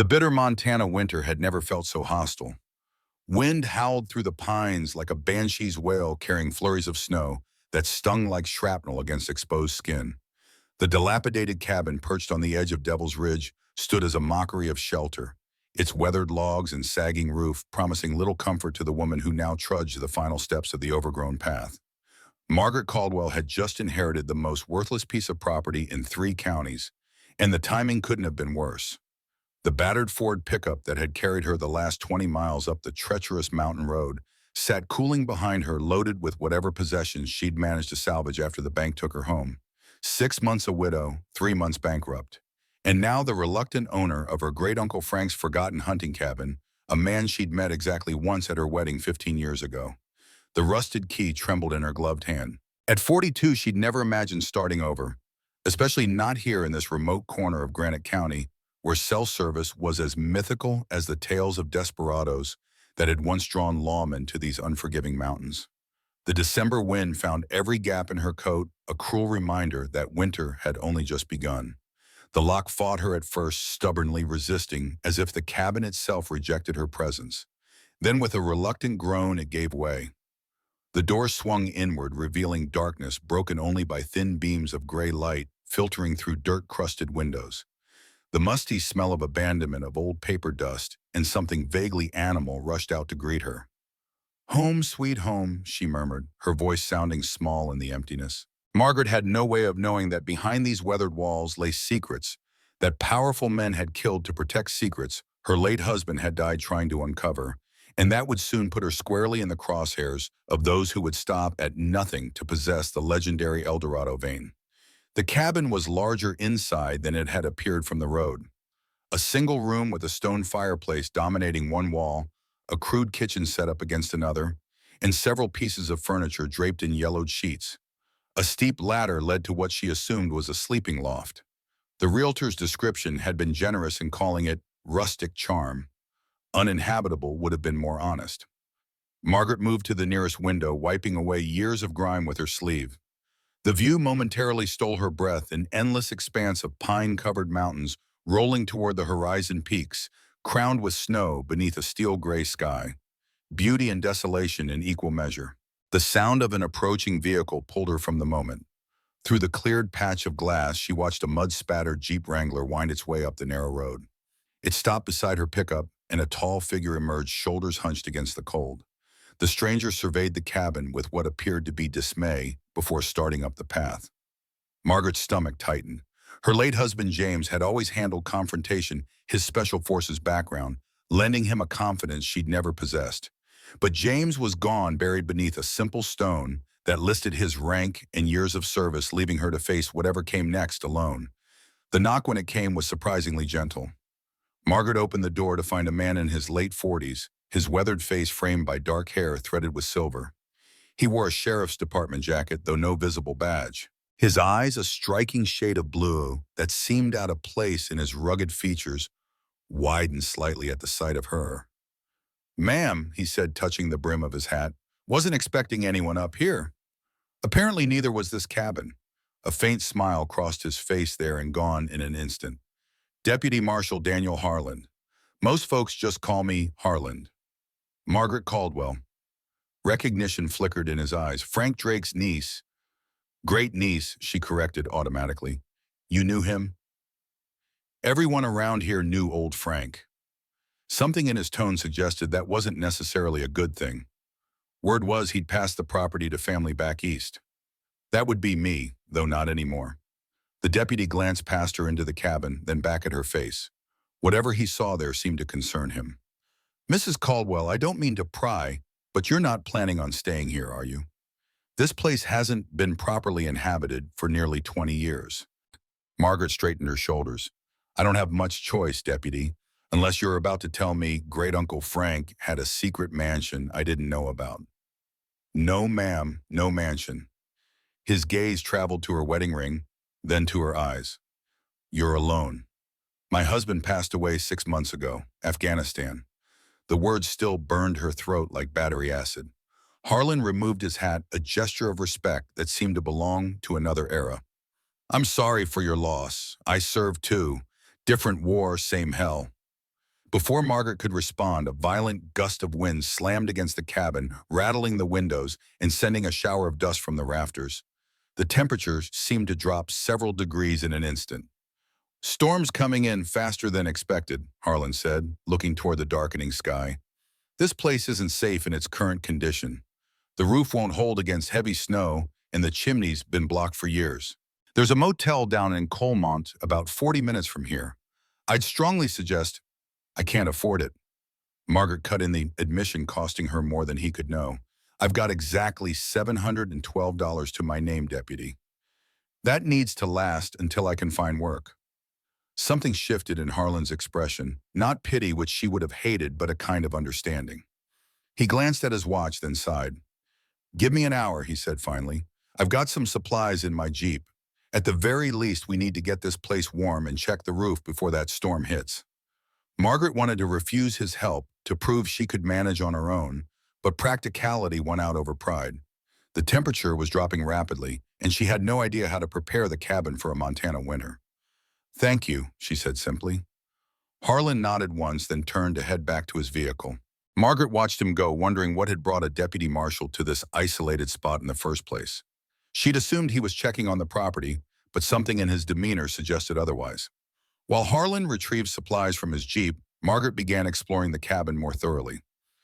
The bitter Montana winter had never felt so hostile. Wind howled through the pines like a banshee's wail carrying flurries of snow that stung like shrapnel against exposed skin. The dilapidated cabin perched on the edge of Devil's Ridge stood as a mockery of shelter, its weathered logs and sagging roof promising little comfort to the woman who now trudged the final steps of the overgrown path. Margaret Caldwell had just inherited the most worthless piece of property in 3 counties, and the timing couldn't have been worse. The battered Ford pickup that had carried her the last 20 miles up the treacherous mountain road sat cooling behind her, loaded with whatever possessions she'd managed to salvage after the bank took her home. 6 months a widow, 3 months bankrupt. And now the reluctant owner of her great-uncle Frank's forgotten hunting cabin, a man she'd met exactly once at her wedding 15 years ago. The rusted key trembled in her gloved hand. At 42, she'd never imagined starting over, especially not here in this remote corner of Granite County, where cell service was as mythical as the tales of desperados that had once drawn lawmen to these unforgiving mountains. The December wind found every gap in her coat, a cruel reminder that winter had only just begun. The lock fought her at first, stubbornly resisting, as if the cabin itself rejected her presence. Then with a reluctant groan, it gave way. The door swung inward, revealing darkness broken only by thin beams of gray light filtering through dirt-crusted windows. The musty smell of abandonment, of old paper dust, and something vaguely animal rushed out to greet her. "Home, sweet home," she murmured, her voice sounding small in the emptiness. Margaret had no way of knowing that behind these weathered walls lay secrets that powerful men had killed to protect secrets her late husband had died trying to uncover, and that would soon put her squarely in the crosshairs of those who would stop at nothing to possess the legendary El Dorado vein. The cabin was larger inside than it had appeared from the road. A single room with a stone fireplace dominating one wall, a crude kitchen set up against another, and several pieces of furniture draped in yellowed sheets. A steep ladder led to what she assumed was a sleeping loft. The realtor's description had been generous in calling it rustic charm. Uninhabitable would have been more honest. Margaret moved to the nearest window, wiping away years of grime with her sleeve. The view momentarily stole her breath, an endless expanse of pine-covered mountains rolling toward the horizon peaks, crowned with snow beneath a steel-gray sky. Beauty and desolation in equal measure. The sound of an approaching vehicle pulled her from the moment. Through the cleared patch of glass, she watched a mud-spattered Jeep Wrangler wind its way up the narrow road. It stopped beside her pickup, and a tall figure emerged, shoulders hunched against the cold. The stranger surveyed the cabin with what appeared to be dismay before starting up the path. Margaret's stomach tightened. Her late husband James had always handled confrontation, his special forces background, lending him a confidence she'd never possessed. But James was gone, buried beneath a simple stone that listed his rank and years of service, leaving her to face whatever came next alone. The knock, when it came, was surprisingly gentle. Margaret opened the door to find a man in his late 40s, his weathered face framed by dark hair threaded with silver. He wore a sheriff's department jacket, though no visible badge. His eyes, a striking shade of blue that seemed out of place in his rugged features, widened slightly at the sight of her. "Ma'am," he said, touching the brim of his hat, "wasn't expecting anyone up here." Apparently neither was this cabin. A faint smile crossed his face there and gone in an instant. "Deputy Marshal Daniel Harland. Most folks just call me Harland." Margaret Caldwell. Recognition flickered in his eyes. "Frank Drake's niece." "Great niece," she corrected automatically. "You knew him?" Everyone around here knew old Frank. Something in his tone suggested that wasn't necessarily a good thing. Word was he'd passed the property to family back east. That would be me, though not anymore. The deputy glanced past her into the cabin, then back at her face. Whatever he saw there seemed to concern him. "Mrs. Caldwell, I don't mean to pry, but you're not planning on staying here, are you? This place hasn't been properly inhabited for nearly 20 years. Margaret straightened her shoulders. "I don't have much choice, deputy, unless you're about to tell me Great-Uncle Frank had a secret mansion I didn't know about." "No, ma'am, no mansion." His gaze traveled to her wedding ring, then to her eyes. "You're alone. My husband passed away 6 months ago, Afghanistan." The words still burned her throat like battery acid. Harlan removed his hat, a gesture of respect that seemed to belong to another era. "I'm sorry for your loss. I served too. Different war, same hell." Before Margaret could respond, a violent gust of wind slammed against the cabin, rattling the windows and sending a shower of dust from the rafters. The temperature seemed to drop several degrees in an instant. "Storm's coming in faster than expected," Harland said, looking toward the darkening sky. "This place isn't safe in its current condition. The roof won't hold against heavy snow, and the chimney's been blocked for years. There's a motel down in Colemont about 40 minutes from here. I'd strongly suggest—" "I can't afford it." Margaret cut in the admission, costing her more than he could know. "I've got exactly $712 to my name, deputy. That needs to last until I can find work." Something shifted in Harland's expression, not pity, which she would have hated, but a kind of understanding. He glanced at his watch, then sighed. "Give me an hour," he said finally. "I've got some supplies in my Jeep. At the very least, we need to get this place warm and check the roof before that storm hits." Margaret wanted to refuse his help to prove she could manage on her own, but practicality won out over pride. The temperature was dropping rapidly, and she had no idea how to prepare the cabin for a Montana winter. "Thank you," she said simply. Harland nodded once, then turned to head back to his vehicle. Margaret watched him go, wondering what had brought a deputy marshal to this isolated spot in the first place. She'd assumed he was checking on the property, but something in his demeanor suggested otherwise. While Harland retrieved supplies from his Jeep, Margaret began exploring the cabin more thoroughly.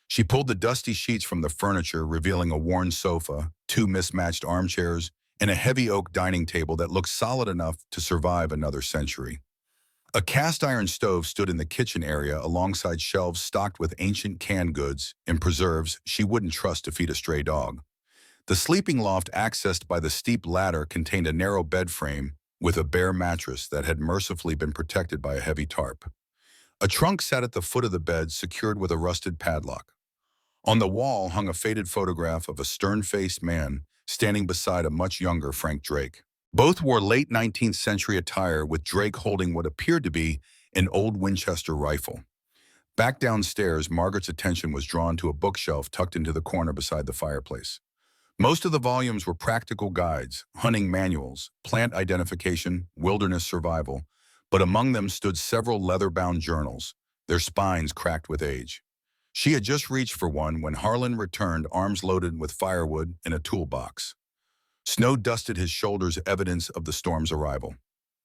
She pulled the dusty sheets from the furniture, revealing a worn sofa, two mismatched armchairs, and a heavy oak dining table that looked solid enough to survive another century. A cast-iron stove stood in the kitchen area alongside shelves stocked with ancient canned goods and preserves she wouldn't trust to feed a stray dog. The sleeping loft, accessed by the steep ladder, contained a narrow bed frame with a bare mattress that had mercifully been protected by a heavy tarp. A trunk sat at the foot of the bed, secured with a rusted padlock. On the wall hung a faded photograph of a stern-faced man standing beside a much younger Frank Drake. Both wore late 19th century attire, with Drake holding what appeared to be an old Winchester rifle. Back downstairs, Margaret's attention was drawn to a bookshelf tucked into the corner beside the fireplace. Most of the volumes were practical guides, hunting manuals, plant identification, wilderness survival, but among them stood several leather-bound journals, their spines cracked with age. She had just reached for one when Harland returned, arms loaded with firewood and a toolbox. Snow dusted his shoulders, evidence of the storm's arrival.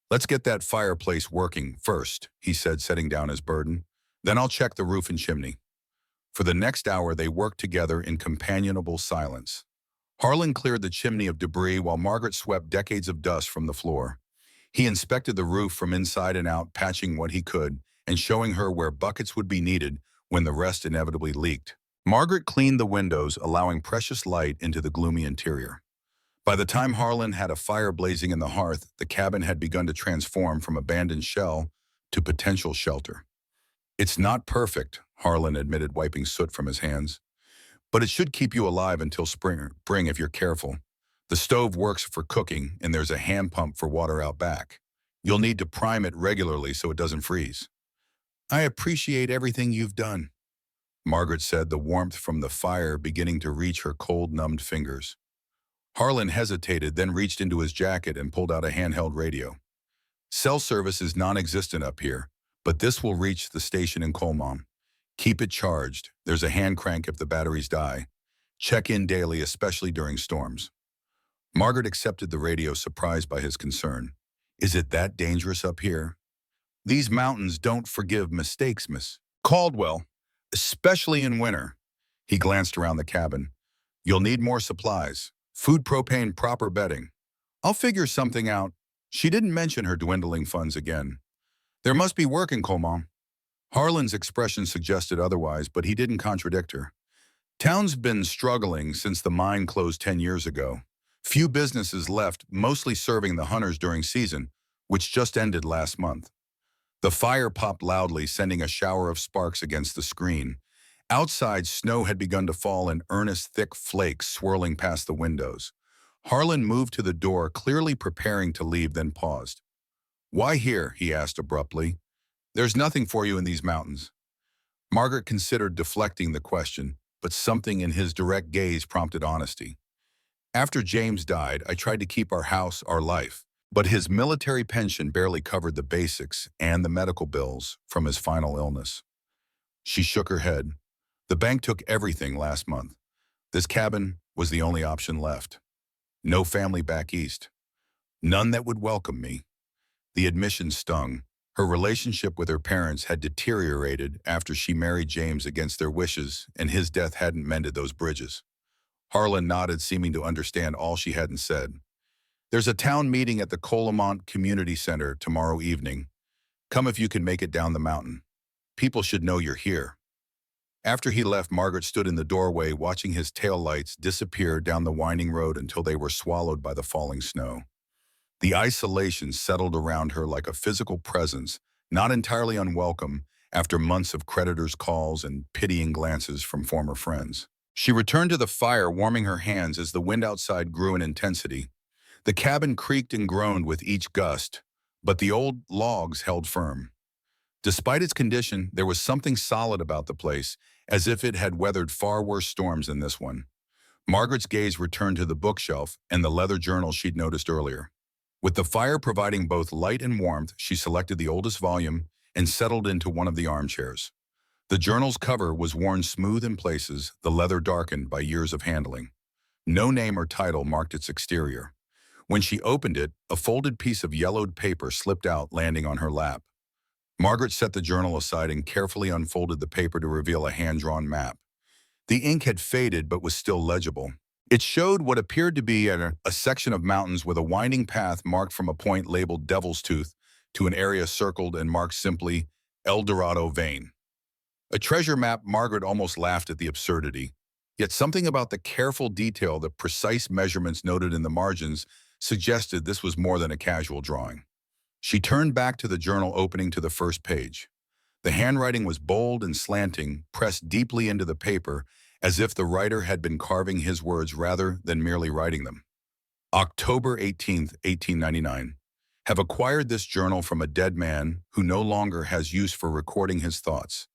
"Let's get that fireplace working first," he said, setting down his burden. "Then I'll check the roof and chimney." For the next hour, they worked together in companionable silence. Harland cleared the chimney of debris while Margaret swept decades of dust from the floor. He inspected the roof from inside and out, patching what he could and showing her where buckets would be needed when the rest inevitably leaked. Margaret cleaned the windows, allowing precious light into the gloomy interior. By the time Harland had a fire blazing in the hearth, the cabin had begun to transform from abandoned shell to potential shelter. "It's not perfect," Harland admitted, wiping soot from his hands. "But it should keep you alive until spring if you're careful. The stove works for cooking, and there's a hand pump for water out back. You'll need to prime it regularly so it doesn't freeze." "I appreciate everything you've done," Margaret said, the warmth from the fire beginning to reach her cold, numbed fingers. Harland hesitated, then reached into his jacket and pulled out a handheld radio. "Cell service is non-existent up here, but this will reach the station in Colemont. Keep it charged. There's a hand crank if the batteries die. Check in daily, especially during storms." Margaret accepted the radio, surprised by his concern. "Is it that dangerous up here?" "These mountains don't forgive mistakes, Miss Caldwell, especially in winter." He glanced around the cabin. "You'll need more supplies. Food, propane, proper bedding. I'll figure something out." She didn't mention her dwindling funds again. "There must be work in Colemont." Harland's expression suggested otherwise, but he didn't contradict her. "Town's been struggling since the mine closed 10 years ago. Few businesses left, mostly serving the hunters during season, which just ended last month." The fire popped loudly, sending a shower of sparks against the screen. Outside, snow had begun to fall in earnest, thick flakes swirling past the windows. Harland moved to the door, clearly preparing to leave, then paused. "Why here?" he asked abruptly. "There's nothing for you in these mountains." Margaret considered deflecting the question, but something in his direct gaze prompted honesty. "After James died, I tried to keep our house, our life, but his military pension barely covered the basics and the medical bills from his final illness. She shook her head. The bank took everything last month. This cabin was the only option left. No family back east. None that would welcome me. The admission stung. Her relationship with her parents had deteriorated after she married James against their wishes, and his death hadn't mended those bridges. Harland nodded, seeming to understand all she hadn't said. There's a town meeting at the Colemont Community Center tomorrow evening. Come if you can make it down the mountain. People should know you're here. After he left, Margaret stood in the doorway watching his taillights disappear down the winding road until they were swallowed by the falling snow. The isolation settled around her like a physical presence, not entirely unwelcome after months of creditors' calls and pitying glances from former friends. She returned to the fire, warming her hands as the wind outside grew in intensity. The cabin creaked and groaned with each gust, but the old logs held firm. Despite its condition, there was something solid about the place, as if it had weathered far worse storms than this one. Margaret's gaze returned to the bookshelf and the leather journal she'd noticed earlier. With the fire providing both light and warmth, she selected the oldest volume and settled into one of the armchairs. The journal's cover was worn smooth in places, the leather darkened by years of handling. No name or title marked its exterior. When she opened it, a folded piece of yellowed paper slipped out, landing on her lap. Margaret set the journal aside and carefully unfolded the paper to reveal a hand-drawn map. The ink had faded but was still legible. It showed what appeared to be a section of mountains with a winding path marked from a point labeled Devil's Tooth to an area circled and marked simply El Dorado Vein. A treasure map. Margaret almost laughed at the absurdity. Yet something about the careful detail, the precise measurements noted in the margins, suggested this was more than a casual drawing. She turned back to the journal, opening to the first page. The handwriting was bold and slanting, pressed deeply into the paper, as if the writer had been carving his words rather than merely writing them. October 18th, 1899. Have acquired this journal from a dead man who no longer has use for recording his thoughts.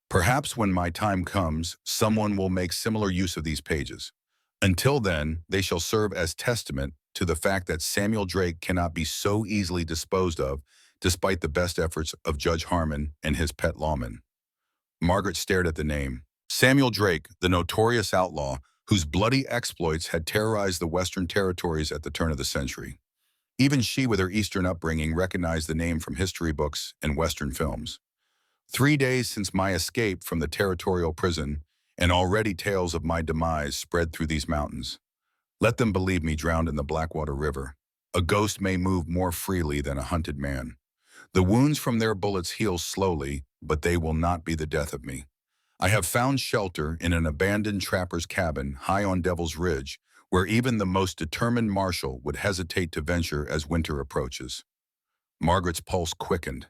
Perhaps when my time comes, someone will make similar use of these pages. Until then, they shall serve as testament to the fact that Samuel Drake cannot be so easily disposed of, despite the best efforts of Judge Harmon and his pet lawman. Margaret stared at the name. Samuel Drake, the notorious outlaw, whose bloody exploits had terrorized the Western territories at the turn of the century. Even she, with her Eastern upbringing, recognized the name from history books and Western films. 3 days since my escape from the territorial prison, and already tales of my demise spread through these mountains. Let them believe me drowned in the Blackwater River. A ghost may move more freely than a hunted man. The wounds from their bullets heal slowly, but they will not be the death of me. I have found shelter in an abandoned trapper's cabin high on Devil's Ridge, where even the most determined marshal would hesitate to venture as winter approaches. Margaret's pulse quickened.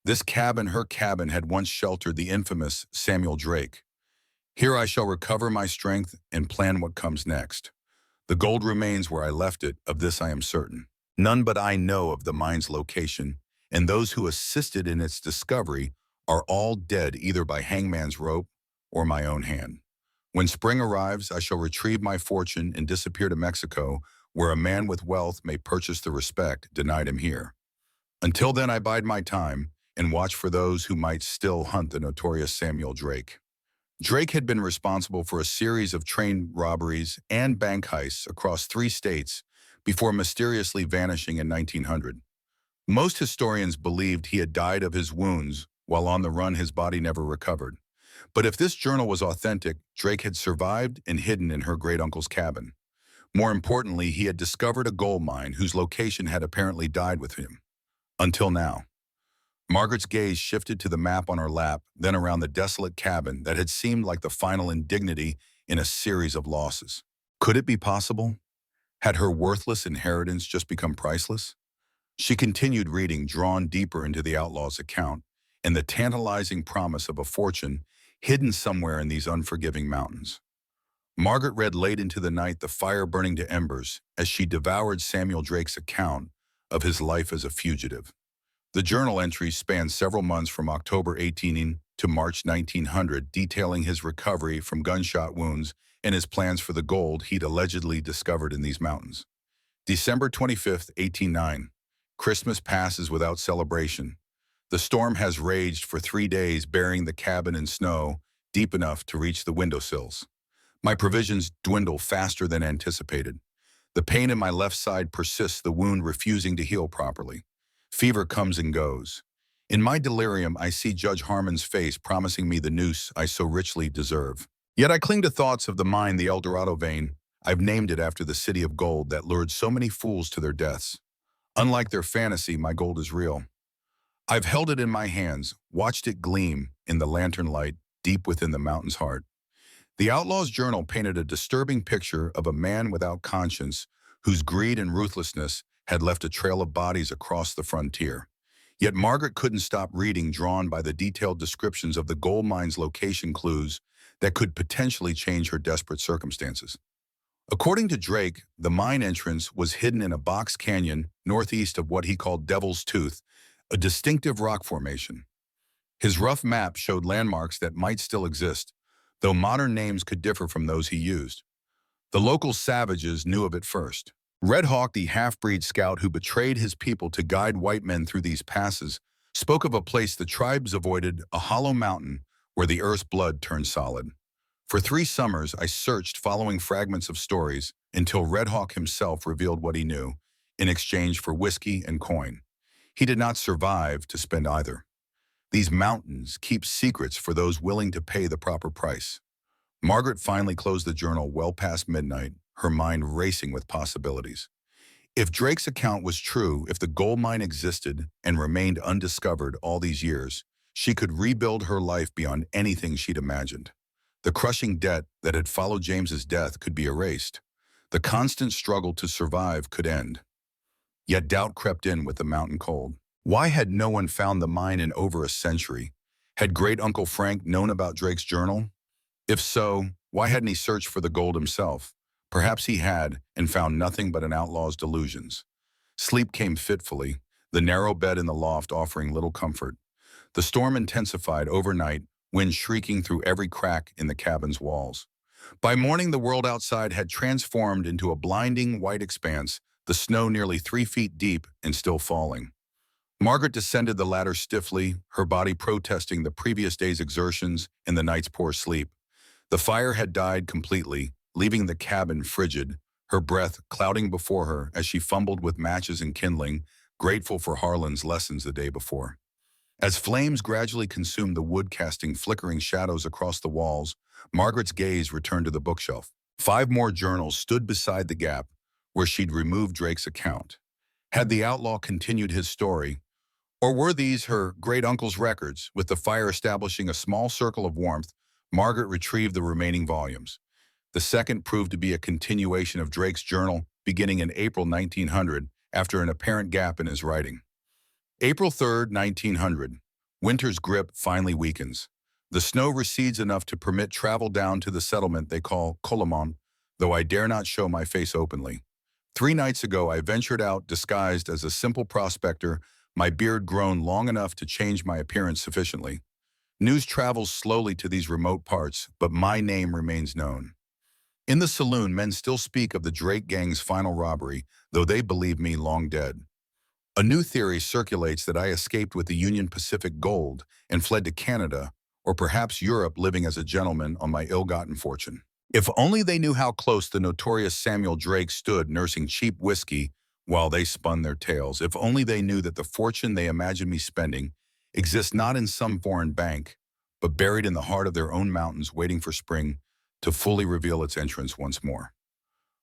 This cabin, her cabin, had once sheltered the infamous Samuel Drake. Here I shall recover my strength and plan what comes next. The gold remains where I left it, of this I am certain. None but I know of the mine's location, and those who assisted in its discovery are all dead either by hangman's rope or my own hand. When spring arrives, I shall retrieve my fortune and disappear to Mexico, where a man with wealth may purchase the respect denied him here. Until then, I bide my time and watch for those who might still hunt the notorious Samuel Drake. Drake had been responsible for a series of train robberies and bank heists across 3 states before mysteriously vanishing in 1900. Most historians believed he had died of his wounds while on the run. His body never recovered. But if this journal was authentic, Drake had survived and hidden in her great-uncle's cabin. More importantly, he had discovered a gold mine whose location had apparently died with him. Until now. Margaret's gaze shifted to the map on her lap, then around the desolate cabin that had seemed like the final indignity in a series of losses. Could it be possible? Had her worthless inheritance just become priceless? She continued reading, drawn deeper into the outlaw's account and the tantalizing promise of a fortune hidden somewhere in these unforgiving mountains. Margaret read late into the night, the fire burning to embers, as she devoured Samuel Drake's account of his life as a fugitive. The journal entries spanned several months from October 18 to March 1900, detailing his recovery from gunshot wounds and his plans for the gold he'd allegedly discovered in these mountains. December 25, 1809. Christmas passes without celebration. The storm has raged for 3 days, burying the cabin in snow deep enough to reach the windowsills. My provisions dwindle faster than anticipated. The pain in my left side persists, the wound refusing to heal properly. Fever comes and goes. In my delirium, I see Judge Harmon's face promising me the noose I so richly deserve. Yet I cling to thoughts of the mine, the El Dorado vein. I've named it after the city of gold that lured so many fools to their deaths. Unlike their fantasy, my gold is real. I've held it in my hands, watched it gleam in the lantern light deep within the mountain's heart. The Outlaw's journal painted a disturbing picture of a man without conscience whose greed and ruthlessness had left a trail of bodies across the frontier. Yet Margaret couldn't stop reading, drawn by the detailed descriptions of the gold mine's location clues that could potentially change her desperate circumstances. According to Drake, the mine entrance was hidden in a box canyon northeast of what he called Devil's Tooth, a distinctive rock formation. His rough map showed landmarks that might still exist, though modern names could differ from those he used. The local savages knew of it first. Red Hawk, the half-breed scout who betrayed his people to guide white men through these passes, spoke of a place the tribes avoided, a hollow mountain where the earth's blood turned solid. For 3 summers, I searched, following fragments of stories, until Red Hawk himself revealed what he knew, in exchange for whiskey and coin. He did not survive to spend either. These mountains keep secrets for those willing to pay the proper price. Margaret finally closed the journal well past midnight, her mind racing with possibilities. If Drake's account was true, if the gold mine existed and remained undiscovered all these years, she could rebuild her life beyond anything she'd imagined. The crushing debt that had followed James's death could be erased. The constant struggle to survive could end. Yet doubt crept in with the mountain cold. Why had no one found the mine in over a century? Had Great Uncle Frank known about Drake's journal? If so, why hadn't he searched for the gold himself? Perhaps he had, and found nothing but an outlaw's delusions. Sleep came fitfully, the narrow bed in the loft offering little comfort. The storm intensified overnight, wind shrieking through every crack in the cabin's walls. By morning, the world outside had transformed into a blinding white expanse, the snow nearly 3 feet deep and still falling. Margaret descended the ladder stiffly, her body protesting the previous day's exertions and the night's poor sleep. The fire had died completely, leaving the cabin frigid, her breath clouding before her as she fumbled with matches and kindling, grateful for Harland's lessons the day before. As flames gradually consumed the wood, casting flickering shadows across the walls, Margaret's gaze returned to the bookshelf. 5 more journals stood beside the gap where she'd removed Drake's account. Had the outlaw continued his story, or were these her great-uncle's records? With the fire establishing a small circle of warmth, Margaret retrieved the remaining volumes. The second proved to be a continuation of Drake's journal, beginning in April 1900, after an apparent gap in his writing. April 3rd, 1900. Winter's grip finally weakens. The snow recedes enough to permit travel down to the settlement they call Colemont, though I dare not show my face openly. 3 nights ago, I ventured out disguised as a simple prospector, my beard grown long enough to change my appearance sufficiently. News travels slowly to these remote parts, but my name remains known. In the saloon, men still speak of the Drake gang's final robbery, though they believe me long dead. A new theory circulates that I escaped with the Union Pacific gold and fled to Canada, or perhaps Europe, living as a gentleman on my ill-gotten fortune. If only they knew how close the notorious Samuel Drake stood nursing cheap whiskey while they spun their tales. If only they knew that the fortune they imagined me spending exists not in some foreign bank, but buried in the heart of their own mountains, waiting for spring to fully reveal its entrance once more.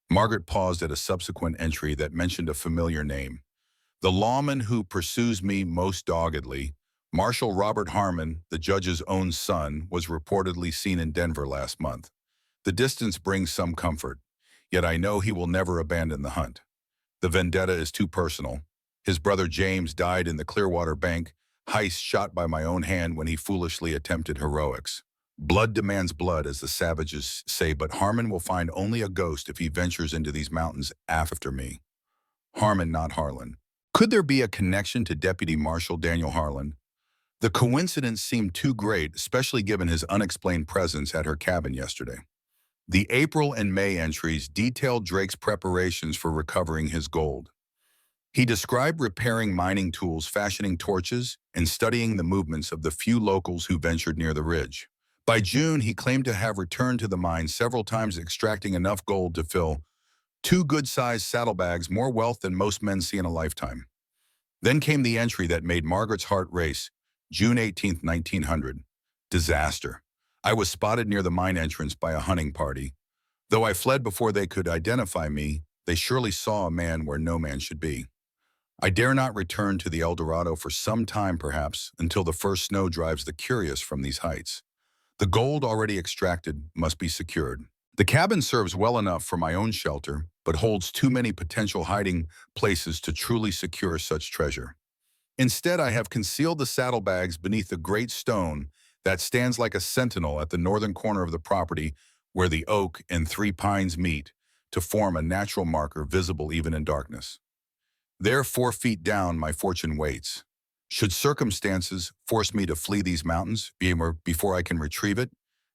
Margaret paused at a subsequent entry that mentioned a familiar name. The lawman who pursues me most doggedly, Marshal Robert Harmon, the judge's own son, was reportedly seen in Denver last month. The distance brings some comfort, yet I know he will never abandon the hunt. The vendetta is too personal. His brother James died in the Clearwater Bank heist, shot by my own hand when he foolishly attempted heroics. Blood demands blood, as the savages say, but Harmon will find only a ghost if he ventures into these mountains after me. Harmon, not Harland. Could there be a connection to Deputy Marshal Daniel Harland? The coincidence seemed too great, especially given his unexplained presence at her cabin yesterday. The April and May entries detailed Drake's preparations for recovering his gold. He described repairing mining tools, fashioning torches, and studying the movements of the few locals who ventured near the ridge. By June, he claimed to have returned to the mine several times, extracting enough gold to fill two good-sized saddlebags, more wealth than most men see in a lifetime. Then came the entry that made Margaret's heart race, June 18, 1900. Disaster. I was spotted near the mine entrance by a hunting party. Though I fled before they could identify me, they surely saw a man where no man should be. I dare not return to the El Dorado for some time, perhaps, until the first snow drives the curious from these heights. The gold already extracted must be secured. The cabin serves well enough for my own shelter, but holds too many potential hiding places to truly secure such treasure. Instead, I have concealed the saddlebags beneath a great stone that stands like a sentinel at the northern corner of the property where the oak and three pines meet to form a natural marker visible even in darkness. There, 4 feet down, my fortune waits. Should circumstances force me to flee these mountains before I can retrieve it,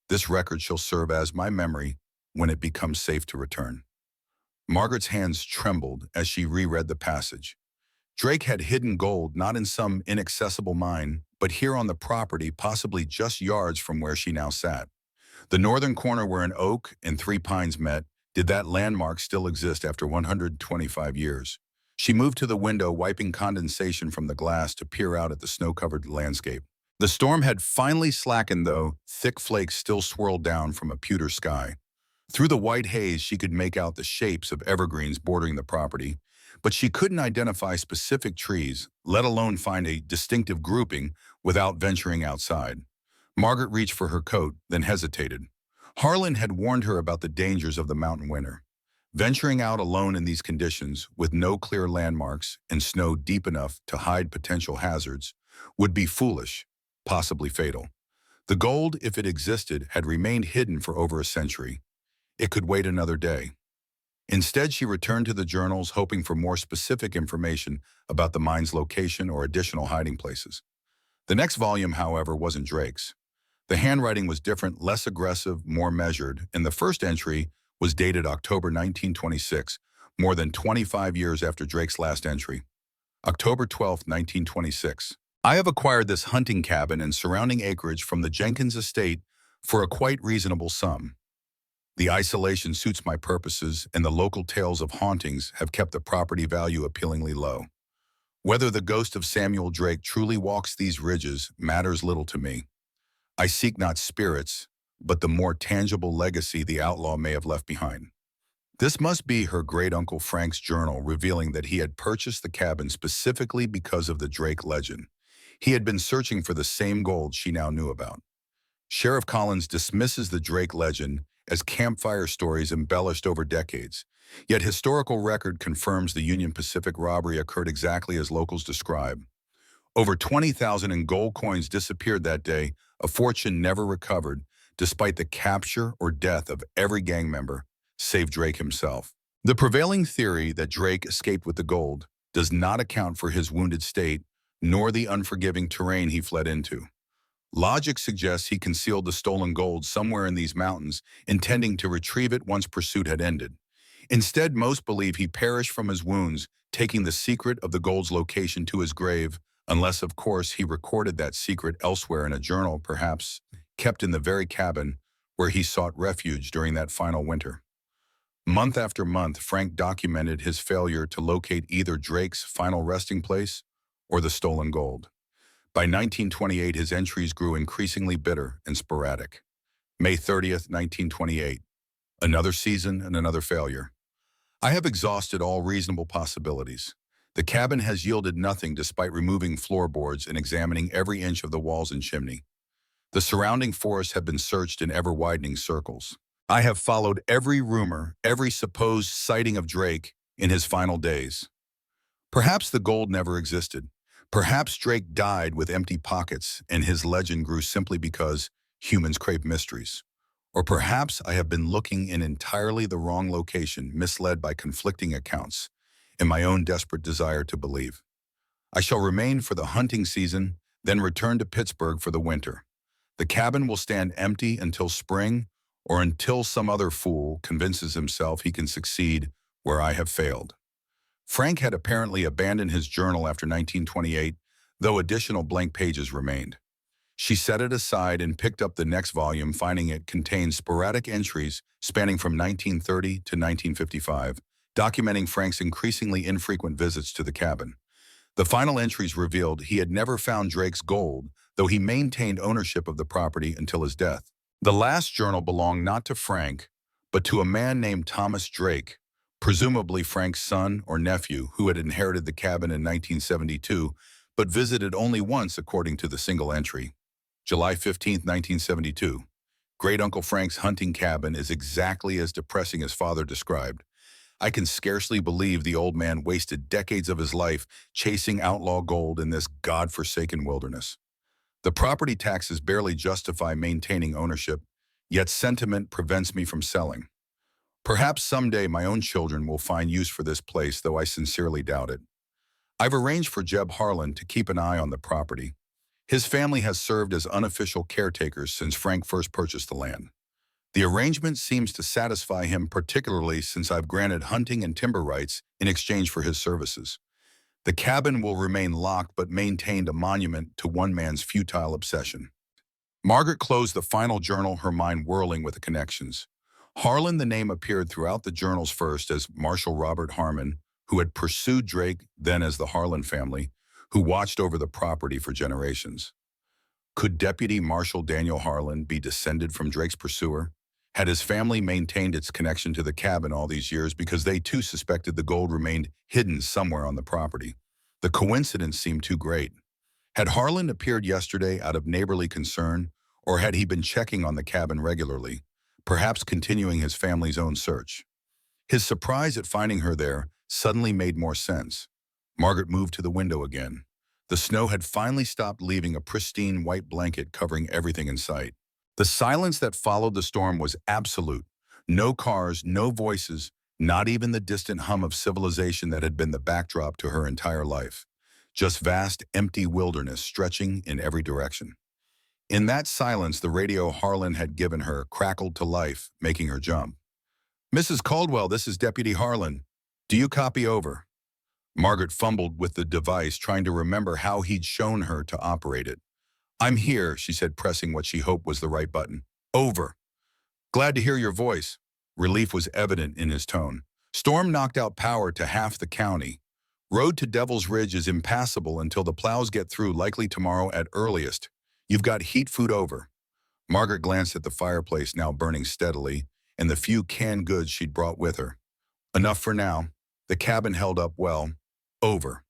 this record shall serve as my memory when it becomes safe to return. Margaret's hands trembled as she reread the passage. Drake had hidden gold not in some inaccessible mine, but here on the property, possibly just yards from where she now sat. The northern corner where an oak and three pines met, did that landmark still exist after 125 years? She moved to the window, wiping condensation from the glass to peer out at the snow-covered landscape. The storm had finally slackened, though thick flakes still swirled down from a pewter sky. Through the white haze, she could make out the shapes of evergreens bordering the property, but she couldn't identify specific trees, let alone find a distinctive grouping without venturing outside. Margaret reached for her coat, then hesitated. Harland had warned her about the dangers of the mountain winter. Venturing out alone in these conditions, with no clear landmarks and snow deep enough to hide potential hazards, would be foolish, possibly fatal. The gold, if it existed, had remained hidden for over a century. It could wait another day. Instead, she returned to the journals, hoping for more specific information about the mine's location or additional hiding places. The next volume, however, wasn't Drake's. The handwriting was different, less aggressive, more measured, and the first entry was dated October 1926, more than 25 years after Drake's last entry. October 12, 1926. I have acquired this hunting cabin and surrounding acreage from the Jenkins estate for a quite reasonable sum. The isolation suits my purposes, and the local tales of hauntings have kept the property value appealingly low. Whether the ghost of Samuel Drake truly walks these ridges matters little to me. I seek not spirits, but the more tangible legacy the outlaw may have left behind. This must be her great-uncle Frank's journal revealing that he had purchased the cabin specifically because of the Drake legend. He had been searching for the same gold she now knew about. Sheriff Collins dismisses the Drake legend as campfire stories embellished over decades, yet historical record confirms the Union Pacific robbery occurred exactly as locals describe. Over 20,000 in gold coins disappeared that day, a fortune never recovered, despite the capture or death of every gang member, save Drake himself. The prevailing theory that Drake escaped with the gold does not account for his wounded state, nor the unforgiving terrain he fled into. Logic suggests he concealed the stolen gold somewhere in these mountains, intending to retrieve it once pursuit had ended. Instead, most believe he perished from his wounds, taking the secret of the gold's location to his grave, unless, of course, he recorded that secret elsewhere in a journal, perhaps kept in the very cabin where he sought refuge during that final winter. Month after month, Frank documented his failure to locate either Drake's final resting place or the stolen gold. By 1928, his entries grew increasingly bitter and sporadic. May 30th, 1928. Another season and another failure. I have exhausted all reasonable possibilities. The cabin has yielded nothing despite removing floorboards and examining every inch of the walls and chimney. The surrounding forests have been searched in ever-widening circles. I have followed every rumor, every supposed sighting of Drake in his final days. Perhaps the gold never existed. Perhaps Drake died with empty pockets and his legend grew simply because humans crave mysteries. Or perhaps I have been looking in entirely the wrong location, misled by conflicting accounts, in my own desperate desire to believe. I shall remain for the hunting season, then return to Pittsburgh for the winter. The cabin will stand empty until spring, or until some other fool convinces himself he can succeed where I have failed. Frank had apparently abandoned his journal after 1928, though additional blank pages remained. She set it aside and picked up the next volume, finding it contained sporadic entries spanning from 1930 to 1955, documenting Frank's increasingly infrequent visits to the cabin. The final entries revealed he had never found Drake's gold, though he maintained ownership of the property until his death. The last journal belonged not to Frank, but to a man named Thomas Drake, presumably Frank's son or nephew, who had inherited the cabin in 1972, but visited only once according to the single entry. July 15, 1972. Great Uncle Frank's hunting cabin is exactly as depressing as father described. I can scarcely believe the old man wasted decades of his life chasing outlaw gold in this god-forsaken wilderness. The property taxes barely justify maintaining ownership, yet sentiment prevents me from selling. Perhaps someday my own children will find use for this place, though I sincerely doubt it. I've arranged for Jeb Harland to keep an eye on the property. His family has served as unofficial caretakers since Frank first purchased the land. The arrangement seems to satisfy him, particularly since I've granted hunting and timber rights in exchange for his services. The cabin will remain locked but maintained a monument to one man's futile obsession. Margaret closed the final journal, her mind whirling with the connections. Harland, the name appeared throughout the journals, first as Marshal Robert Harmon, who had pursued Drake, then as the Harland family, who watched over the property for generations. Could Deputy Marshal Daniel Harland be descended from Drake's pursuer? Had his family maintained its connection to the cabin all these years because they too suspected the gold remained hidden somewhere on the property? The coincidence seemed too great. Had Harland appeared yesterday out of neighborly concern, or had he been checking on the cabin regularly, perhaps continuing his family's own search? His surprise at finding her there suddenly made more sense. Margaret moved to the window again. The snow had finally stopped, leaving a pristine white blanket covering everything in sight. The silence that followed the storm was absolute. No cars, no voices, not even the distant hum of civilization that had been the backdrop to her entire life. Just vast, empty wilderness stretching in every direction. In that silence, the radio Harland had given her crackled to life, making her jump. "Mrs. Caldwell, this is Deputy Harland. Do you copy? Over?" Margaret fumbled with the device, trying to remember how he'd shown her to operate it. "I'm here," she said, pressing what she hoped was the right button. "Over." "Glad to hear your voice." Relief was evident in his tone. "Storm knocked out power to half the county. Road to Devil's Ridge is impassable until the plows get through, likely tomorrow at earliest. You've got heat food? Over." Margaret glanced at the fireplace, now burning steadily, and the few canned goods she'd brought with her. "Enough for now. The cabin held up well. Over."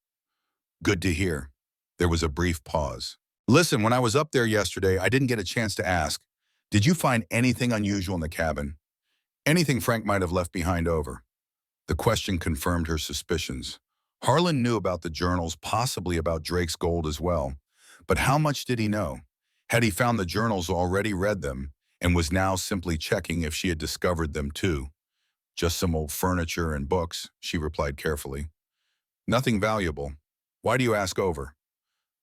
"Good to hear." There was a brief pause. "Listen, when I was up there yesterday, I didn't get a chance to ask. Did you find anything unusual in the cabin? Anything Frank might have left behind? Over." The question confirmed her suspicions. Harland knew about the journals, possibly about Drake's gold as well. But how much did he know? Had he found the journals, already read them, and was now simply checking if she had discovered them too? "Just some old furniture and books," she replied carefully. "Nothing valuable. Why do you ask?" Over.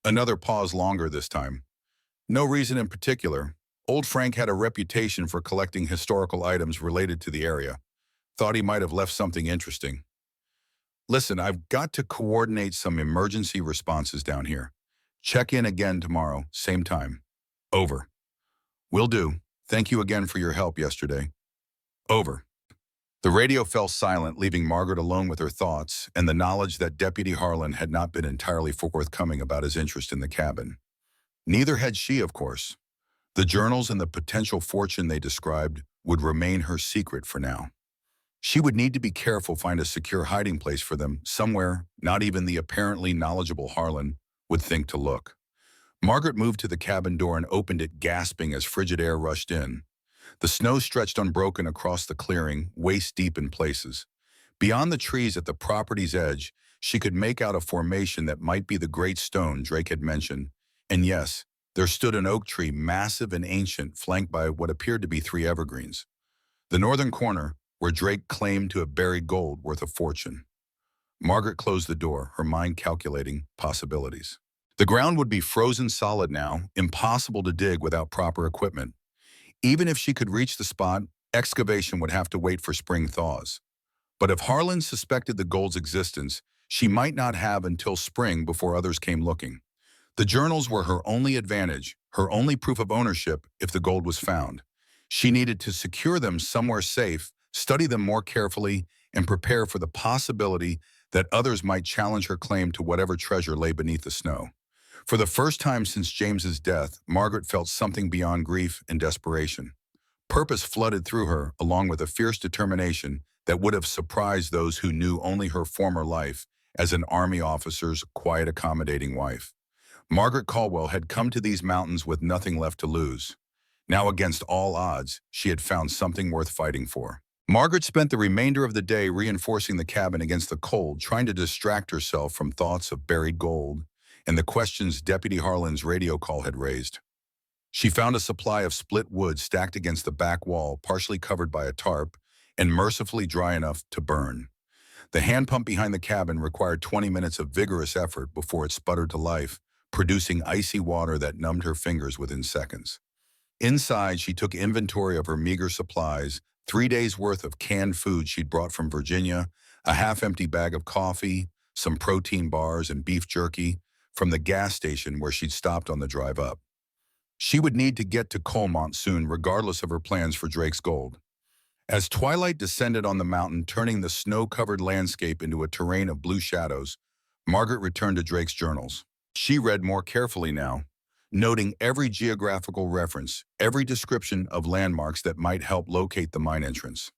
Another pause, longer this time. "No reason in particular. Old Frank had a reputation for collecting historical items related to the area. Thought he might have left something interesting." "Listen, I've got to coordinate some emergency responses down here. Check in again tomorrow, same time." Over. "Will do. Thank you again for your help yesterday." Over. The radio fell silent, leaving Margaret alone with her thoughts and the knowledge that Deputy Harland had not been entirely forthcoming about his interest in the cabin. Neither had she, of course. The journals and the potential fortune they described would remain her secret for now. She would need to be careful, find a secure hiding place for them, somewhere not even the apparently knowledgeable Harland would think to look. Margaret moved to the cabin door and opened it, gasping as frigid air rushed in. The snow stretched unbroken across the clearing, waist-deep in places. Beyond the trees at the property's edge, she could make out a formation that might be the great stone Drake had mentioned. And yes, there stood an oak tree, massive and ancient, flanked by what appeared to be 3 evergreens. The northern corner, where Drake claimed to have buried gold worth a fortune. Margaret closed the door, her mind calculating possibilities. The ground would be frozen solid now, impossible to dig without proper equipment. Even if she could reach the spot, excavation would have to wait for spring thaws. But if Harland suspected the gold's existence, She might not have until spring before others came looking. The journals were her only advantage, her only proof of ownership if the gold was found. She needed to secure them somewhere safe, study them more carefully, and prepare for the possibility that others might challenge her claim to whatever treasure lay beneath the snow. For the first time since James's death, Margaret felt something beyond grief and desperation. Purpose flooded through her, along with a fierce determination that would have surprised those who knew only her former life as an army officer's quiet, accommodating wife. Margaret Caldwell had come to these mountains with nothing left to lose. Now, against all odds, she had found something worth fighting for. Margaret spent the remainder of the day reinforcing the cabin against the cold, trying to distract herself from thoughts of buried gold and the questions Deputy Harland's radio call had raised. She found a supply of split wood stacked against the back wall, partially covered by a tarp, and mercifully dry enough to burn. The hand pump behind the cabin required 20 minutes of vigorous effort before it sputtered to life, producing icy water that numbed her fingers within seconds. Inside, she took inventory of her meager supplies, 3 days' worth of canned food she'd brought from Virginia, a half-empty bag of coffee, some protein bars and beef jerky from the gas station where she'd stopped on the drive up. She would need to get to Colemont soon, regardless of her plans for Drake's gold. As twilight descended on the mountain, turning the snow-covered landscape into a terrain of blue shadows, Margaret returned to Drake's journals. She read more carefully now, noting every geographical reference, every description of landmarks that might help locate the mine entrance.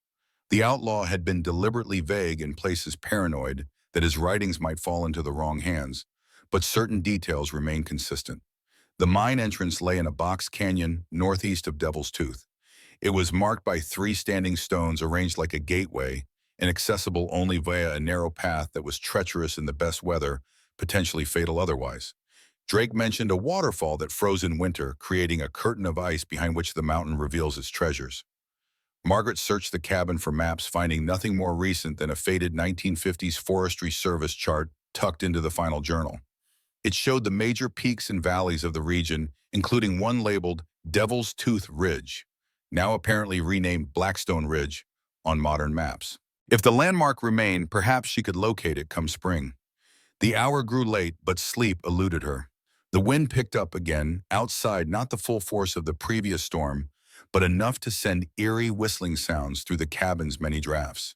The outlaw had been deliberately vague in places paranoid that his writings might fall into the wrong hands, but certain details remained consistent. The mine entrance lay in a box canyon northeast of Devil's Tooth. It was marked by 3 standing stones arranged like a gateway and accessible only via a narrow path that was treacherous in the best weather, potentially fatal otherwise. Drake mentioned a waterfall that froze in winter, creating a curtain of ice behind which the mountain reveals its treasures. Margaret searched the cabin for maps, finding nothing more recent than a faded 1950s Forestry Service chart tucked into the final journal. It showed the major peaks and valleys of the region, including one labeled Devil's Tooth Ridge, now apparently renamed Blackstone Ridge, on modern maps. If the landmark remained, perhaps she could locate it come spring. The hour grew late, but sleep eluded her. The wind picked up again, outside not the full force of the previous storm, but enough to send eerie whistling sounds through the cabin's many drafts.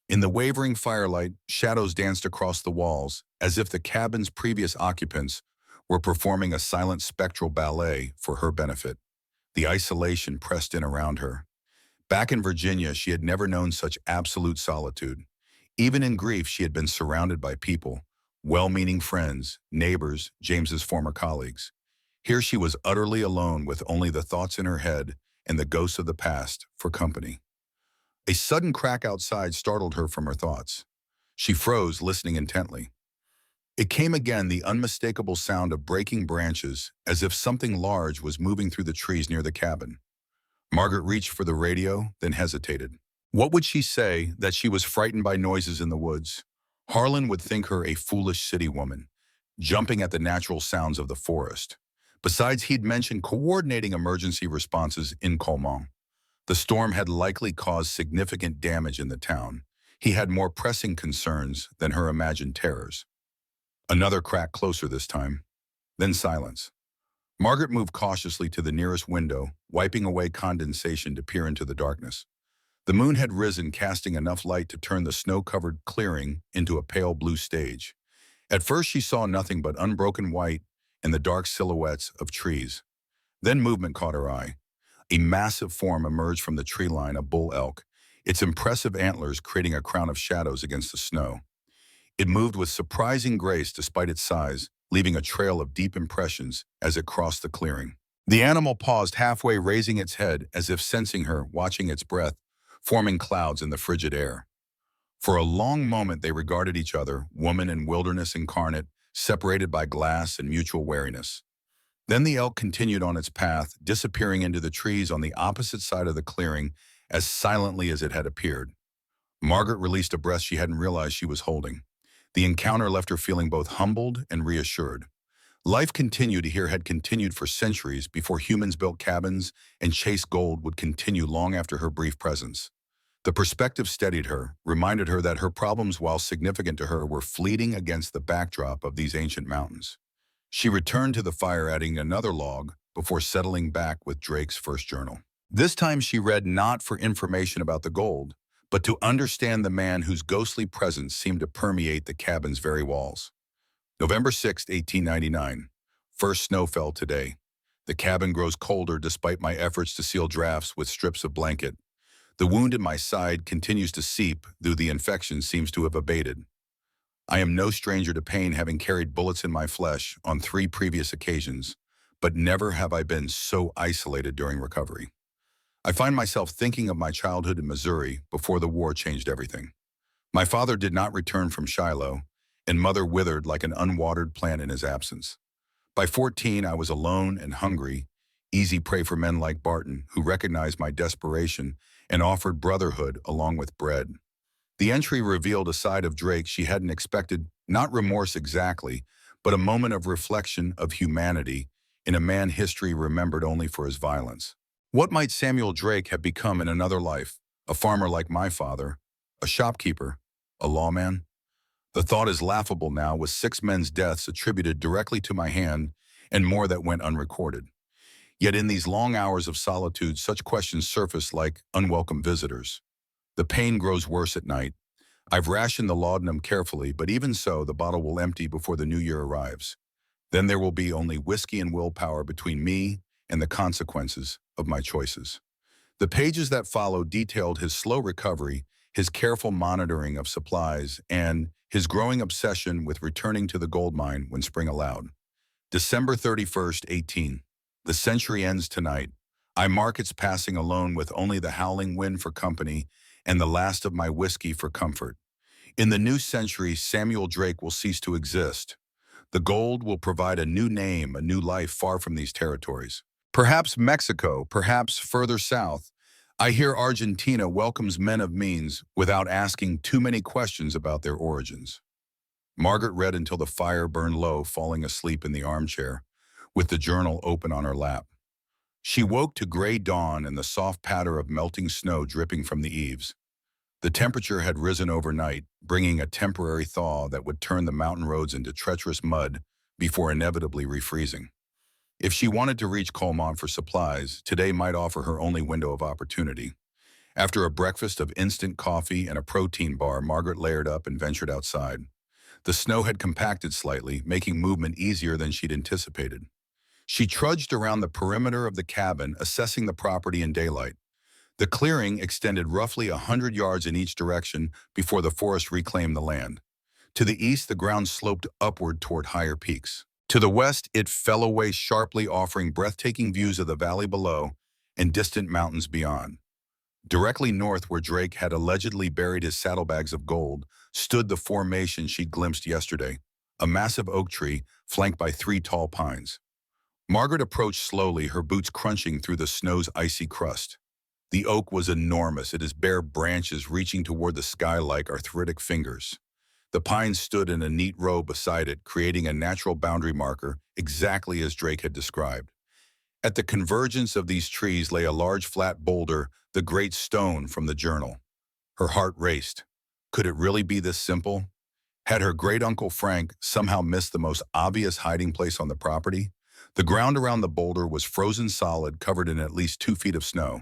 In the wavering firelight, shadows danced across the walls, as if the cabin's previous occupants were performing a silent spectral ballet for her benefit. The isolation pressed in around her. Back in Virginia, she had never known such absolute solitude. Even in grief, she had been surrounded by people, well-meaning friends, neighbors, James's former colleagues. Here she was utterly alone with only the thoughts in her head and the ghosts of the past for company. A sudden crack outside startled her from her thoughts. She froze, listening intently. It came again, the unmistakable sound of breaking branches, as if something large was moving through the trees near the cabin. Margaret reached for the radio, then hesitated. What would she say that she was frightened by noises in the woods? Harland would think her a foolish city woman, jumping at the natural sounds of the forest. Besides, he'd mentioned coordinating emergency responses in Colemont. The storm had likely caused significant damage in the town. He had more pressing concerns than her imagined terrors. Another crack closer this time. Then silence. Margaret moved cautiously to the nearest window, wiping away condensation to peer into the darkness. The moon had risen, casting enough light to turn the snow-covered clearing into a pale blue stage. At first she saw nothing but unbroken white and the dark silhouettes of trees. Then movement caught her eye. A massive form emerged from the tree line, a bull elk, its impressive antlers creating a crown of shadows against the snow. It moved with surprising grace despite its size, leaving a trail of deep impressions as it crossed the clearing. The animal paused halfway, raising its head as if sensing her, watching its breath, forming clouds in the frigid air. For a long moment they regarded each other, woman and wilderness incarnate, separated by glass and mutual wariness. Then the elk continued on its path, disappearing into the trees on the opposite side of the clearing as silently as it had appeared. Margaret released a breath she hadn't realized she was holding. The encounter left her feeling both humbled and reassured. Life continued here had continued for centuries before humans built cabins and chased gold would continue long after her brief presence. The perspective steadied her, reminded her that her problems, while significant to her, were fleeting against the backdrop of these ancient mountains. She returned to the fire, adding another log before settling back with Drake's first journal. This time she read not for information about the gold, but to understand the man whose ghostly presence seemed to permeate the cabin's very walls. November 6, 1899. First snow fell today. The cabin grows colder despite my efforts to seal drafts with strips of blanket. The wound in my side continues to seep, though the infection seems to have abated. I am no stranger to pain, having carried bullets in my flesh on 3 previous occasions, but never have I been so isolated during recovery. I find myself thinking of my childhood in Missouri before the war changed everything. My father did not return from Shiloh, and mother withered like an unwatered plant in his absence. By 14, I was alone and hungry, easy prey for men like Barton, who recognized my desperation and offered brotherhood along with bread. The entry revealed a side of Drake she hadn't expected, not remorse exactly, but a moment of reflection of humanity in a man history remembered only for his violence. What might Samuel Drake have become in another life? A farmer like my father, a shopkeeper, a lawman? The thought is laughable now, with 6 men's deaths attributed directly to my hand and more that went unrecorded. Yet in these long hours of solitude, such questions surface like unwelcome visitors. The pain grows worse at night. I've rationed the laudanum carefully, but even so, the bottle will empty before the new year arrives. Then there will be only whiskey and willpower between me and the consequences of my choices. The pages that follow detailed his slow recovery, his careful monitoring of supplies, and his growing obsession with returning to the gold mine when spring allowed. December 31st, 18. The century ends tonight. I mark its passing alone, with only the howling wind for company and the last of my whiskey for comfort. In the new century, Samuel Drake will cease to exist. The gold will provide a new name, a new life far from these territories. Perhaps Mexico, perhaps further south. I hear Argentina welcomes men of means without asking too many questions about their origins. Margaret read until the fire burned low, falling asleep in the armchair, with the journal open on her lap. She woke to gray dawn and the soft patter of melting snow dripping from the eaves. The temperature had risen overnight, bringing a temporary thaw that would turn the mountain roads into treacherous mud before inevitably refreezing. If she wanted to reach Colemont for supplies, today might offer her only window of opportunity. After a breakfast of instant coffee and a protein bar, Margaret layered up and ventured outside. The snow had compacted slightly, making movement easier than she'd anticipated. She trudged around the perimeter of the cabin, assessing the property in daylight. The clearing extended roughly 100 yards in each direction before the forest reclaimed the land. To the east, the ground sloped upward toward higher peaks. To the west, it fell away sharply, offering breathtaking views of the valley below and distant mountains beyond. Directly north, where Drake had allegedly buried his saddlebags of gold, stood the formation she'd glimpsed yesterday, a massive oak tree flanked by 3 tall pines. Margaret approached slowly, her boots crunching through the snow's icy crust. The oak was enormous, its bare branches reaching toward the sky like arthritic fingers. The pines stood in a neat row beside it, creating a natural boundary marker exactly as Drake had described. At the convergence of these trees lay a large flat boulder, the great stone from the journal. Her heart raced. Could it really be this simple? Had her great-uncle Frank somehow missed the most obvious hiding place on the property? The ground around the boulder was frozen solid, covered in at least 2 feet of snow.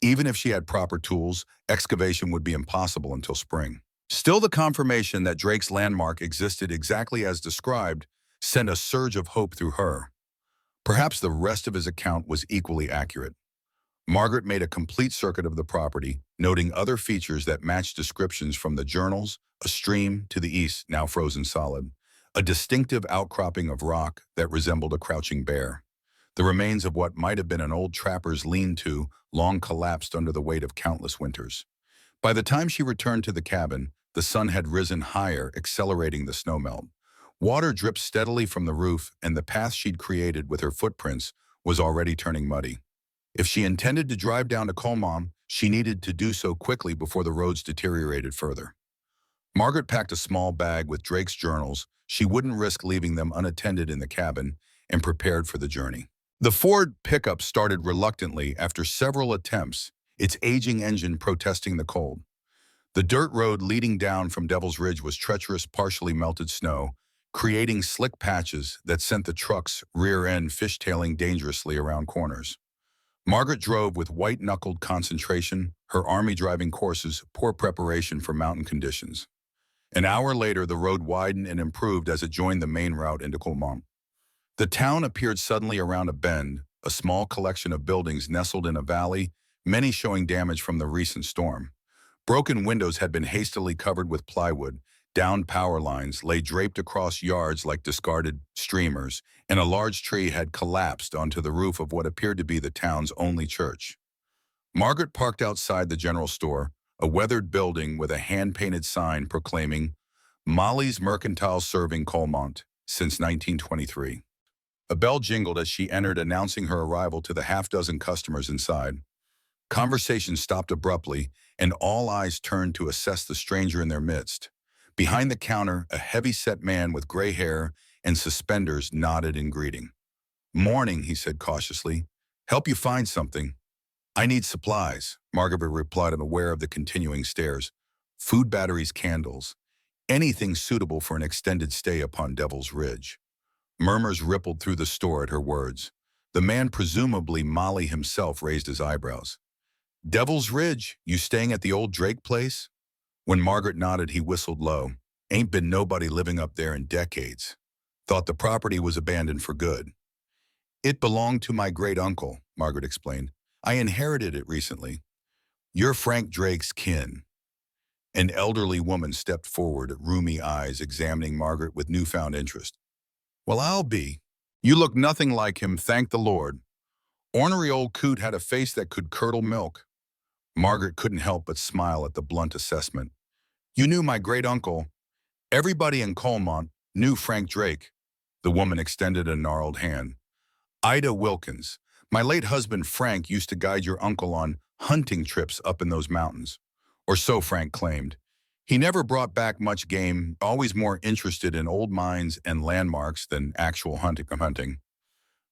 Even if she had proper tools, excavation would be impossible until spring. Still, the confirmation that Drake's landmark existed exactly as described sent a surge of hope through her. Perhaps the rest of his account was equally accurate. Margaret made a complete circuit of the property, noting other features that matched descriptions from the journals: a stream to the east, now frozen solid, a distinctive outcropping of rock that resembled a crouching bear, the remains of what might have been an old trapper's lean-to, long collapsed under the weight of countless winters. By the time she returned to the cabin, the sun had risen higher, accelerating the snowmelt. Water dripped steadily from the roof, and the path she'd created with her footprints was already turning muddy. If she intended to drive down to Colemont, she needed to do so quickly before the roads deteriorated further. Margaret packed a small bag with Drake's journals. She wouldn't risk leaving them unattended in the cabin, and prepared for the journey. The Ford pickup started reluctantly after several attempts, its aging engine protesting the cold. The dirt road leading down from Devil's Ridge was treacherous, partially melted snow, creating slick patches that sent the truck's rear end fishtailing dangerously around corners. Margaret drove with white-knuckled concentration, her army-driving courses poor preparation for mountain conditions. An hour later, the road widened and improved as it joined the main route into Colemont. The town appeared suddenly around a bend, a small collection of buildings nestled in a valley, many showing damage from the recent storm. Broken windows had been hastily covered with plywood, downed power lines lay draped across yards like discarded streamers, and a large tree had collapsed onto the roof of what appeared to be the town's only church. Margaret parked outside the general store, a weathered building with a hand-painted sign proclaiming, "Molly's Mercantile serving Colemont since 1923. A bell jingled as she entered, announcing her arrival to the half-dozen customers inside. Conversation stopped abruptly, and all eyes turned to assess the stranger in their midst. Behind the counter, a heavy-set man with gray hair and suspenders nodded in greeting. "Morning," he said cautiously. "Help you find something?" "I need supplies," Margaret replied, unaware of the continuing stares. "Food, batteries, candles. Anything suitable for an extended stay upon Devil's Ridge." Murmurs rippled through the store at her words. The man, presumably Molly himself, raised his eyebrows. "Devil's Ridge, you staying at the old Drake place?" When Margaret nodded, he whistled low. "Ain't been nobody living up there in decades. Thought the property was abandoned for good." "It belonged to my great-uncle," Margaret explained. "I inherited it recently." "You're Frank Drake's kin." An elderly woman stepped forward, rheumy eyes examining Margaret with newfound interest. "Well, I'll be. You look nothing like him, thank the Lord. Ornery old coot had a face that could curdle milk." Margaret couldn't help but smile at the blunt assessment. "You knew my great-uncle. Everybody in Colemont knew Frank Drake." The woman extended a gnarled hand. "Ida Wilkins. My late husband Frank used to guide your uncle on hunting trips up in those mountains." Or so Frank claimed. He never brought back much game, always more interested in old mines and landmarks than actual hunting.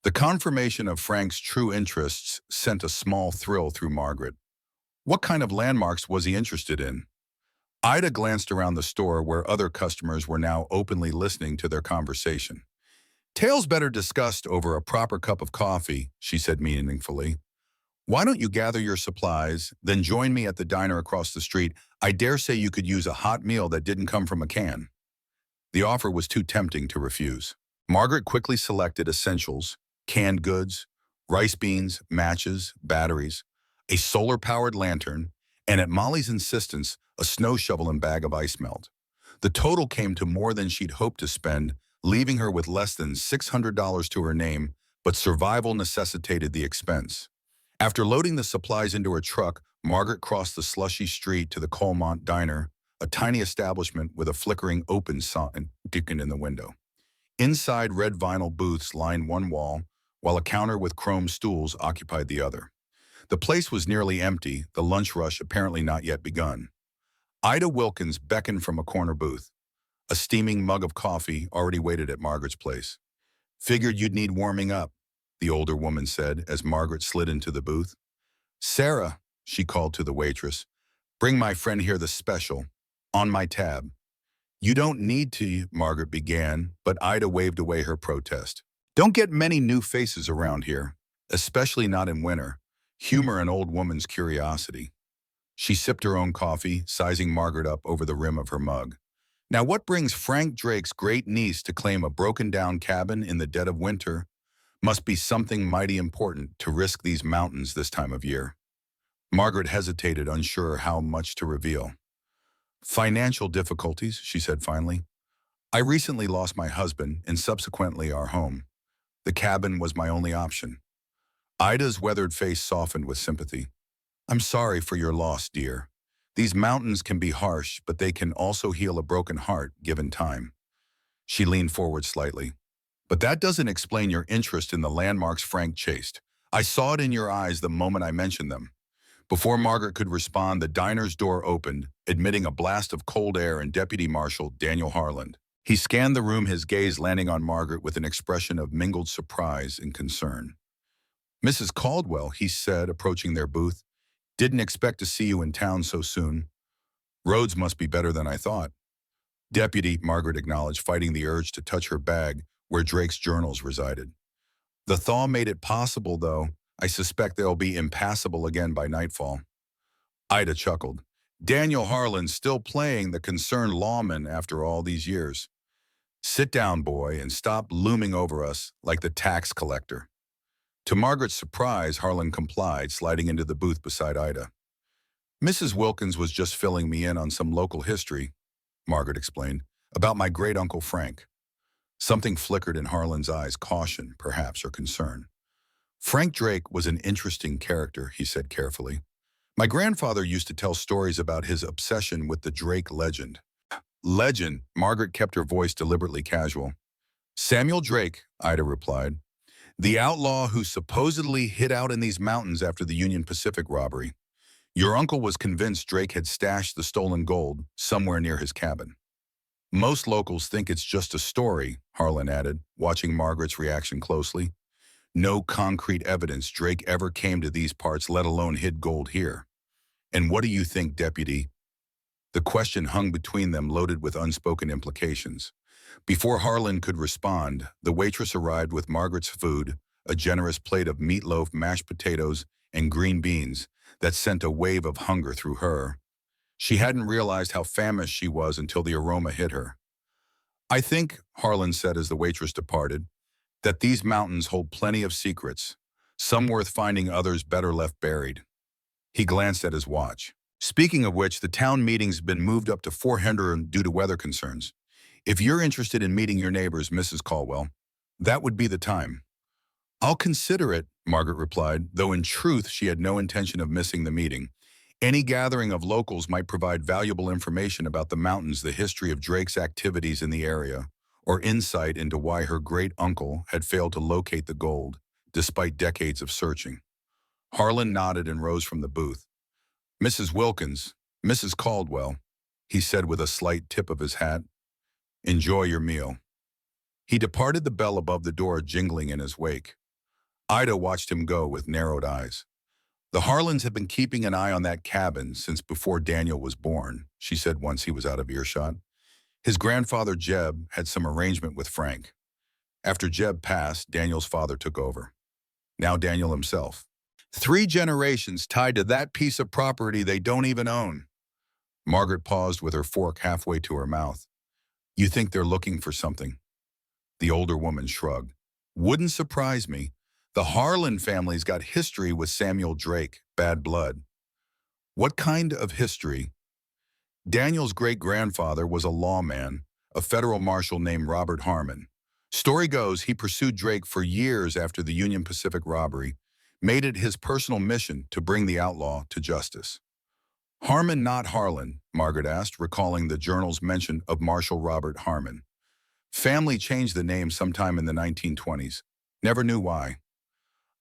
The confirmation of Frank's true interests sent a small thrill through Margaret. What kind of landmarks was he interested in? Ida glanced around the store where other customers were now openly listening to their conversation. "Tales better discussed over a proper cup of coffee," she said meaningfully. "Why don't you gather your supplies, then join me at the diner across the street? I dare say you could use a hot meal that didn't come from a can." The offer was too tempting to refuse. Margaret quickly selected essentials, canned goods, rice beans, matches, batteries, a solar-powered lantern, and at Molly's insistence, a snow shovel and bag of ice melt. The total came to more than she'd hoped to spend, leaving her with less than $600 to her name, but survival necessitated the expense. After loading the supplies into her truck, Margaret crossed the slushy street to the Colemont Diner, a tiny establishment with a flickering open sign in the window. Inside, red vinyl booths lined one wall, while a counter with chrome stools occupied the other. The place was nearly empty, the lunch rush apparently not yet begun. Ida Wilkins beckoned from a corner booth. A steaming mug of coffee already waited at Margaret's place. "Figured you'd need warming up," the older woman said as Margaret slid into the booth. "Sarah," she called to the waitress, "bring my friend here the special, on my tab." "You don't need to," Margaret began, but Ida waved away her protest. "Don't get many new faces around here, especially not in winter." Humor an old woman's curiosity. She sipped her own coffee, sizing Margaret up over the rim of her mug. "Now what brings Frank Drake's great niece to claim a broken-down cabin in the dead of winter? Must be something mighty important to risk these mountains this time of year." Margaret hesitated, unsure how much to reveal. "Financial difficulties," she said finally. "I recently lost my husband and subsequently our home. The cabin was my only option." Ida's weathered face softened with sympathy. "I'm sorry for your loss, dear. These mountains can be harsh, but they can also heal a broken heart, given time." She leaned forward slightly. "But that doesn't explain your interest in the landmarks Frank chased. I saw it in your eyes the moment I mentioned them." Before Margaret could respond, the diner's door opened, admitting a blast of cold air and Deputy Marshal Daniel Harland. He scanned the room, his gaze landing on Margaret with an expression of mingled surprise and concern. "Mrs. Caldwell," he said, approaching their booth. Didn't expect to see you in town so soon. Roads must be better than I thought. Deputy, Margaret acknowledged, fighting the urge to touch her bag where Drake's journals resided. The thaw made it possible, though. I suspect they'll be impassable again by nightfall. Ida chuckled. Daniel Harland's still playing the concerned lawman after all these years. Sit down, boy, and stop looming over us like the tax collector. To Margaret's surprise, Harland complied, sliding into the booth beside Ida. Mrs. Wilkins was just filling me in on some local history, Margaret explained, about my great-uncle Frank. Something flickered in Harland's eyes, caution, perhaps, or concern. Frank Drake was an interesting character, he said carefully. My grandfather used to tell stories about his obsession with the Drake legend. Legend, Margaret kept her voice deliberately casual. Samuel Drake, Ida replied. The outlaw who supposedly hid out in these mountains after the Union Pacific robbery. Your uncle was convinced Drake had stashed the stolen gold somewhere near his cabin. Most locals think it's just a story, Harland added, watching Margaret's reaction closely. No concrete evidence Drake ever came to these parts, let alone hid gold here. And what do you think, Deputy? The question hung between them, loaded with unspoken implications. Before Harland could respond, the waitress arrived with Margaret's food, a generous plate of meatloaf, mashed potatoes, and green beans that sent a wave of hunger through her. She hadn't realized how famished she was until the aroma hit her. I think, Harland said as the waitress departed, that these mountains hold plenty of secrets, some worth finding, others better left buried. He glanced at his watch. Speaking of which, the town meeting's been moved up to 400 due to weather concerns. If you're interested in meeting your neighbors, Mrs. Caldwell, that would be the time. I'll consider it, Margaret replied, though in truth she had no intention of missing the meeting. Any gathering of locals might provide valuable information about the mountains, the history of Drake's activities in the area, or insight into why her great-uncle had failed to locate the gold, despite decades of searching. Harland nodded and rose from the booth. Mrs. Wilkins, Mrs. Caldwell, he said with a slight tip of his hat. Enjoy your meal. He departed, the bell above the door jingling in his wake. Ida watched him go with narrowed eyes. The Harlands had been keeping an eye on that cabin since before Daniel was born, she said once he was out of earshot. His grandfather, Jeb, had some arrangement with Frank. After Jeb passed, Daniel's father took over. Now Daniel himself. 3 generations tied to that piece of property they don't even own. Margaret paused with her fork halfway to her mouth. You think they're looking for something? The older woman shrugged. Wouldn't surprise me. The Harland family's got history with Samuel Drake, bad blood. What kind of history? Daniel's great-grandfather was a lawman, a federal marshal named Robert Harmon. Story goes he pursued Drake for years after the Union Pacific robbery, made it his personal mission to bring the outlaw to justice. Harmon, not Harland, Margaret asked, recalling the journal's mention of Marshal Robert Harmon. Family changed the name sometime in the 1920s. Never knew why.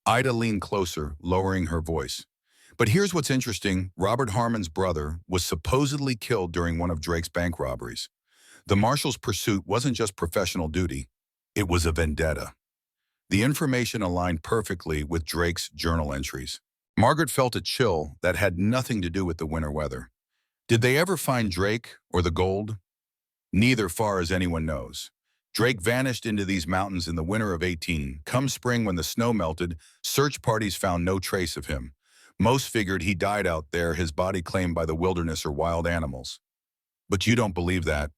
Ida leaned closer, lowering her voice. But here's what's interesting. Robert Harmon's brother was supposedly killed during one of Drake's bank robberies. The marshal's pursuit wasn't just professional duty. It was a vendetta. The information aligned perfectly with Drake's journal entries. Margaret felt a chill that had nothing to do with the winter weather. Did they ever find Drake or the gold? Neither, far as anyone knows. Drake vanished into these mountains in the winter of 18. Come spring, when the snow melted, search parties found no trace of him. Most figured he died out there, his body claimed by the wilderness or wild animals. But you don't believe that,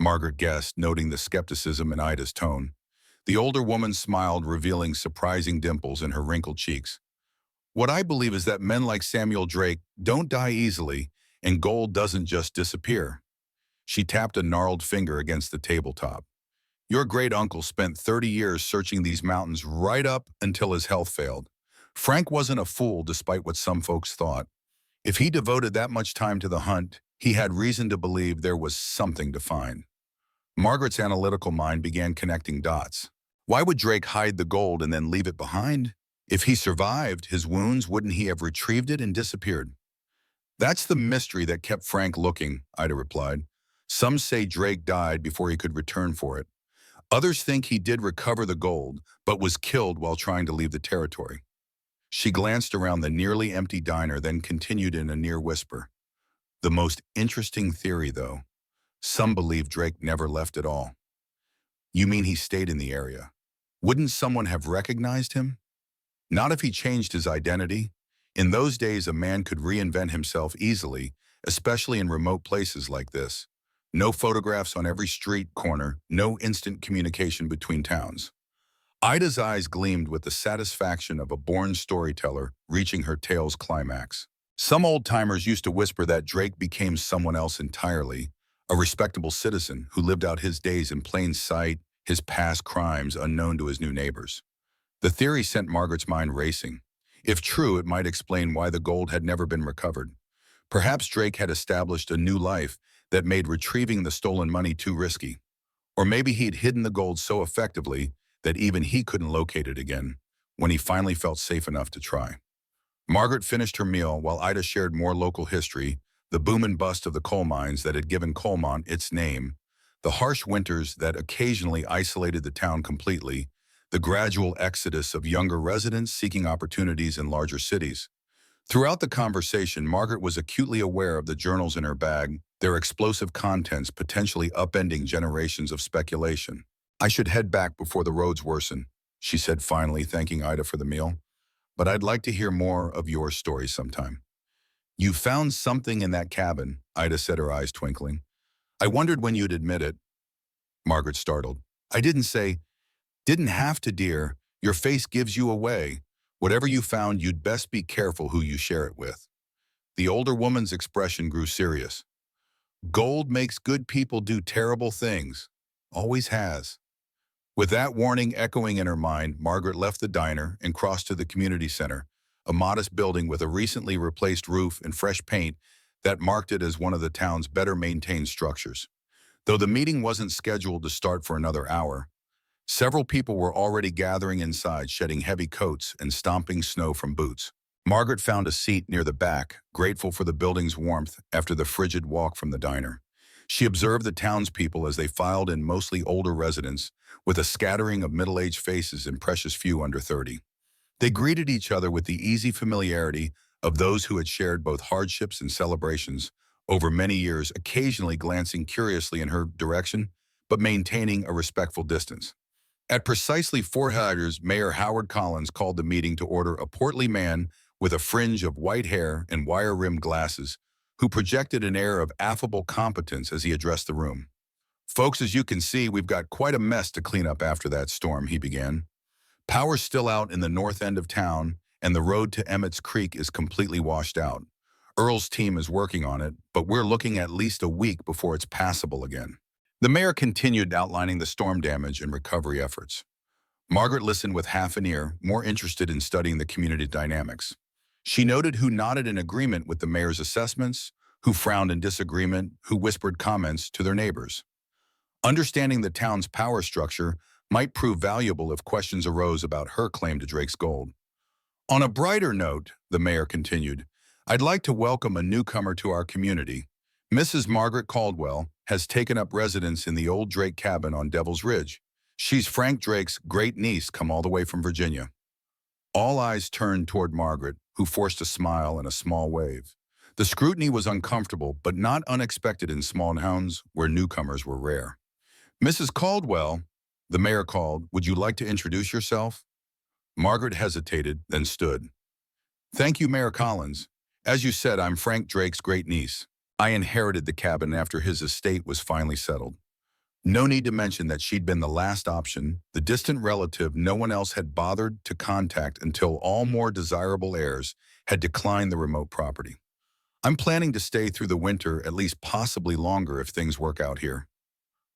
Margaret guessed, noting the skepticism in Ida's tone. The older woman smiled, revealing surprising dimples in her wrinkled cheeks. What I believe is that men like Samuel Drake don't die easily, and gold doesn't just disappear. She tapped a gnarled finger against the tabletop. Your great-uncle spent 30 years searching these mountains right up until his health failed. Frank wasn't a fool, despite what some folks thought. If he devoted that much time to the hunt, he had reason to believe there was something to find. Margaret's analytical mind began connecting dots. Why would Drake hide the gold and then leave it behind? If he survived his wounds, wouldn't he have retrieved it and disappeared? That's the mystery that kept Frank looking, Ida replied. Some say Drake died before he could return for it. Others think he did recover the gold, but was killed while trying to leave the territory. She glanced around the nearly empty diner, then continued in a near whisper. The most interesting theory, though. Some believe Drake never left at all. You mean he stayed in the area? Wouldn't someone have recognized him? Not if he changed his identity. In those days, a man could reinvent himself easily, especially in remote places like this. No photographs on every street corner, no instant communication between towns. Ida's eyes gleamed with the satisfaction of a born storyteller reaching her tale's climax. Some old-timers used to whisper that Drake became someone else entirely, a respectable citizen who lived out his days in plain sight, his past crimes unknown to his new neighbors. The theory sent Margaret's mind racing. If true, it might explain why the gold had never been recovered. Perhaps Drake had established a new life that made retrieving the stolen money too risky. Or maybe he'd hidden the gold so effectively that even he couldn't locate it again when he finally felt safe enough to try. Margaret finished her meal while Ida shared more local history, the boom and bust of the coal mines that had given Colemont its name, the harsh winters that occasionally isolated the town completely, the gradual exodus of younger residents seeking opportunities in larger cities. Throughout the conversation, Margaret was acutely aware of the journals in her bag, their explosive contents potentially upending generations of speculation. I should head back before the roads worsen, she said finally, thanking Ida for the meal. But I'd like to hear more of your story sometime. You found something in that cabin, Ida said, her eyes twinkling. I wondered when you'd admit it. Margaret startled. I didn't say, didn't have to, dear. Your face gives you away. Whatever you found, you'd best be careful who you share it with. The older woman's expression grew serious. Gold makes good people do terrible things. Always has. With that warning echoing in her mind, Margaret left the diner and crossed to the community center, a modest building with a recently replaced roof and fresh paint that marked it as one of the town's better-maintained structures. Though the meeting wasn't scheduled to start for another hour, several people were already gathering inside, shedding heavy coats and stomping snow from boots. Margaret found a seat near the back, grateful for the building's warmth after the frigid walk from the diner. She observed the townspeople as they filed in, mostly older residents, with a scattering of middle-aged faces and precious few under 30. They greeted each other with the easy familiarity of those who had shared both hardships and celebrations over many years, occasionally glancing curiously in her direction, but maintaining a respectful distance. At precisely 4:00, Mayor Howard Collins called the meeting to order, a portly man with a fringe of white hair and wire-rimmed glasses, who projected an air of affable competence as he addressed the room. Folks, as you can see, we've got quite a mess to clean up after that storm, he began. Power's still out in the north end of town, and the road to Emmett's Creek is completely washed out. Earl's team is working on it, but we're looking at least a week before it's passable again. The mayor continued outlining the storm damage and recovery efforts. Margaret listened with half an ear, more interested in studying the community dynamics. She noted who nodded in agreement with the mayor's assessments, who frowned in disagreement, who whispered comments to their neighbors. Understanding the town's power structure might prove valuable if questions arose about her claim to Drake's gold. On a brighter note, the mayor continued, I'd like to welcome a newcomer to our community. Mrs. Margaret Caldwell has taken up residence in the old Drake cabin on Devil's Ridge. She's Frank Drake's great-niece, come all the way from Virginia. All eyes turned toward Margaret, who forced a smile and a small wave. The scrutiny was uncomfortable, but not unexpected in small towns where newcomers were rare. Mrs. Caldwell, the mayor called, would you like to introduce yourself? Margaret hesitated, then stood. Thank you, Mayor Collins. As you said, I'm Frank Drake's great-niece. I inherited the cabin after his estate was finally settled. No need to mention that she'd been the last option, the distant relative no one else had bothered to contact until all more desirable heirs had declined the remote property. I'm planning to stay through the winter, at least possibly longer if things work out here.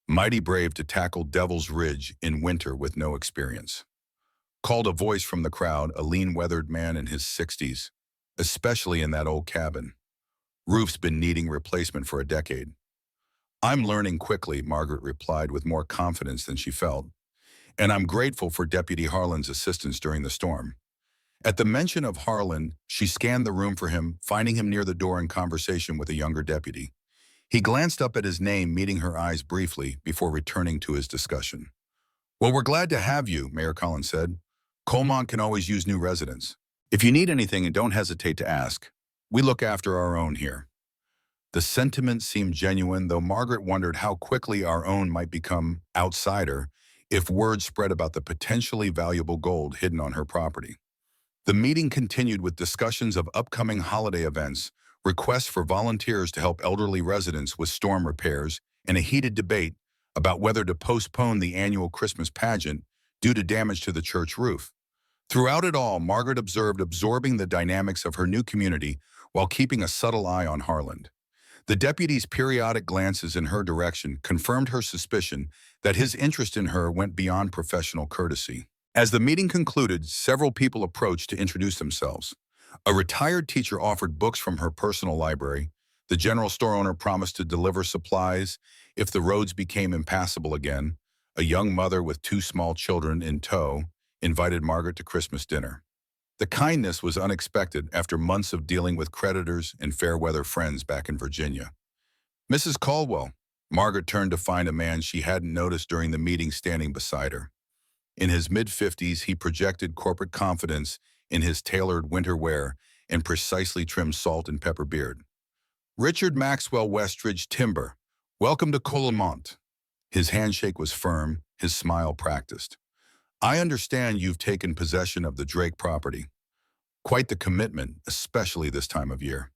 Mighty brave to tackle Devil's Ridge in winter with no experience. Called a voice from the crowd, a lean, weathered man in his 60s, especially in that old cabin. Roof's been needing replacement for a decade. I'm learning quickly, Margaret replied with more confidence than she felt, and I'm grateful for Deputy Harland's assistance during the storm. At the mention of Harland, she scanned the room for him, finding him near the door in conversation with a younger deputy. He glanced up at his name, meeting her eyes briefly before returning to his discussion. Well, we're glad to have you, Mayor Collins said. Colemont can always use new residents. If you need anything, and don't hesitate to ask. We look after our own here. The sentiment seemed genuine, though Margaret wondered how quickly our own might become outsider if word spread about the potentially valuable gold hidden on her property. The meeting continued with discussions of upcoming holiday events, requests for volunteers to help elderly residents with storm repairs, and a heated debate about whether to postpone the annual Christmas pageant due to damage to the church roof. Throughout it all, Margaret observed absorbing the dynamics of her new community while keeping a subtle eye on Harland. The deputy's periodic glances in her direction confirmed her suspicion that his interest in her went beyond professional courtesy. As the meeting concluded, several people approached to introduce themselves. A retired teacher offered books from her personal library. The general store owner promised to deliver supplies if the roads became impassable again. A young mother with two small children in tow invited Margaret to Christmas dinner. The kindness was unexpected after months of dealing with creditors and fair-weather friends back in Virginia. Mrs. Caldwell. Margaret turned to find a man she hadn't noticed during the meeting standing beside her. In his mid-50s, he projected corporate confidence in his tailored winter wear and precisely trimmed salt and pepper beard. Richard Maxwell Westridge Timber. Welcome to Colemont. His handshake was firm, his smile practiced. I understand you've taken possession of the Drake property. Quite the commitment, especially this time of year.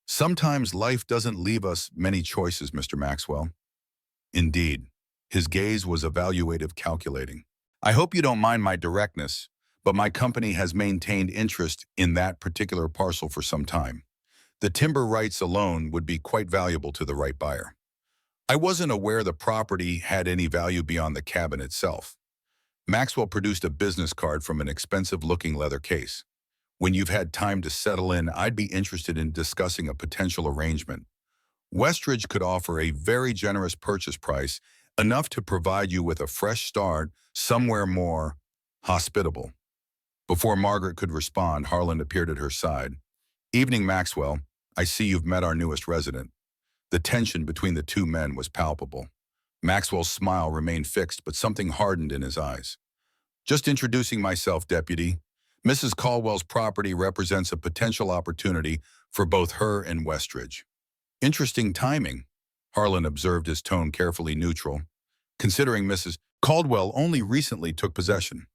Sometimes life doesn't leave us many choices, Mr. Maxwell. Indeed. His gaze was evaluative, calculating. I hope you don't mind my directness, but my company has maintained interest in that particular parcel for some time. The timber rights alone would be quite valuable to the right buyer. I wasn't aware the property had any value beyond the cabin itself. Maxwell produced a business card from an expensive-looking leather case. When you've had time to settle in, I'd be interested in discussing a potential arrangement. Westridge could offer a very generous purchase price, enough to provide you with a fresh start somewhere more hospitable. Before Margaret could respond, Harland appeared at her side. Evening, Maxwell. I see you've met our newest resident. The tension between the two men was palpable. Maxwell's smile remained fixed, but something hardened in his eyes. Just introducing myself, Deputy. Mrs. Caldwell's property represents a potential opportunity for both her and Westridge. Interesting timing, Harland observed, his tone carefully neutral, considering Mrs. Caldwell only recently took possession.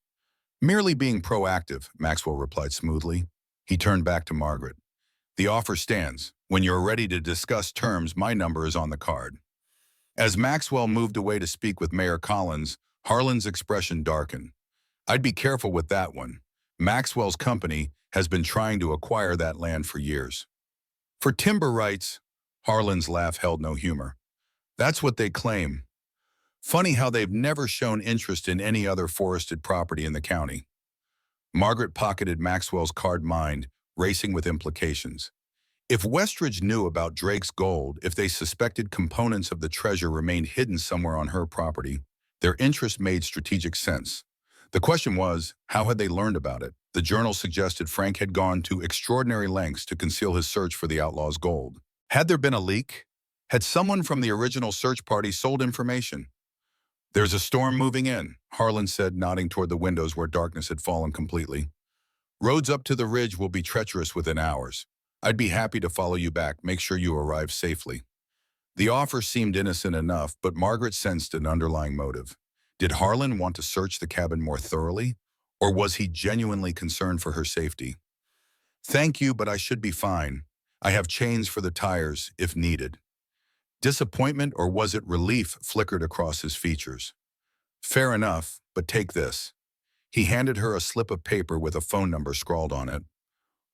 Merely being proactive, Maxwell replied smoothly. He turned back to Margaret. The offer stands. When you're ready to discuss terms, my number is on the card. As Maxwell moved away to speak with Mayor Collins, Harland's expression darkened. I'd be careful with that one. Maxwell's company has been trying to acquire that land for years. For timber rights, Harland's laugh held no humor. That's what they claim. Funny how they've never shown interest in any other forested property in the county. Margaret pocketed Maxwell's card, mind racing with implications. If Westridge knew about Drake's gold, if they suspected components of the treasure remained hidden somewhere on her property, their interest made strategic sense. The question was, how had they learned about it? The journal suggested Frank had gone to extraordinary lengths to conceal his search for the outlaw's gold. Had there been a leak? Had someone from the original search party sold information? There's a storm moving in, Harland said, nodding toward the windows where darkness had fallen completely. Roads up to the ridge will be treacherous within hours. I'd be happy to follow you back, make sure you arrive safely. The offer seemed innocent enough, but Margaret sensed an underlying motive. Did Harland want to search the cabin more thoroughly, or was he genuinely concerned for her safety? Thank you, but I should be fine. I have chains for the tires, if needed. Disappointment, or was it relief, flickered across his features. Fair enough, but take this. He handed her a slip of paper with a phone number scrawled on it.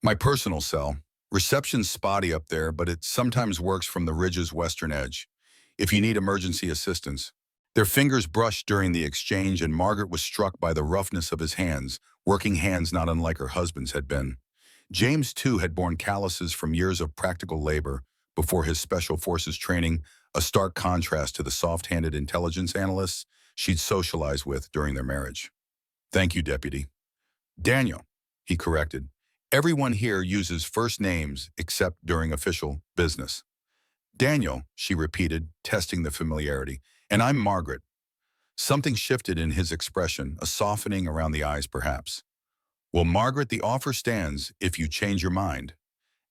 My personal cell. Reception's spotty up there, but it sometimes works from the ridge's western edge. If you need emergency assistance. Their fingers brushed during the exchange, and Margaret was struck by the roughness of his hands, working hands not unlike her husband's had been. James, too, had borne calluses from years of practical labor before his special forces training, a stark contrast to the soft-handed intelligence analysts she'd socialized with during their marriage. Thank you, Deputy. Daniel, he corrected. Everyone here uses first names except during official business. Daniel, she repeated, testing the familiarity. And I'm Margaret. Something shifted in his expression, a softening around the eyes perhaps. Well, Margaret, the offer stands if you change your mind.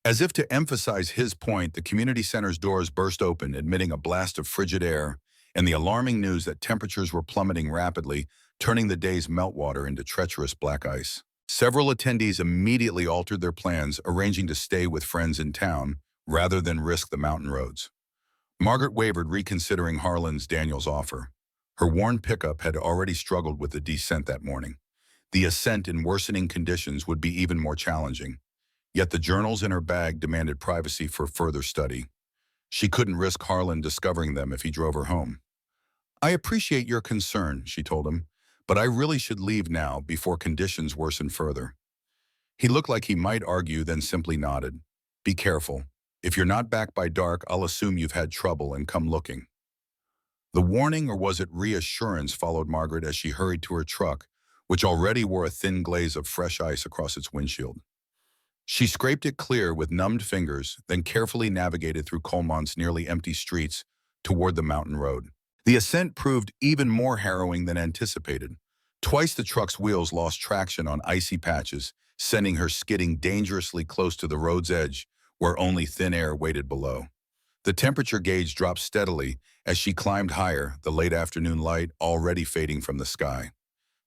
As if to emphasize his point, the community center's doors burst open, admitting a blast of frigid air and the alarming news that temperatures were plummeting rapidly, turning the day's meltwater into treacherous black ice. Several attendees immediately altered their plans, arranging to stay with friends in town rather than risk the mountain roads. Margaret wavered, reconsidering Harland's Daniel's offer. Her worn pickup had already struggled with the descent that morning. The ascent in worsening conditions would be even more challenging. Yet the journals in her bag demanded privacy for further study. She couldn't risk Harland discovering them if he drove her home. "I appreciate your concern," she told him, "but I really should leave now before conditions worsen further." He looked like he might argue, then simply nodded. "Be careful. If you're not back by dark, I'll assume you've had trouble and come looking." The warning, or was it reassurance, followed Margaret as she hurried to her truck, which already wore a thin glaze of fresh ice across its windshield. She scraped it clear with numbed fingers, then carefully navigated through Colemont's nearly empty streets toward the mountain road. The ascent proved even more harrowing than anticipated. Twice the truck's wheels lost traction on icy patches, sending her skidding dangerously close to the road's edge, where only thin air waited below. The temperature gauge dropped steadily as she climbed higher, the late afternoon light already fading from the sky.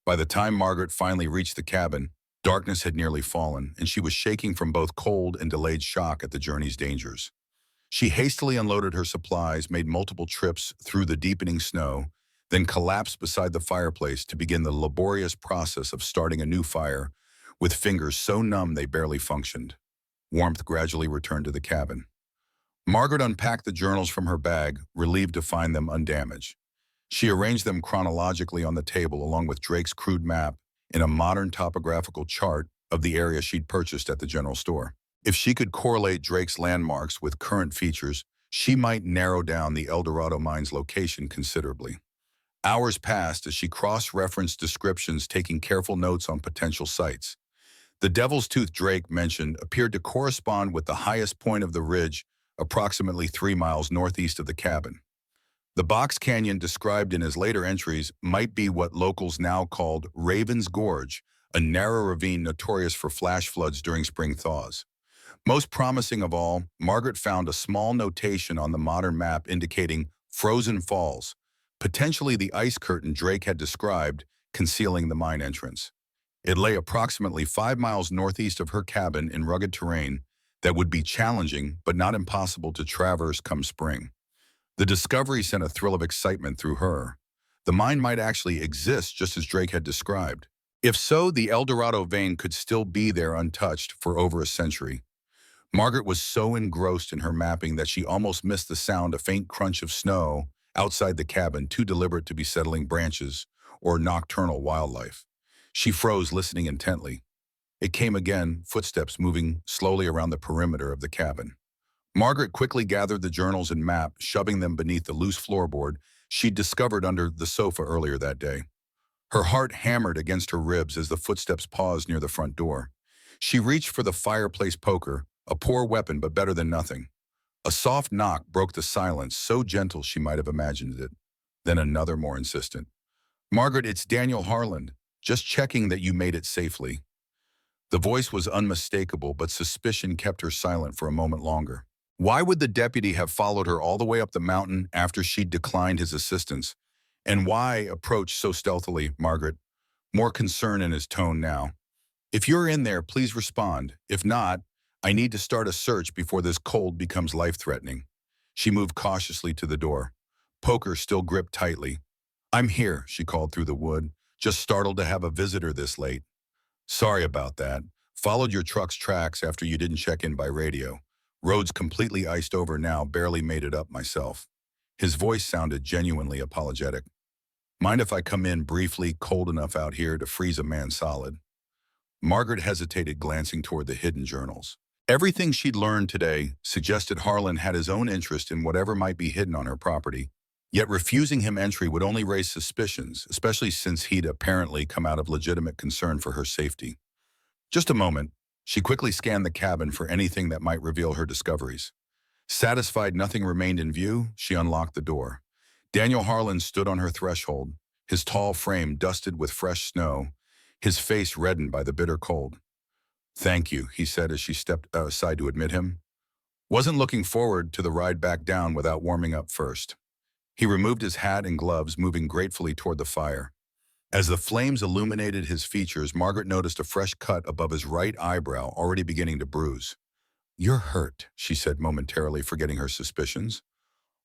By the time Margaret finally reached the cabin, darkness had nearly fallen, and she was shaking from both cold and delayed shock at the journey's dangers. She hastily unloaded her supplies, made multiple trips through the deepening snow, then collapsed beside the fireplace to begin the laborious process of starting a new fire, with fingers so numb they barely functioned. Warmth gradually returned to the cabin. Margaret unpacked the journals from her bag, relieved to find them undamaged. She arranged them chronologically on the table along with Drake's crude map in a modern topographical chart of the area she'd purchased at the general store. If she could correlate Drake's landmarks with current features, she might narrow down the Dorado mine's location considerably. Hours passed as she cross-referenced descriptions, taking careful notes on potential sites. The Devil's Tooth Drake mentioned appeared to correspond with the highest point of the ridge, approximately 3 miles northeast of the cabin. The Box Canyon described in his later entries might be what locals now called Raven's Gorge, a narrow ravine notorious for flash floods during spring thaws. Most promising of all, Margaret found a small notation on the modern map indicating Frozen Falls, potentially the ice curtain Drake had described, concealing the mine entrance. It lay approximately 5 miles northeast of her cabin in rugged terrain that would be challenging but not impossible to traverse come spring. The discovery sent a thrill of excitement through her. The mine might actually exist just as Drake had described. If so, the El Dorado vein could still be there untouched for over a century. Margaret was so engrossed in her mapping that she almost missed the sound, a faint crunch of snow outside the cabin, too deliberate to be settling branches or nocturnal wildlife. She froze, listening intently. It came again, footsteps moving slowly around the perimeter of the cabin. Margaret quickly gathered the journals and map, shoving them beneath the loose floorboard she'd discovered under the sofa earlier that day. Her heart hammered against her ribs as the footsteps paused near the front door. She reached for the fireplace poker, a poor weapon but better than nothing. A soft knock broke the silence, so gentle she might have imagined it. Then another, more insistent. "Margaret, it's Daniel Harland. Just checking that you made it safely." The voice was unmistakable, but suspicion kept her silent for a moment longer. Why would the deputy have followed her all the way up the mountain after she'd declined his assistance? And why approach so stealthily, Margaret? More concern in his tone now. "If you're in there, please respond. If not, I need to start a search before this cold becomes life-threatening." She moved cautiously to the door. Poker still gripped tightly. "I'm here," she called through the wood, "just startled to have a visitor this late." "Sorry about that. Followed your truck's tracks after you didn't check in by radio. Road's completely iced over now, barely made it up myself." His voice sounded genuinely apologetic. "Mind if I come in briefly, cold enough out here to freeze a man solid?" Margaret hesitated, glancing toward the hidden journals. Everything she'd learned today suggested Harland had his own interest in whatever might be hidden on her property, yet refusing him entry would only raise suspicions, especially since he'd apparently come out of legitimate concern for her safety. "Just a moment." She quickly scanned the cabin for anything that might reveal her discoveries. Satisfied nothing remained in view, she unlocked the door. Daniel Harland stood on her threshold, his tall frame dusted with fresh snow, his face reddened by the bitter cold. "Thank you," he said as she stepped aside to admit him. Wasn't looking forward to the ride back down without warming up first. He removed his hat and gloves, moving gratefully toward the fire. As the flames illuminated his features, Margaret noticed a fresh cut above his right eyebrow, already beginning to bruise. "You're hurt," she said momentarily, forgetting her suspicions.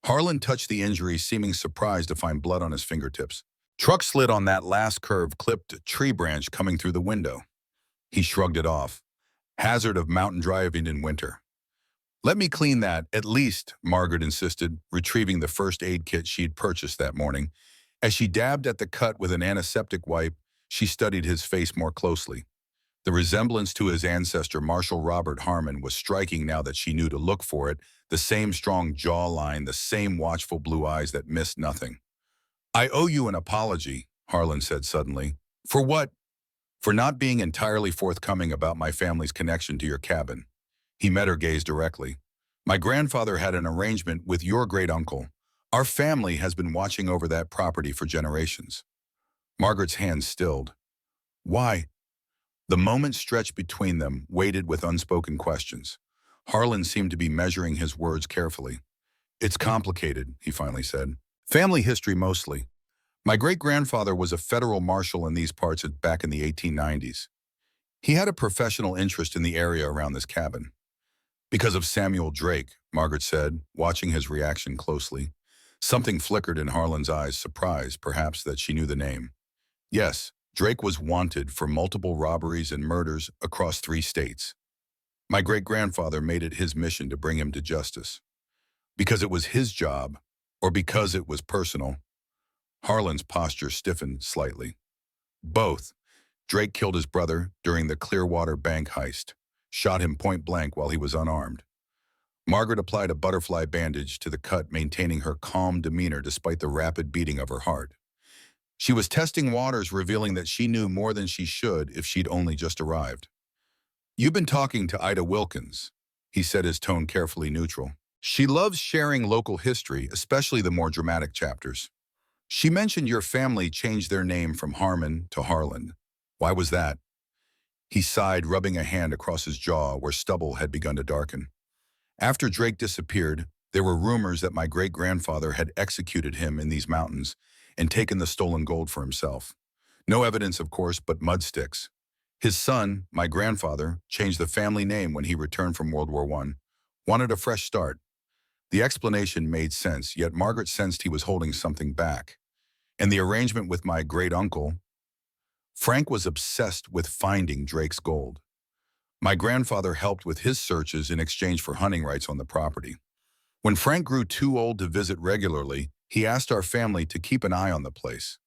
Harland touched the injury, seeming surprised to find blood on his fingertips. Truck slid on that last curve, clipped a tree branch coming through the window. He shrugged it off. Hazard of mountain driving in winter. "Let me clean that, at least," Margaret insisted, retrieving the first aid kit she'd purchased that morning. As she dabbed at the cut with an antiseptic wipe, she studied his face more closely. The resemblance to his ancestor, Marshal Robert Harmon, was striking now that she knew to look for it, the same strong jawline, the same watchful blue eyes that missed nothing. "I owe you an apology," Harland said suddenly. "For what?" "For not being entirely forthcoming about my family's connection to your cabin." He met her gaze directly. "My grandfather had an arrangement with your great-uncle. Our family has been watching over that property for generations." Margaret's hands stilled. "Why?" The moment stretched between them, weighted with unspoken questions. Harland seemed to be measuring his words carefully. "It's complicated," he finally said. "Family history mostly. My great-grandfather was a federal marshal in these parts back in the 1890s. He had a professional interest in the area around this cabin." "Because of Samuel Drake," Margaret said, watching his reaction closely. Something flickered in Harland's eyes, surprise, perhaps, that she knew the name. "Yes, Drake was wanted for multiple robberies and murders across 3 states. My great-grandfather made it his mission to bring him to justice. Because it was his job, or because it was personal?" Harland's posture stiffened slightly. "Both. Drake killed his brother during the Clearwater Bank heist, shot him point blank while he was unarmed." Margaret applied a butterfly bandage to the cut, maintaining her calm demeanor despite the rapid beating of her heart. She was testing waters, revealing that she knew more than she should if she'd only just arrived. "You've been talking to Ida Wilkins," he said, his tone carefully neutral. "She loves sharing local history, especially the more dramatic chapters. She mentioned your family changed their name from Harmon to Harland. Why was that?" He sighed, rubbing a hand across his jaw where stubble had begun to darken. "After Drake disappeared, there were rumors that my great-grandfather had executed him in these mountains and taken the stolen gold for himself. No evidence, of course, but mud sticks. His son, my grandfather, changed the family name when he returned from World War I. Wanted a fresh start." The explanation made sense, yet Margaret sensed he was holding something back. "And the arrangement with my great-uncle? Frank was obsessed with finding Drake's gold. My grandfather helped with his searches in exchange for hunting rights on the property. When Frank grew too old to visit regularly, he asked our family to keep an eye on the place.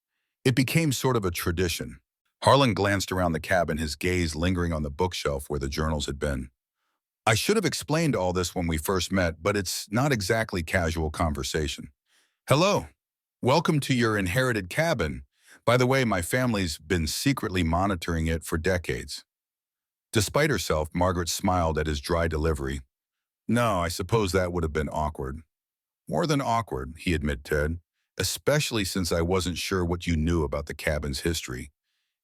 It became sort of a tradition." Harland glanced around the cabin, his gaze lingering on the bookshelf where the journals had been. "I should have explained all this when we first met, but it's not exactly casual conversation. Hello. Welcome to your inherited cabin. By the way, my family's been secretly monitoring it for decades." Despite herself, Margaret smiled at his dry delivery. "No, I suppose that would have been awkward." "More than awkward," he admitted, "especially since I wasn't sure what you knew about the cabin's history."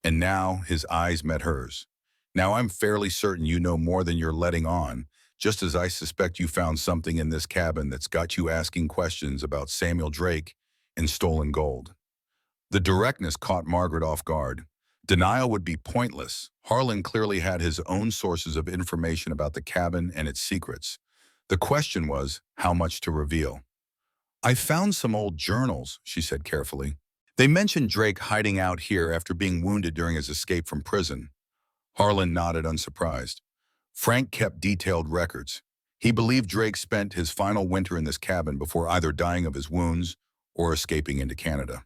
And now his eyes met hers. "Now I'm fairly certain you know more than you're letting on, just as I suspect you found something in this cabin that's got you asking questions about Samuel Drake and stolen gold." The directness caught Margaret off guard. Denial would be pointless. Harland clearly had his own sources of information about the cabin and its secrets. The question was, how much to reveal? "I found some old journals," she said carefully. "They mentioned Drake hiding out here after being wounded during his escape from prison." Harland nodded, unsurprised. Frank kept detailed records. He believed Drake spent his final winter in this cabin before either dying of his wounds or escaping into Canada.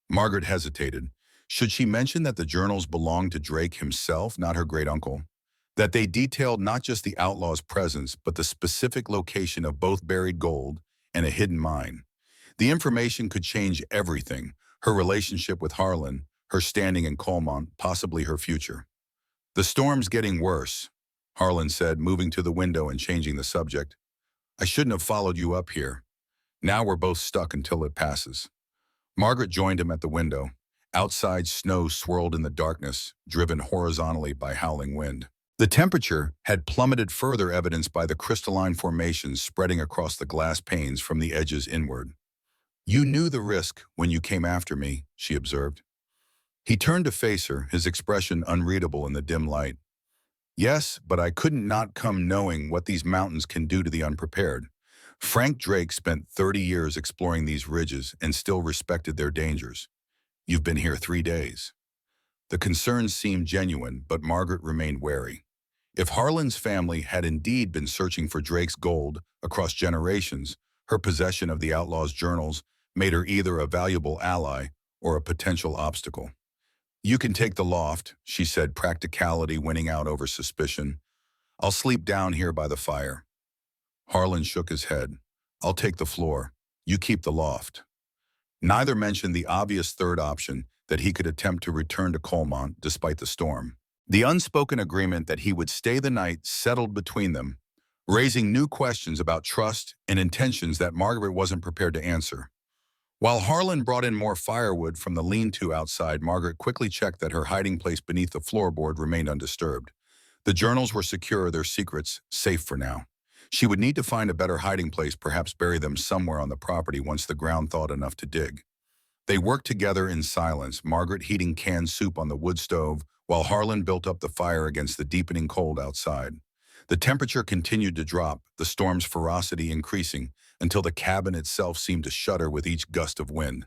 Margaret hesitated. Should she mention that the journals belonged to Drake himself, not her great-uncle? That they detailed not just the outlaw's presence, but the specific location of both buried gold and a hidden mine. The information could change everything: her relationship with Harland, her standing in Colemont, possibly her future. "The storm's getting worse," Harland said, moving to the window and changing the subject. "I shouldn't have followed you up here. Now we're both stuck until it passes." Margaret joined him at the window. Outside, snow swirled in the darkness, driven horizontally by howling wind. The temperature had plummeted, further evidenced by the crystalline formations spreading across the glass panes from the edges inward. "You knew the risk when you came after me," she observed. He turned to face her, his expression unreadable in the dim light. "Yes, but I couldn't not come knowing what these mountains can do to the unprepared." Frank Drake spent 30 years exploring these ridges and still respected their dangers. "You've been here 3 days." The concerns seemed genuine, but Margaret remained wary. If Harland's family had indeed been searching for Drake's gold across generations, her possession of the outlaw's journals made her either a valuable ally or a potential obstacle. "You can take the loft," she said, practicality winning out over suspicion. "I'll sleep down here by the fire." Harland shook his head. "I'll take the floor. You keep the loft." Neither mentioned the obvious third option, that he could attempt to return to Colemont despite the storm. The unspoken agreement that he would stay the night settled between them, raising new questions about trust and intentions that Margaret wasn't prepared to answer. While Harland brought in more firewood from the lean-to outside, Margaret quickly checked that her hiding place beneath the floorboard remained undisturbed. The journals were secure, their secrets safe for now. She would need to find a better hiding place, perhaps bury them somewhere on the property once the ground thawed enough to dig. They worked together in silence, Margaret heating canned soup on the wood stove, while Harland built up the fire against the deepening cold outside. The temperature continued to drop, the storm's ferocity increasing, until the cabin itself seemed to shudder with each gust of wind.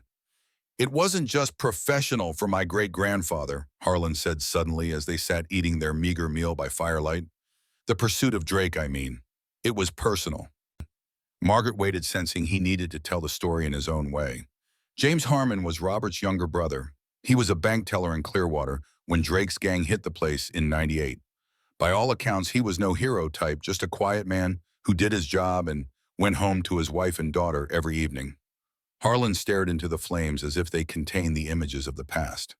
"It wasn't just professional for my great-grandfather," Harland said suddenly as they sat eating their meager meal by firelight. "The pursuit of Drake, I mean. It was personal." Margaret waited, sensing he needed to tell the story in his own way. James Harmon was Robert's younger brother. He was a bank teller in Clearwater when Drake's gang hit the place in '98. By all accounts, he was no hero type, just a quiet man who did his job and went home to his wife and daughter every evening. Harland stared into the flames as if they contained the images of the past.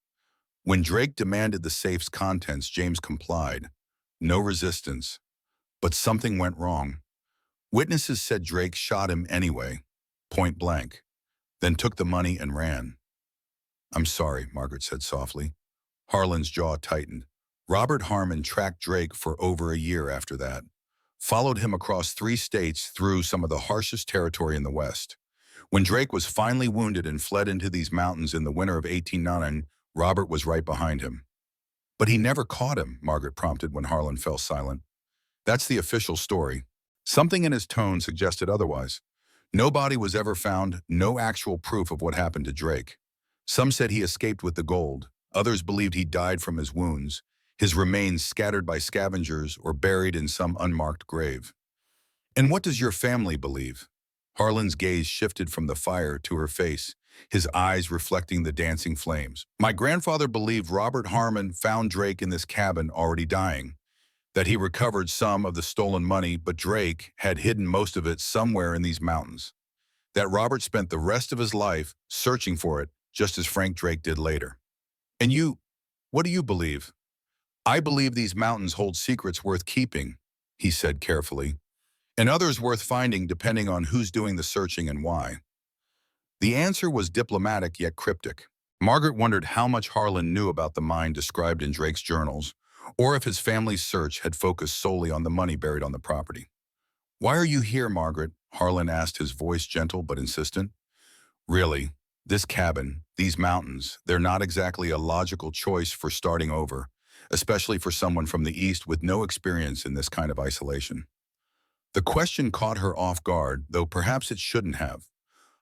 When Drake demanded the safe's contents, James complied. No resistance. But something went wrong. Witnesses said Drake shot him anyway, point blank, then took the money and ran. "I'm sorry," Margaret said softly. Harland's jaw tightened. Robert Harmon tracked Drake for over a year after that, followed him across 3 states through some of the harshest territory in the West. When Drake was finally wounded and fled into these mountains in the winter of 1899, Robert was right behind him. "But he never caught him," Margaret prompted when Harland fell silent. "That's the official story." Something in his tone suggested otherwise. No body was ever found, no actual proof of what happened to Drake. Some said he escaped with the gold. Others believed he died from his wounds, his remains scattered by scavengers or buried in some unmarked grave. "And what does your family believe?" Harland's gaze shifted from the fire to her face, his eyes reflecting the dancing flames. "My grandfather believed Robert Harmon found Drake in this cabin already dying, that he recovered some of the stolen money, but Drake had hidden most of it somewhere in these mountains. That Robert spent the rest of his life searching for it, just as Frank Drake did later." "And you, what do you believe?" "I believe these mountains hold secrets worth keeping," he said carefully, "and others worth finding depending on who's doing the searching and why." The answer was diplomatic yet cryptic. Margaret wondered how much Harland knew about the mine described in Drake's journals, or if his family's search had focused solely on the money buried on the property. "Why are you here, Margaret?" Harland asked, his voice gentle but insistent. "Really, this cabin, these mountains, they're not exactly a logical choice for starting over, especially for someone from the East with no experience in this kind of isolation." The question caught her off guard, though perhaps it shouldn't have.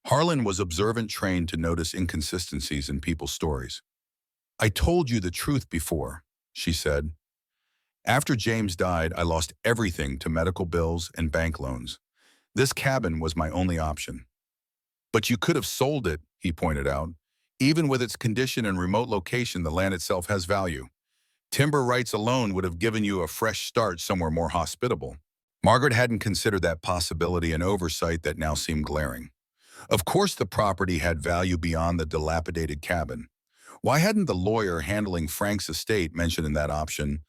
Harland was observant, trained to notice inconsistencies in people's stories. "I told you the truth before," she said. "After James died, I lost everything to medical bills and bank loans. This cabin was my only option." "But you could have sold it," he pointed out. "Even with its condition and remote location, the land itself has value. Timber rights alone would have given you a fresh start somewhere more hospitable." Margaret hadn't considered that possibility, an oversight that now seemed glaring. Of course the property had value beyond the dilapidated cabin. Why hadn't the lawyer handling Frank's estate mentioned that option?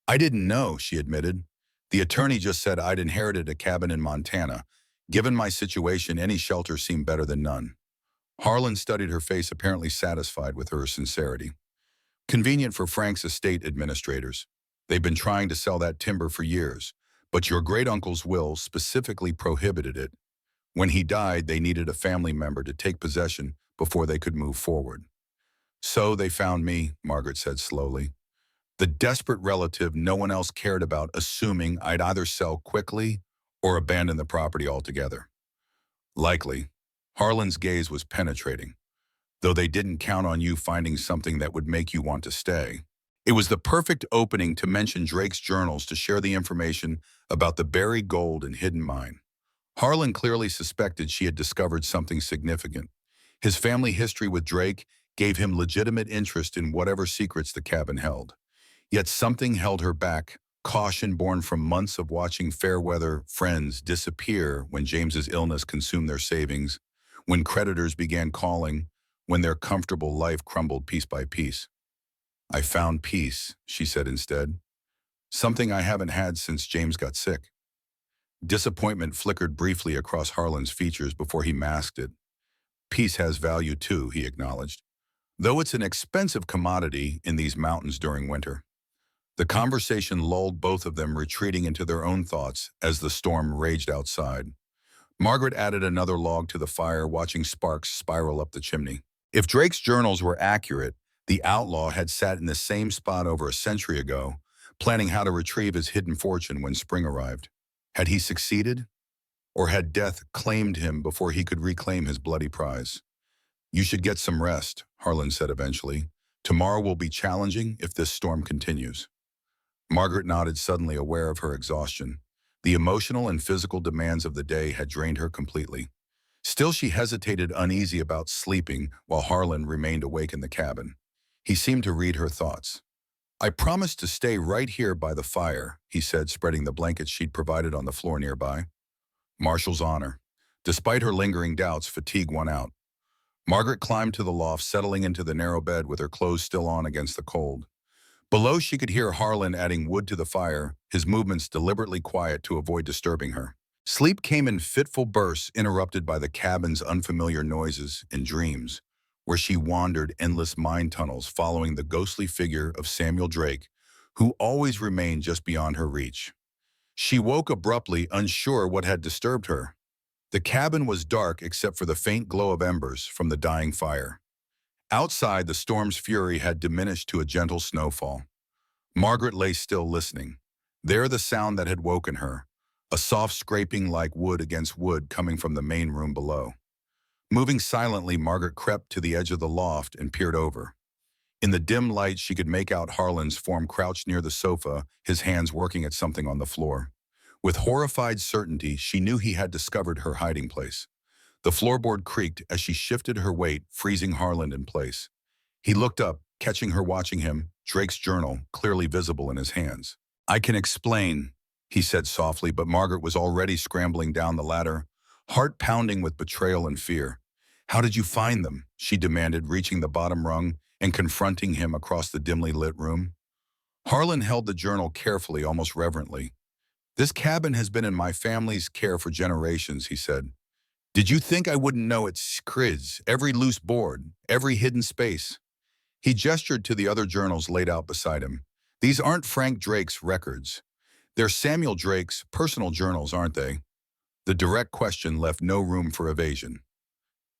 "I didn't know," she admitted. "The attorney just said I'd inherited a cabin in Montana. Given my situation, any shelter seemed better than none." Harlan studied her face, apparently satisfied with her sincerity. Convenient for Frank's estate administrators. They've been trying to sell that timber for years, but your great-uncle's will specifically prohibited it. When he died, they needed a family member to take possession before they could move forward. So they found me, Margaret said slowly. The desperate relative no one else cared about, assuming I'd either sell quickly or abandon the property altogether. Likely. Harlan's gaze was penetrating, though they didn't count on you finding something that would make you want to stay. It was the perfect opening to mention Drake's journals to share the information about the buried gold and hidden mine. Harlan clearly suspected she had discovered something significant. His family history with Drake gave him legitimate interest in whatever secrets the cabin held. Yet something held her back, caution born from months of watching fair-weather friends disappear when James's illness consumed their savings, when creditors began calling, when their comfortable life crumbled piece by piece. I found peace, she said instead. Something I haven't had since James got sick. Disappointment flickered briefly across Harlan's features before he masked it. Peace has value too, he acknowledged, though it's an expensive commodity in these mountains during winter. The conversation lulled both of them, retreating into their own thoughts as the storm raged outside. Margaret added another log to the fire, watching sparks spiral up the chimney. If Drake's journals were accurate, the outlaw had sat in the same spot over a century ago, planning how to retrieve his hidden fortune when spring arrived. Had he succeeded? Or had death claimed him before he could reclaim his bloody prize? You should get some rest, Harland said eventually. Tomorrow will be challenging if this storm continues. Margaret nodded, suddenly aware of her exhaustion. The emotional and physical demands of the day had drained her completely. Still, she hesitated, uneasy about sleeping, while Harland remained awake in the cabin. He seemed to read her thoughts. I promised to stay right here by the fire, he said, spreading the blanket she'd provided on the floor nearby. Marshall's honor. Despite her lingering doubts, fatigue won out. Margaret climbed to the loft, settling into the narrow bed with her clothes still on against the cold. Below, she could hear Harland adding wood to the fire, his movements deliberately quiet to avoid disturbing her. Sleep came in fitful bursts, interrupted by the cabin's unfamiliar noises and dreams, where she wandered endless mind tunnels following the ghostly figure of Samuel Drake, who always remained just beyond her reach. She woke abruptly, unsure what had disturbed her. The cabin was dark except for the faint glow of embers from the dying fire. Outside, the storm's fury had diminished to a gentle snowfall. Margaret lay still, listening. There, the sound that had woken her, a soft scraping like wood against wood coming from the main room below. Moving silently, Margaret crept to the edge of the loft and peered over. In the dim light, she could make out Harland's form crouched near the sofa, his hands working at something on the floor. With horrified certainty, she knew he had discovered her hiding place. The floorboard creaked as she shifted her weight, freezing Harland in place. He looked up, catching her watching him, Drake's journal clearly visible in his hands. I can explain, he said softly, but Margaret was already scrambling down the ladder, heart pounding with betrayal and fear. How did you find them? She demanded, reaching the bottom rung and confronting him across the dimly lit room. Harland held the journal carefully, almost reverently. This cabin has been in my family's care for generations, he said. Did you think I wouldn't know its secrets, every loose board, every hidden space? He gestured to the other journals laid out beside him. These aren't Frank Drake's records. They're Samuel Drake's personal journals, aren't they? The direct question left no room for evasion.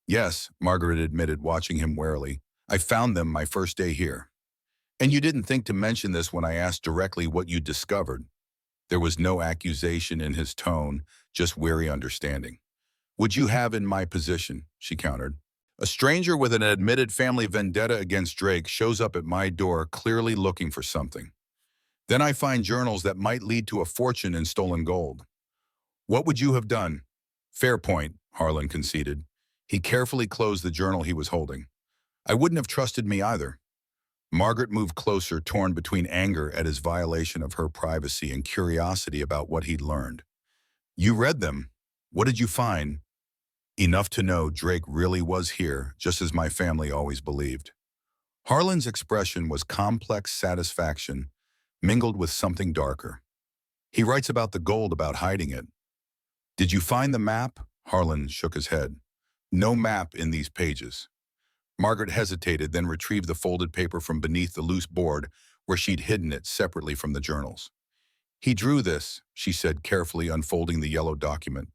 Yes, Margaret admitted, watching him warily. I found them my first day here. And you didn't think to mention this when I asked directly what you'd discovered. There was no accusation in his tone, just weary understanding. Would you have in my position, she countered. A stranger with an admitted family vendetta against Drake shows up at my door clearly looking for something. Then I find journals that might lead to a fortune in stolen gold. What would you have done? Fair point, Harland conceded. He carefully closed the journal he was holding. I wouldn't have trusted me either. Margaret moved closer, torn between anger at his violation of her privacy and curiosity about what he'd learned. You read them. What did you find? Enough to know Drake really was here, just as my family always believed. Harland's expression was complex satisfaction, mingled with something darker. He writes about the gold, about hiding it. Did you find the map? Harland shook his head. No map in these pages. Margaret hesitated, then retrieved the folded paper from beneath the loose board where she'd hidden it separately from the journals. He drew this, she said, carefully unfolding the yellow document.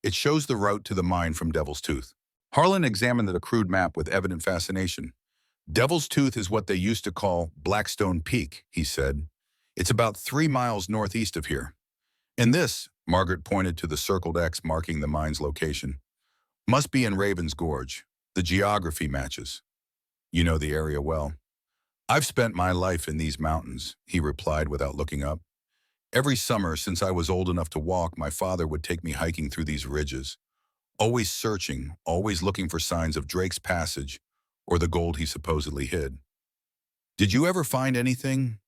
It shows the route to the mine from Devil's Tooth. Harlan examined the crude map with evident fascination. Devil's Tooth is what they used to call Blackstone Peak, he said. It's about 3 miles northeast of here. And this, Margaret pointed to the circled X marking the mine's location, must be in Raven's Gorge. The geography matches. You know the area well. I've spent my life in these mountains, he replied without looking up. Every summer since I was old enough to walk, my father would take me hiking through these ridges, always searching, always looking for signs of Drake's passage or the gold he supposedly hid. Did you ever find anything?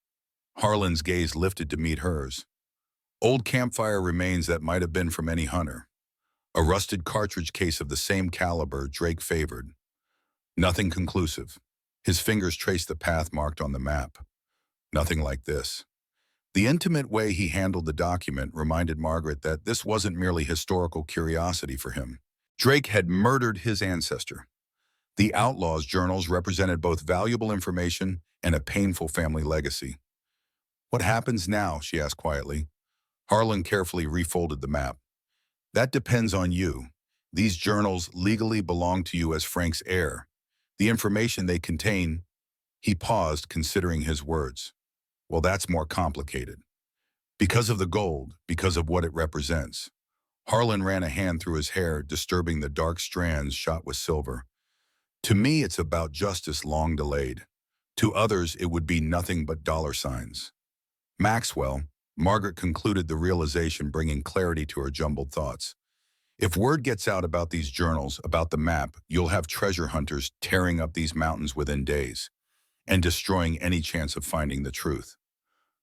Harlan's gaze lifted to meet hers. Old campfire remains that might have been from any hunter. A rusted cartridge case of the same caliber Drake favored. Nothing conclusive. His fingers traced the path marked on the map. Nothing like this. The intimate way he handled the document reminded Margaret that this wasn't merely historical curiosity for him. Drake had murdered his ancestor. The Outlaw's journals represented both valuable information and a painful family legacy. What happens now? She asked quietly. Harland carefully refolded the map. That depends on you. These journals legally belong to you as Frank's heir. The information they contain, he paused, considering his words. Well, that's more complicated. Because of the gold, because of what it represents. Harland ran a hand through his hair, disturbing the dark strands shot with silver. To me, it's about justice long delayed. To others, it would be nothing but dollar signs. Maxwell, Margaret concluded, the realization bringing clarity to her jumbled thoughts. If word gets out about these journals, about the map, you'll have treasure hunters tearing up these mountains within days and destroying any chance of finding the truth.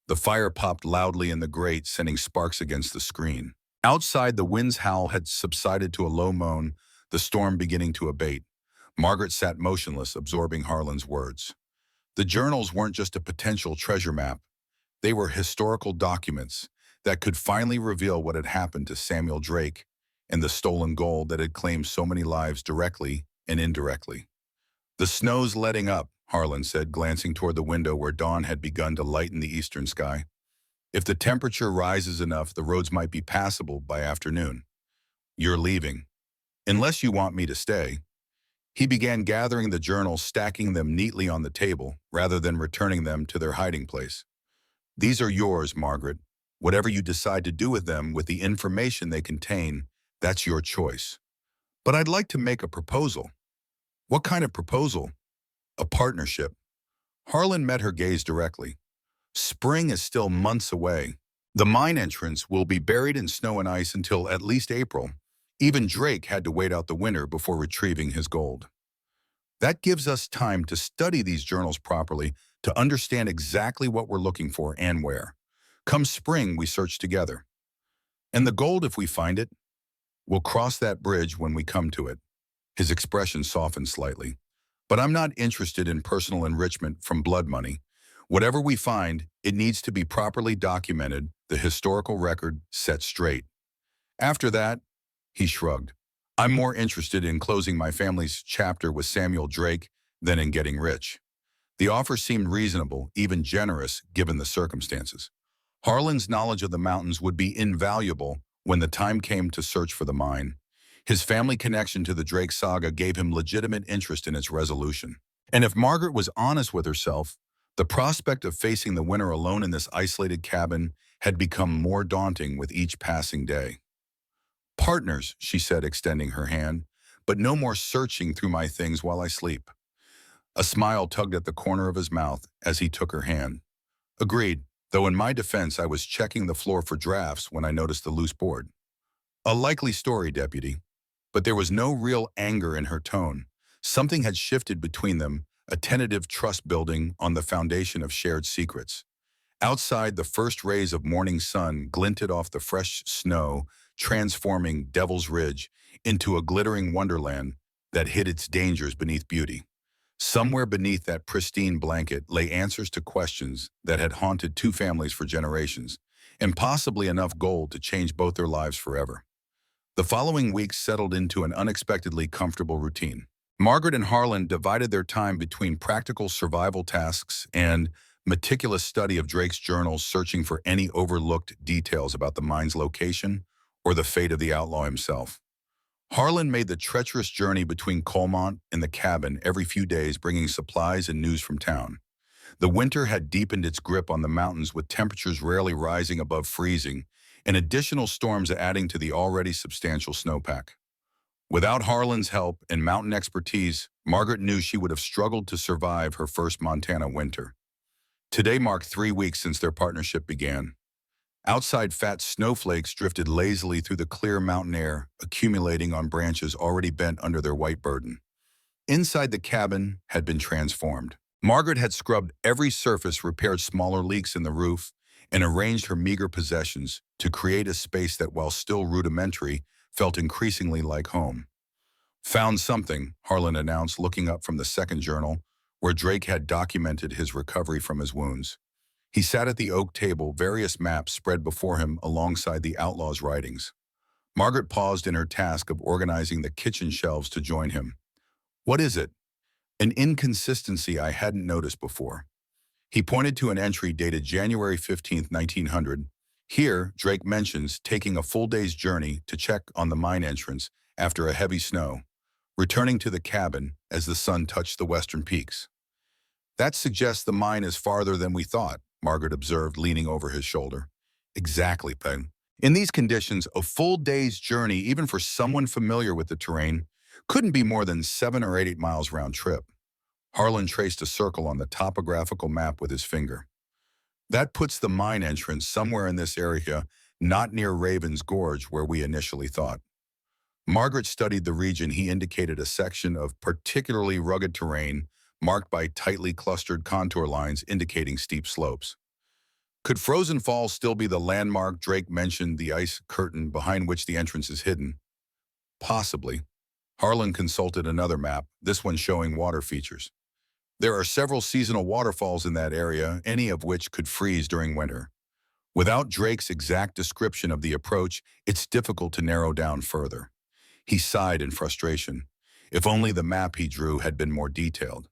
The fire popped loudly in the grate, sending sparks against the screen. Outside, the wind's howl had subsided to a low moan, the storm beginning to abate. Margaret sat motionless, absorbing Harland's words. The journals weren't just a potential treasure map. They were historical documents that could finally reveal what had happened to Samuel Drake and the stolen gold that had claimed so many lives directly and indirectly. The snow's letting up, Harland said, glancing toward the window where dawn had begun to lighten the eastern sky. If the temperature rises enough, the roads might be passable by afternoon. You're leaving. Unless you want me to stay. He began gathering the journals, stacking them neatly on the table, rather than returning them to their hiding place. These are yours, Margaret. Whatever you decide to do with them, with the information they contain, that's your choice. But I'd like to make a proposal. What kind of proposal? A partnership. Harland met her gaze directly. Spring is still months away. The mine entrance will be buried in snow and ice until at least April. Even Drake had to wait out the winter before retrieving his gold. That gives us time to study these journals properly, to understand exactly what we're looking for and where. Come spring, we search together. And the gold, if we find it, we'll cross that bridge when we come to it. His expression softened slightly. But I'm not interested in personal enrichment from blood money. Whatever we find, it needs to be properly documented, the historical record set straight. After that, he shrugged. I'm more interested in closing my family's chapter with Samuel Drake than in getting rich. The offer seemed reasonable, even generous, given the circumstances. Harland's knowledge of the mountains would be invaluable when the time came to search for the mine. His family connection to the Drake saga gave him legitimate interest in its resolution. And if Margaret was honest with herself, the prospect of facing the winter alone in this isolated cabin had become more daunting with each passing day. Partners, she said, extending her hand, but no more searching through my things while I sleep. A smile tugged at the corner of his mouth as he took her hand. Agreed, though in my defense I was checking the floor for drafts when I noticed the loose board. A likely story, Deputy. But there was no real anger in her tone. Something had shifted between them, a tentative trust building on the foundation of shared secrets. Outside, the first rays of morning sun glinted off the fresh snow, transforming Devil's Ridge into a glittering wonderland that hid its dangers beneath beauty. Somewhere beneath that pristine blanket lay answers to questions that had haunted two families for generations, and possibly enough gold to change both their lives forever. The following weeks settled into an unexpectedly comfortable routine. Margaret and Harland divided their time between practical survival tasks and meticulous study of Drake's journals, searching for any overlooked details about the mine's location or the fate of the outlaw himself. Harland made the treacherous journey between Colemont and the cabin every few days, bringing supplies and news from town. The winter had deepened its grip on the mountains, with temperatures rarely rising above freezing and additional storms adding to the already substantial snowpack. Without Harland's help and mountain expertise, Margaret knew she would have struggled to survive her first Montana winter. Today marked 3 weeks since their partnership began. Outside, fat snowflakes drifted lazily through the clear mountain air, accumulating on branches already bent under their white burden. Inside, the cabin had been transformed. Margaret had scrubbed every surface, repaired smaller leaks in the roof, and arranged her meager possessions to create a space that, while still rudimentary, felt increasingly like home. "Found something," Harland announced, looking up from the second journal, where Drake had documented his recovery from his wounds. He sat at the oak table, various maps spread before him alongside the outlaw's writings. Margaret paused in her task of organizing the kitchen shelves to join him. "What is it?" "An inconsistency I hadn't noticed before." He pointed to an entry dated January 15th, 1900. Here, Drake mentions taking a full day's journey to check on the mine entrance after a heavy snow, returning to the cabin as the sun touched the western peaks. "That suggests the mine is farther than we thought," Margaret observed, leaning over his shoulder. "Exactly, Pen. In these conditions, a full day's journey, even for someone familiar with the terrain, couldn't be more than 7 or 8 miles round trip." Harland traced a circle on the topographical map with his finger. "That puts the mine entrance somewhere in this area, not near Raven's Gorge, where we initially thought." Margaret studied the region. He indicated a section of particularly rugged terrain, marked by tightly clustered contour lines indicating steep slopes. "Could Frozen Falls still be the landmark?" Drake mentioned the ice curtain behind which the entrance is hidden. "Possibly." Harland consulted another map, this one showing water features. "There are several seasonal waterfalls in that area, any of which could freeze during winter." Without Drake's exact description of the approach, it's difficult to narrow down further. He sighed in frustration. If only the map he drew had been more detailed.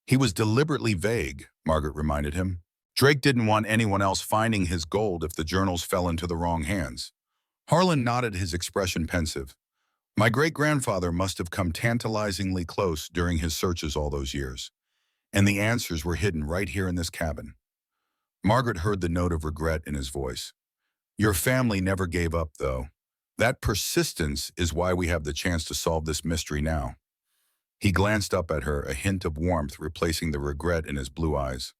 "He was deliberately vague," Margaret reminded him. "Drake didn't want anyone else finding his gold if the journals fell into the wrong hands." Harland nodded, his expression pensive. "My great-grandfather must have come tantalizingly close during his searches all those years. And the answers were hidden right here in this cabin." Margaret heard the note of regret in his voice. "Your family never gave up, though. That persistence is why we have the chance to solve this mystery now." He glanced up at her, a hint of warmth replacing the regret in his blue eyes.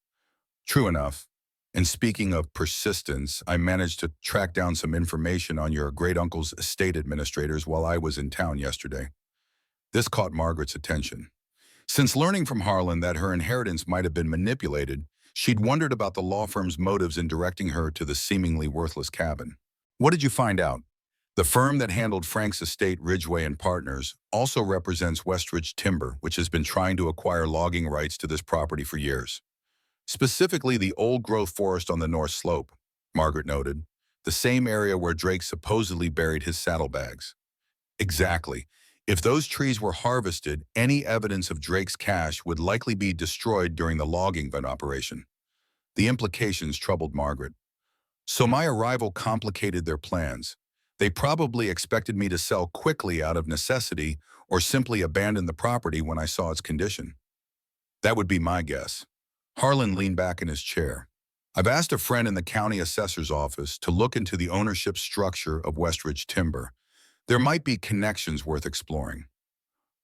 "True enough. And speaking of persistence, I managed to track down some information on your great-uncle's estate administrators while I was in town yesterday." This caught Margaret's attention. Since learning from Harland that her inheritance might have been manipulated, she'd wondered about the law firm's motives in directing her to the seemingly worthless cabin. "What did you find out?" "The firm that handled Frank's estate, Ridgway and Partners, also represents Westridge Timber, which has been trying to acquire logging rights to this property for years. Specifically the old-growth forest on the north slope," Margaret noted, "the same area where Drake supposedly buried his saddlebags." "Exactly. If those trees were harvested, any evidence of Drake's cache would likely be destroyed during the logging operation." The implications troubled Margaret. "So my arrival complicated their plans. They probably expected me to sell quickly out of necessity or simply abandon the property when I saw its condition." "That would be my guess." Harland leaned back in his chair. "I've asked a friend in the county assessor's office to look into the ownership structure of Westridge Timber. There might be connections worth exploring."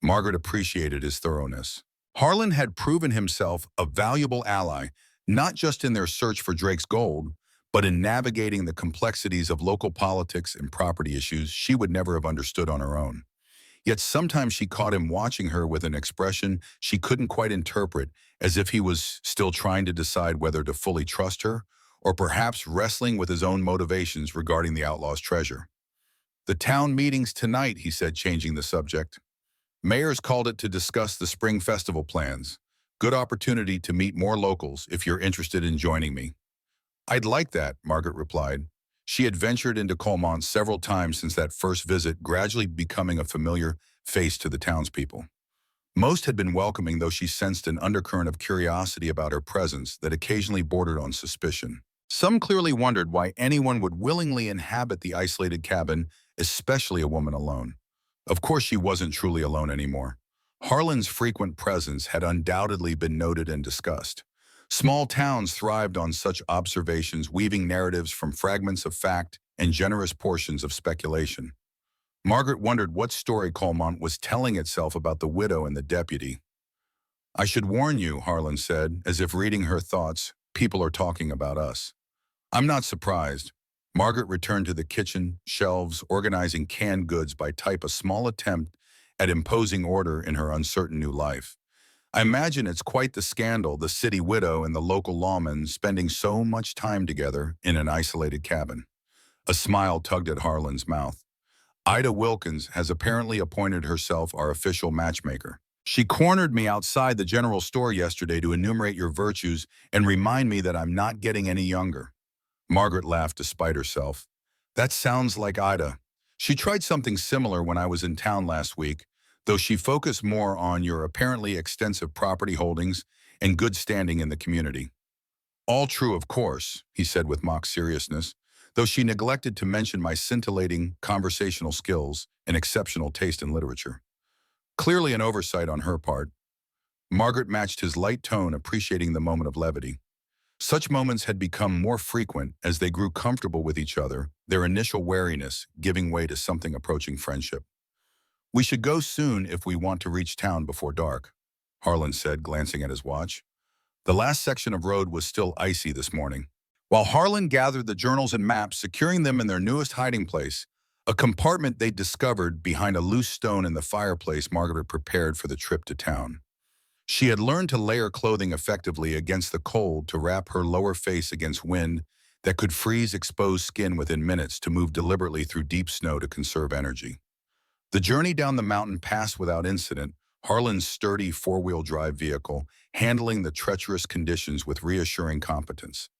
Margaret appreciated his thoroughness. Harland had proven himself a valuable ally, not just in their search for Drake's gold, but in navigating the complexities of local politics and property issues she would never have understood on her own. Yet sometimes she caught him watching her with an expression she couldn't quite interpret, as if he was still trying to decide whether to fully trust her, or perhaps wrestling with his own motivations regarding the outlaw's treasure. "The town meeting's tonight," he said, changing the subject. "Mayor's called it to discuss the spring festival plans. Good opportunity to meet more locals if you're interested in joining me." "I'd like that," Margaret replied. She had ventured into Colemont several times since that first visit, gradually becoming a familiar face to the townspeople. Most had been welcoming, though she sensed an undercurrent of curiosity about her presence that occasionally bordered on suspicion. Some clearly wondered why anyone would willingly inhabit the isolated cabin, especially a woman alone. Of course, she wasn't truly alone anymore. Harland's frequent presence had undoubtedly been noted and discussed. Small towns thrived on such observations, weaving narratives from fragments of fact and generous portions of speculation. Margaret wondered what story Colemont was telling itself about the widow and the deputy. "I should warn you," Harland said, as if reading her thoughts, "people are talking about us." "I'm not surprised." Margaret returned to the kitchen shelves, organizing canned goods by type, a small attempt at imposing order in her uncertain new life. "I imagine it's quite the scandal, the city widow and the local lawman spending so much time together in an isolated cabin." A smile tugged at Harland's mouth. "Ida Wilkins has apparently appointed herself our official matchmaker. She cornered me outside the general store yesterday to enumerate your virtues and remind me that I'm not getting any younger." Margaret laughed despite herself. "That sounds like Ida. She tried something similar when I was in town last week, though she focused more on your apparently extensive property holdings and good standing in the community." "All true, of course," he said with mock seriousness, though she neglected to mention my scintillating conversational skills and exceptional taste in literature. Clearly an oversight on her part. Margaret matched his light tone, appreciating the moment of levity. Such moments had become more frequent as they grew comfortable with each other, their initial wariness giving way to something approaching friendship. "We should go soon if we want to reach town before dark," Harland said, glancing at his watch. The last section of road was still icy this morning. While Harland gathered the journals and maps, securing them in their newest hiding place, a compartment they'd discovered behind a loose stone in the fireplace, Margaret prepared for the trip to town. She had learned to layer clothing effectively against the cold, to wrap her lower face against wind that could freeze exposed skin within minutes, to move deliberately through deep snow to conserve energy. The journey down the mountain passed without incident, Harland's sturdy four-wheel drive vehicle handling the treacherous conditions with reassuring competence.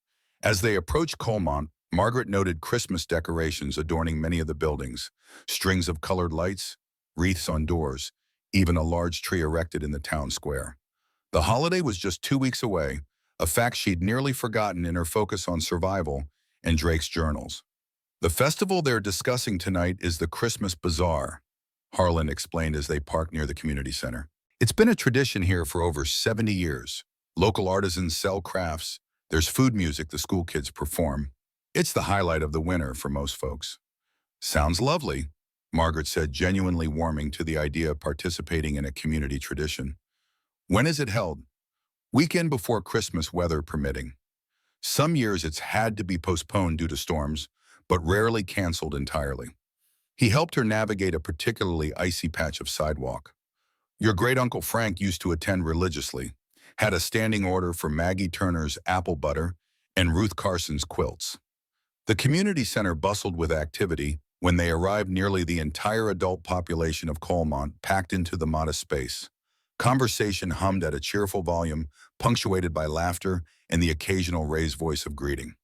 As they approached Colemont, Margaret noted Christmas decorations adorning many of the buildings, strings of colored lights, wreaths on doors, even a large tree erected in the town square. The holiday was just 2 weeks away, a fact she'd nearly forgotten in her focus on survival and Drake's journals. "The festival they're discussing tonight is the Christmas Bazaar," Harland explained as they parked near the community center. "It's been a tradition here for over 70 years. Local artisans sell crafts. There's food music the school kids perform. It's the highlight of the winter for most folks." "Sounds lovely," Margaret said, genuinely warming to the idea of participating in a community tradition. "When is it held?" "Weekend before Christmas, weather permitting. Some years it's had to be postponed due to storms, but rarely canceled entirely." He helped her navigate a particularly icy patch of sidewalk. "Your great-uncle Frank used to attend religiously, had a standing order for Maggie Turner's apple butter and Ruth Carson's quilts." The community center bustled with activity. When they arrived, nearly the entire adult population of Colemont packed into the modest space. Conversation hummed at a cheerful volume, punctuated by laughter and the occasional raised voice of greeting.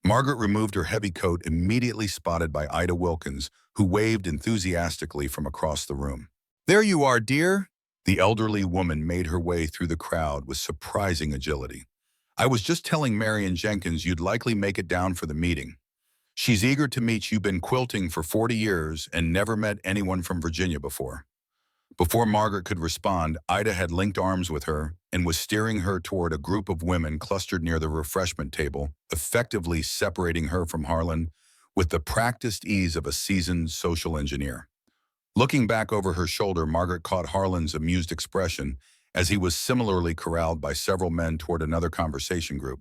Margaret removed her heavy coat, immediately spotted by Ida Wilkins, who waved enthusiastically from across the room. "There you are, dear." The elderly woman made her way through the crowd with surprising agility. "I was just telling Marion Jenkins you'd likely make it down for the meeting. She's eager to meet you. Been quilting for 40 years and never met anyone from Virginia before." Before Margaret could respond, Ida had linked arms with her and was steering her toward a group of women clustered near the refreshment table, effectively separating her from Harland with the practiced ease of a seasoned social engineer. Looking back over her shoulder, Margaret caught Harland's amused expression as he was similarly corralled by several men toward another conversation group.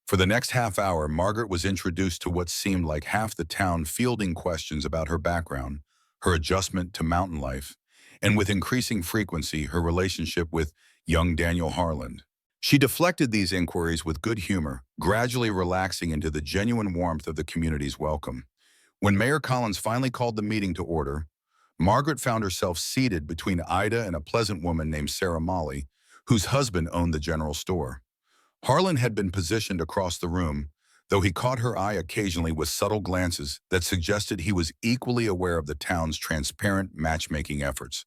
For the next half hour, Margaret was introduced to what seemed like half the town, fielding questions about her background, her adjustment to mountain life, and with increasing frequency, her relationship with young Daniel Harland. She deflected these inquiries with good humor, gradually relaxing into the genuine warmth of the community's welcome. When Mayor Collins finally called the meeting to order, Margaret found herself seated between Ida and a pleasant woman named Sarah Molly, whose husband owned the general store. Harland had been positioned across the room, though he caught her eye occasionally with subtle glances that suggested he was equally aware of the town's transparent matchmaking efforts.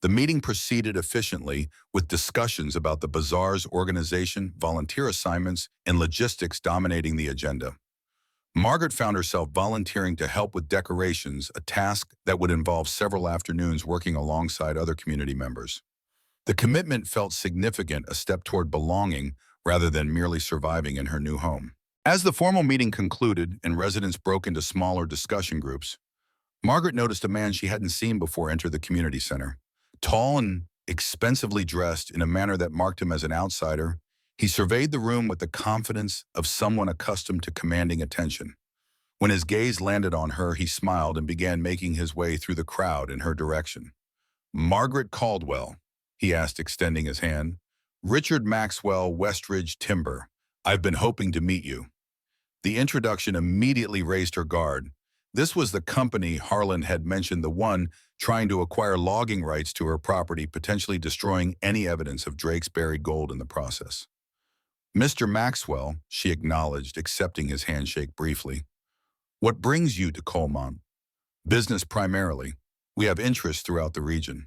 The meeting proceeded efficiently, with discussions about the bazaar's organization, volunteer assignments, and logistics dominating the agenda. Margaret found herself volunteering to help with decorations, a task that would involve several afternoons working alongside other community members. The commitment felt significant, a step toward belonging rather than merely surviving in her new home. As the formal meeting concluded and residents broke into smaller discussion groups, Margaret noticed a man she hadn't seen before enter the community center. Tall and expensively dressed in a manner that marked him as an outsider, he surveyed the room with the confidence of someone accustomed to commanding attention. When his gaze landed on her, he smiled and began making his way through the crowd in her direction. "Margaret Caldwell," he asked, extending his hand. "Richard Maxwell, Westridge Timber. I've been hoping to meet you." The introduction immediately raised her guard. This was the company Harland had mentioned, the one trying to acquire logging rights to her property, potentially destroying any evidence of Drake's buried gold in the process. "Mr. Maxwell," she acknowledged, accepting his handshake briefly. "What brings you to Colemont?" "Business primarily. We have interests throughout the region."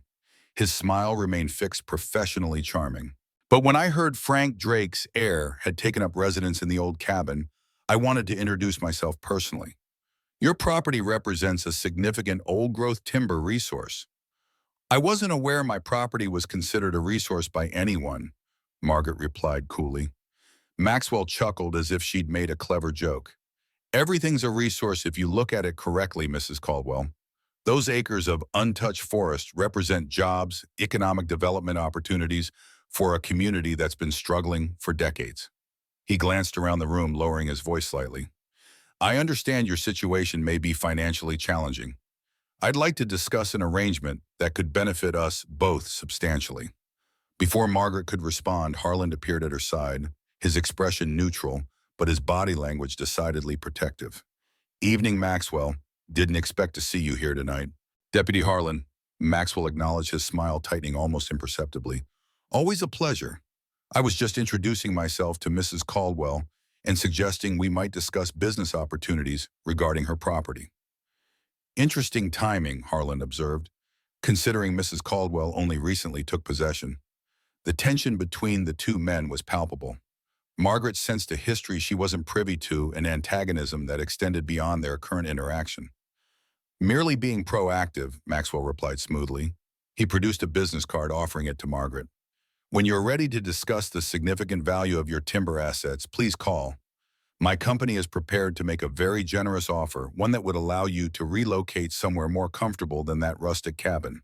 His smile remained fixed, professionally charming. "But when I heard Frank Drake's heir had taken up residence in the old cabin, I wanted to introduce myself personally. Your property represents a significant old-growth timber resource." "I wasn't aware my property was considered a resource by anyone," Margaret replied coolly. Maxwell chuckled as if she'd made a clever joke. "Everything's a resource if you look at it correctly, Mrs. Caldwell. Those acres of untouched forest represent jobs, economic development opportunities for a community that's been struggling for decades." He glanced around the room, lowering his voice slightly. "I understand your situation may be financially challenging. I'd like to discuss an arrangement that could benefit us both substantially." Before Margaret could respond, Harland appeared at her side, his expression neutral, but his body language decidedly protective. "Evening, Maxwell. Didn't expect to see you here tonight." "Deputy Harland," Maxwell acknowledged, his smile tightening almost imperceptibly. "Always a pleasure. I was just introducing myself to Mrs. Caldwell and suggesting we might discuss business opportunities regarding her property." "Interesting timing," Harland observed, "considering Mrs. Caldwell only recently took possession." The tension between the two men was palpable. Margaret sensed a history she wasn't privy to, an antagonism that extended beyond their current interaction. "Merely being proactive," Maxwell replied smoothly. He produced a business card, offering it to Margaret. "When you're ready to discuss the significant value of your timber assets, please call. My company is prepared to make a very generous offer, one that would allow you to relocate somewhere more comfortable than that rustic cabin."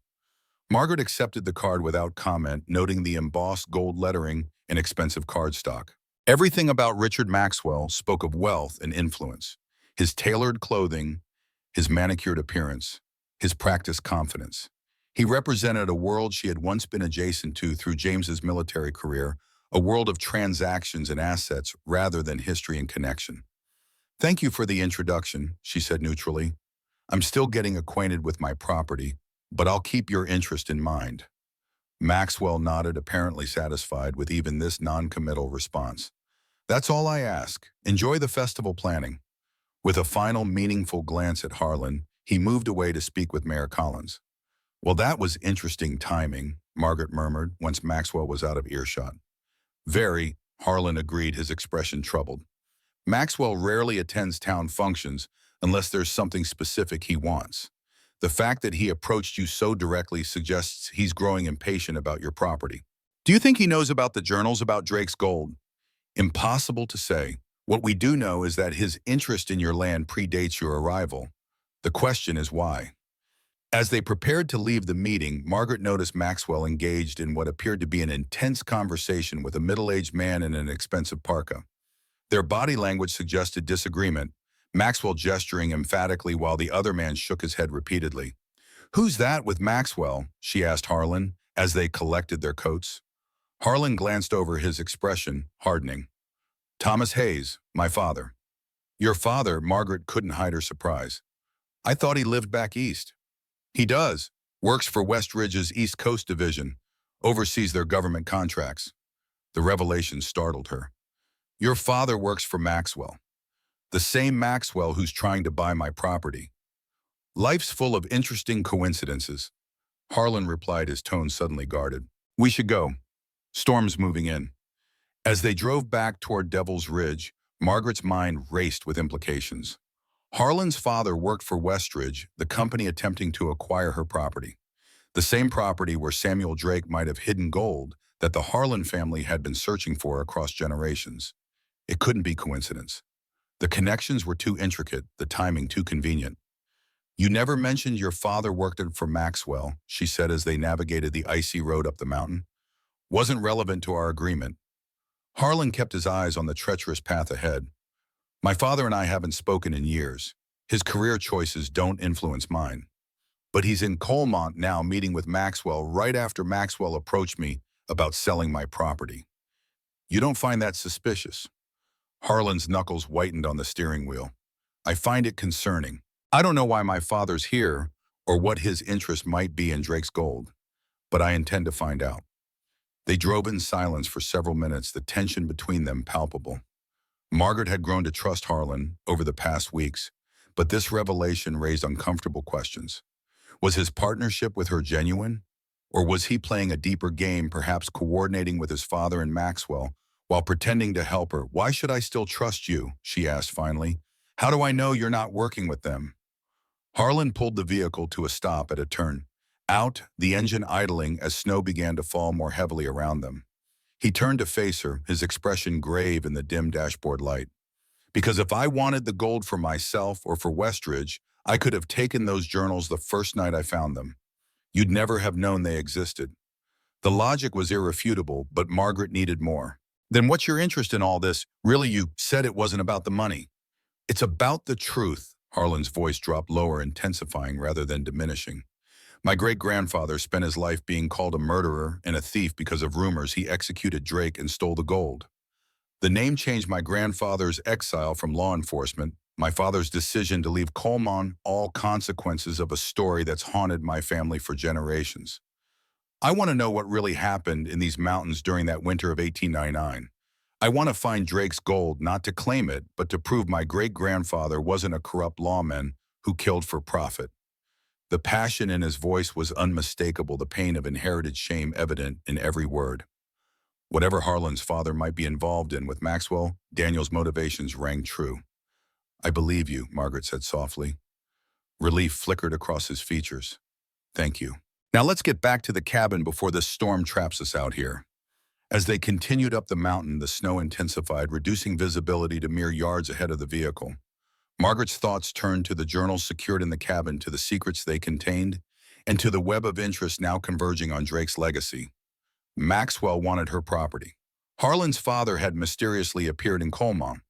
Margaret accepted the card without comment, noting the embossed gold lettering and expensive cardstock. Everything about Richard Maxwell spoke of wealth and influence. His tailored clothing, his manicured appearance, his practiced confidence. He represented a world she had once been adjacent to through James's military career, a world of transactions and assets rather than history and connection. "Thank you for the introduction," she said neutrally. "I'm still getting acquainted with my property, but I'll keep your interest in mind." Maxwell nodded, apparently satisfied with even this non-committal response. "That's all I ask. Enjoy the festival planning." With a final meaningful glance at Harland, he moved away to speak with Mayor Collins. "Well, that was interesting timing," Margaret murmured once Maxwell was out of earshot. "Very," Harland agreed, his expression troubled. "Maxwell rarely attends town functions unless there's something specific he wants. The fact that he approached you so directly suggests he's growing impatient about your property. Do you think he knows about the journals about Drake's gold?" "Impossible to say. What we do know is that his interest in your land predates your arrival. The question is why." As they prepared to leave the meeting, Margaret noticed Maxwell engaged in what appeared to be an intense conversation with a middle-aged man in an expensive parka. Their body language suggested disagreement, Maxwell gesturing emphatically while the other man shook his head repeatedly. "Who's that with Maxwell?" she asked Harland as they collected their coats. Harland glanced over, his expression hardening. "Thomas Hayes, my father." "Your father?" Margaret couldn't hide her surprise. "I thought he lived back east." "He does. Works for Westridge's East Coast Division. Oversees their government contracts." The revelation startled her. "Your father works for Maxwell." The same Maxwell who's trying to buy my property. Life's full of interesting coincidences. Harlan replied, his tone suddenly guarded. We should go. Storm's moving in. As they drove back toward Devil's Ridge, Margaret's mind raced with implications. Harlan's father worked for Westridge, the company attempting to acquire her property. The same property where Samuel Drake might have hidden gold that the Harland family had been searching for across generations. It couldn't be coincidence. The connections were too intricate, the timing too convenient. You never mentioned your father worked for Maxwell, she said as they navigated the icy road up the mountain. Wasn't relevant to our agreement. Harlan kept his eyes on the treacherous path ahead. My father and I haven't spoken in years. His career choices don't influence mine. But he's in Colemont now meeting with Maxwell right after Maxwell approached me about selling my property. You don't find that suspicious? Harlan's knuckles whitened on the steering wheel. I find it concerning. I don't know why my father's here or what his interest might be in Drake's gold, but I intend to find out. They drove in silence for several minutes, the tension between them palpable. Margaret had grown to trust Harlan over the past weeks, but this revelation raised uncomfortable questions. Was his partnership with her genuine? Or was he playing a deeper game, perhaps coordinating with his father and Maxwell while pretending to help her? Why should I still trust you? She asked finally. How do I know you're not working with them? Harlan pulled the vehicle to a stop at a turn. Out, the engine idling as snow began to fall more heavily around them. He turned to face her, his expression grave in the dim dashboard light. Because if I wanted the gold for myself or for Westridge, I could have taken those journals the first night I found them. You'd never have known they existed. The logic was irrefutable, but Margaret needed more. Then what's your interest in all this? Really, you said it wasn't about the money. It's about the truth. Harlan's voice dropped lower, intensifying rather than diminishing. My great-grandfather spent his life being called a murderer and a thief because of rumors he executed Drake and stole the gold. The name changed my grandfather's exile from law enforcement, my father's decision to leave Colemont, all consequences of a story that's haunted my family for generations. I want to know what really happened in these mountains during that winter of 1899. I want to find Drake's gold, not to claim it, but to prove my great-grandfather wasn't a corrupt lawman who killed for profit. The passion in his voice was unmistakable, the pain of inherited shame evident in every word. Whatever Harlan's father might be involved in with Maxwell, Daniel's motivations rang true. I believe you, Margaret said softly. Relief flickered across his features. Thank you. Now let's get back to the cabin before this storm traps us out here. As they continued up the mountain, the snow intensified, reducing visibility to mere yards ahead of the vehicle. Margaret's thoughts turned to the journals secured in the cabin, to the secrets they contained, and to the web of interest now converging on Drake's legacy. Maxwell wanted her property. Harlan's father had mysteriously appeared in Colemont.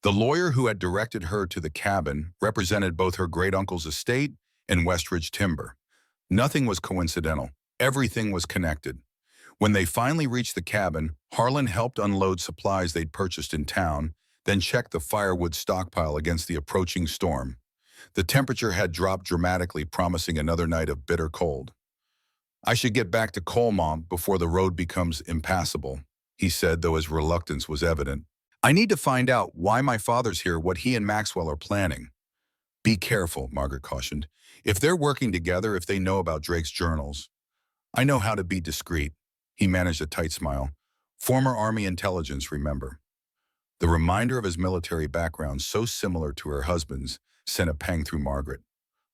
The lawyer who had directed her to the cabin represented both her great-uncle's estate and Westridge timber. Nothing was coincidental. Everything was connected. When they finally reached the cabin, Harlan helped unload supplies they'd purchased in town, then checked the firewood stockpile against the approaching storm. The temperature had dropped dramatically, promising another night of bitter cold. I should get back to Colemont before the road becomes impassable, he said, though his reluctance was evident. I need to find out why my father's here, what he and Maxwell are planning. Be careful, Margaret cautioned. If they're working together, if they know about Drake's journals. I know how to be discreet. He managed a tight smile. Former Army intelligence, remember. The reminder of his military background, so similar to her husband's, sent a pang through Margaret.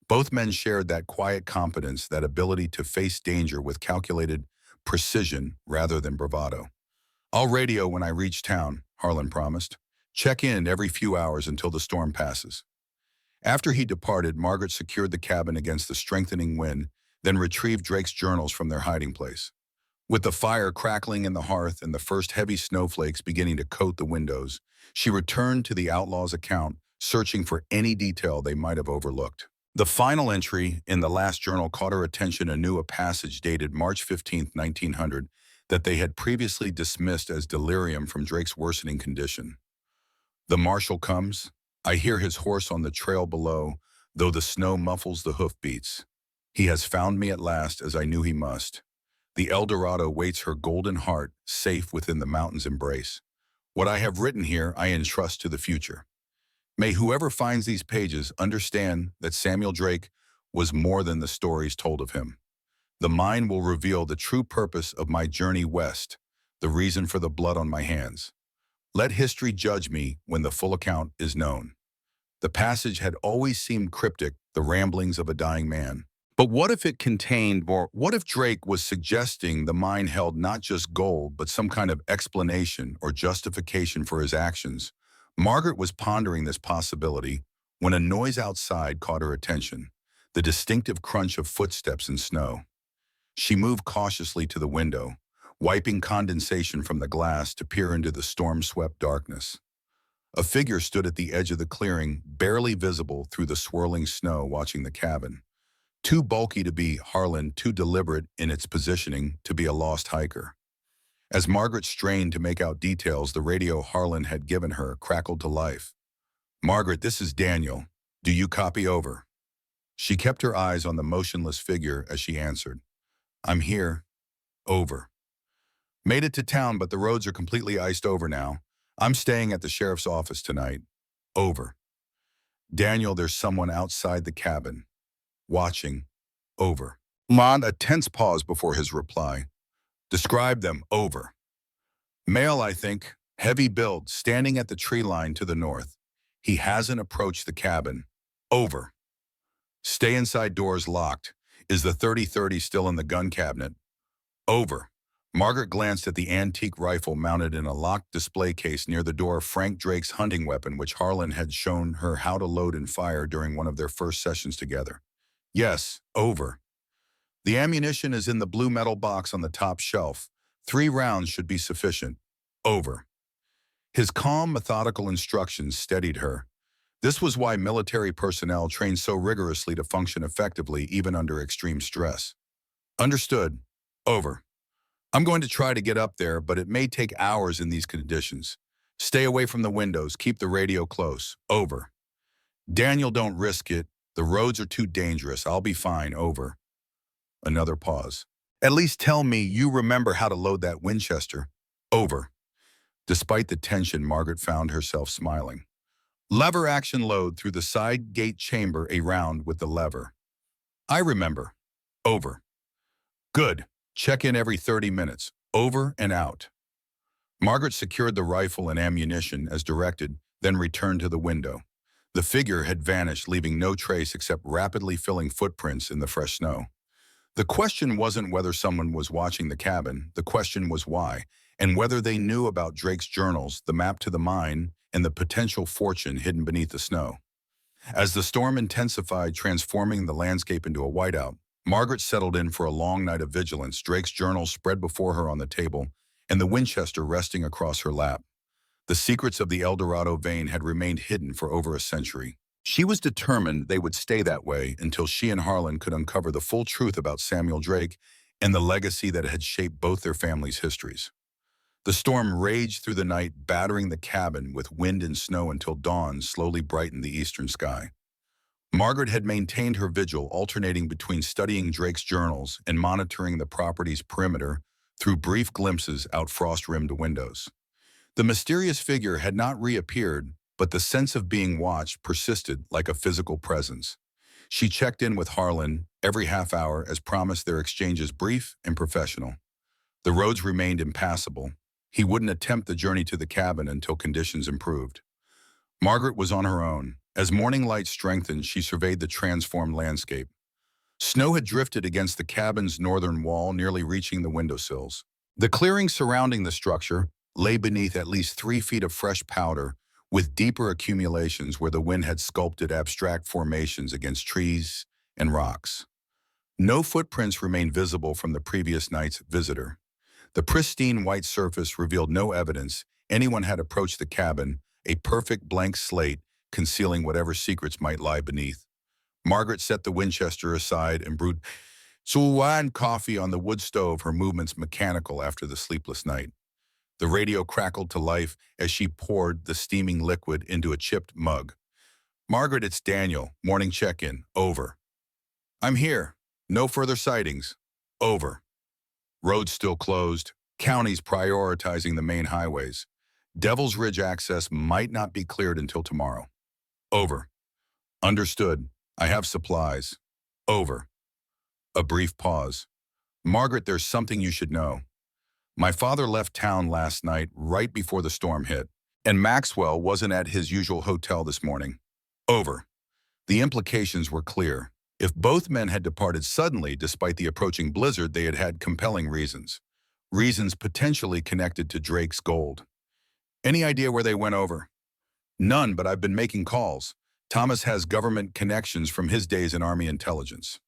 Both men shared that quiet competence, that ability to face danger with calculated precision rather than bravado. I'll radio when I reach town, Harlan promised. Check in every few hours until the storm passes. After he departed, Margaret secured the cabin against the strengthening wind, then retrieved Drake's journals from their hiding place. With the fire crackling in the hearth and the first heavy snowflakes beginning to coat the windows, she returned to the Outlaw's account, searching for any detail they might have overlooked. The final entry in the last journal caught her attention anew, a passage dated March 15, 1900, that they had previously dismissed as delirium from Drake's worsening condition. The marshal comes. I hear his horse on the trail below, though the snow muffles the hoofbeats. He has found me at last, as I knew he must. The El Dorado waits her golden heart, safe within the mountain's embrace. What I have written here I entrust to the future. May whoever finds these pages understand that Samuel Drake was more than the stories told of him. The mine will reveal the true purpose of my journey west, the reason for the blood on my hands. Let history judge me when the full account is known. The passage had always seemed cryptic, the ramblings of a dying man. But what if it contained more? What if Drake was suggesting the mine held not just gold, but some kind of explanation or justification for his actions? Margaret was pondering this possibility when a noise outside caught her attention, the distinctive crunch of footsteps in snow. She moved cautiously to the window, wiping condensation from the glass to peer into the storm-swept darkness. A figure stood at the edge of the clearing, barely visible through the swirling snow, watching the cabin. Too bulky to be Harland, too deliberate in its positioning to be a lost hiker. As Margaret strained to make out details, the radio Harland had given her crackled to life. "Margaret, this is Daniel. Do you copy over?" She kept her eyes on the motionless figure as she answered. "I'm here. Over. Made it to town, but the roads are completely iced over now. I'm staying at the sheriff's office tonight. Over. Daniel, there's someone outside the cabin. Watching. Over." A tense pause before his reply. "Describe them. Over." "Male, I think. Heavy build, standing at the tree line to the north. He hasn't approached the cabin. Over. Stay inside, doors locked. Is the 30-30 still in the gun cabinet? Over." Margaret glanced at the antique rifle mounted in a locked display case near the door, Frank Drake's hunting weapon, which Harland had shown her how to load and fire during one of their first sessions together. "Yes, over. The ammunition is in the blue metal box on the top shelf. 3 rounds should be sufficient. Over." His calm, methodical instructions steadied her. This was why military personnel trained so rigorously to function effectively even under extreme stress. "Understood. Over. I'm going to try to get up there, but it may take hours in these conditions. Stay away from the windows. Keep the radio close. Over. Daniel, don't risk it. The roads are too dangerous. I'll be fine. Over." Another pause. "At least tell me you remember how to load that Winchester. Over." Despite the tension, Margaret found herself smiling. "Lever action load through the side gate chamber, a round with the lever. I remember. Over." "Good. Check in every 30 minutes. Over and out." Margaret secured the rifle and ammunition as directed, then returned to the window. The figure had vanished, leaving no trace except rapidly filling footprints in the fresh snow. The question wasn't whether someone was watching the cabin. The question was why, and whether they knew about Drake's journals, the map to the mine, and the potential fortune hidden beneath the snow. As the storm intensified, transforming the landscape into a whiteout, Margaret settled in for a long night of vigilance, Drake's journal spread before her on the table, and the Winchester resting across her lap. The secrets of the Dorado vein had remained hidden for over a century. She was determined they would stay that way until she and Harland could uncover the full truth about Samuel Drake and the legacy that had shaped both their families' histories. The storm raged through the night, battering the cabin with wind and snow until dawn slowly brightened the eastern sky. Margaret had maintained her vigil, alternating between studying Drake's journals and monitoring the property's perimeter through brief glimpses out frost-rimmed windows. The mysterious figure had not reappeared, but the sense of being watched persisted like a physical presence. She checked in with Harland every half hour, as promised, their exchanges brief and professional. The roads remained impassable. He wouldn't attempt the journey to the cabin until conditions improved. Margaret was on her own. As morning light strengthened, she surveyed the transformed landscape. Snow had drifted against the cabin's northern wall, nearly reaching the windowsills. The clearing surrounding the structure lay beneath at least 3 feet of fresh powder, with deeper accumulations where the wind had sculpted abstract formations against trees and rocks. No footprints remained visible from the previous night's visitor. The pristine white surface revealed no evidence anyone had approached the cabin, a perfect blank slate concealing whatever secrets might lie beneath. Margaret set the Winchester aside and brewed suwa and coffee on the wood stove, her movements mechanical after the sleepless night. The radio crackled to life as she poured the steaming liquid into a chipped mug. "Margaret, it's Daniel. Morning check-in. Over." "I'm here. No further sightings. Over." Roads still closed. Counties prioritizing the main highways. Devil's Ridge access might not be cleared until tomorrow. Over. Understood. I have supplies. Over. A brief pause. Margaret, there's something you should know. My father left town last night right before the storm hit, and Maxwell wasn't at his usual hotel this morning. Over. The implications were clear. If both men had departed suddenly despite the approaching blizzard, they had had compelling reasons. Reasons potentially connected to Drake's gold. Any idea where they went over? None, but I've been making calls. Thomas has government connections from his days in Army intelligence.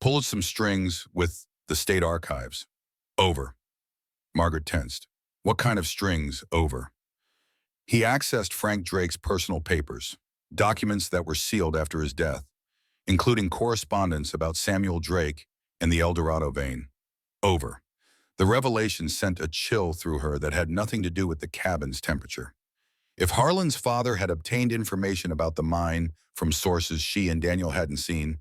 Pulled some strings with the state archives. Over. Margaret tensed. What kind of strings? Over. He accessed Frank Drake's personal papers, documents that were sealed after his death, including correspondence about Samuel Drake and the El Dorado vein. Over. The revelation sent a chill through her that had nothing to do with the cabin's temperature. If Harland's father had obtained information about the mine from sources she and Daniel hadn't seen,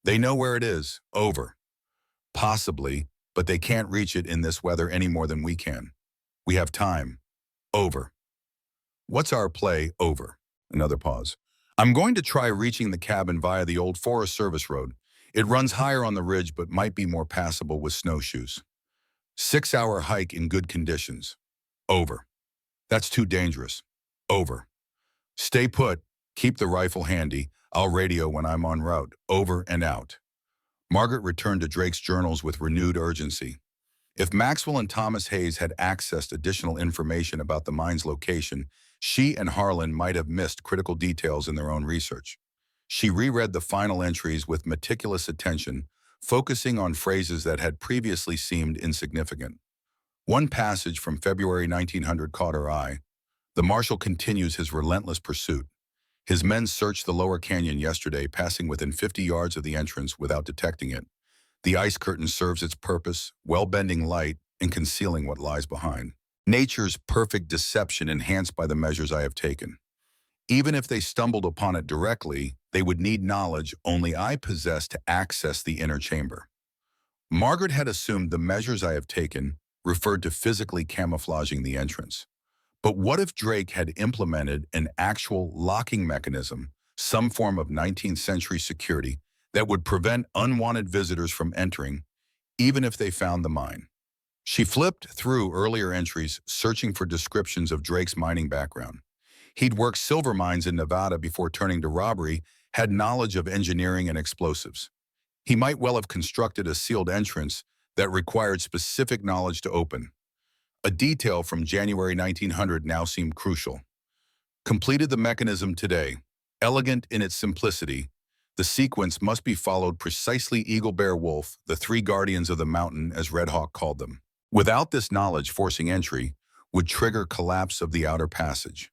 they know where it is. Over. Possibly, but they can't reach it in this weather any more than we can. We have time. Over. What's our play? Over. Another pause. I'm going to try reaching the cabin via the old Forest Service road. It runs higher on the ridge but might be more passable with snowshoes. 6-hour hike in good conditions. Over. That's too dangerous. Over. Stay put. Keep the rifle handy. I'll radio when I'm en route. Over and out. Margaret returned to Drake's journals with renewed urgency. If Maxwell and Thomas Hayes had accessed additional information about the mine's location, she and Harland might have missed critical details in their own research. She reread the final entries with meticulous attention, focusing on phrases that had previously seemed insignificant. One passage from February 1900 caught her eye. The marshal continues his relentless pursuit. His men searched the lower canyon yesterday, passing within 50 yards of the entrance without detecting it. The ice curtain serves its purpose, well-bending light and concealing what lies behind. Nature's perfect deception enhanced by the measures I have taken. Even if they stumbled upon it directly, they would need knowledge only I possess to access the inner chamber. Margaret had assumed the measures I have taken referred to physically camouflaging the entrance. But what if Drake had implemented an actual locking mechanism, some form of 19th century security, that would prevent unwanted visitors from entering, even if they found the mine? She flipped through earlier entries, searching for descriptions of Drake's mining background. He'd worked silver mines in Nevada before turning to robbery, had knowledge of engineering and explosives. He might well have constructed a sealed entrance that required specific knowledge to open. A detail from January 1900 now seemed crucial. Completed the mechanism today. Elegant in its simplicity, the sequence must be followed precisely. Eagle, Bear, Wolf, the three guardians of the mountain, as Red Hawk called them. Without this knowledge, forcing entry would trigger collapse of the outer passage.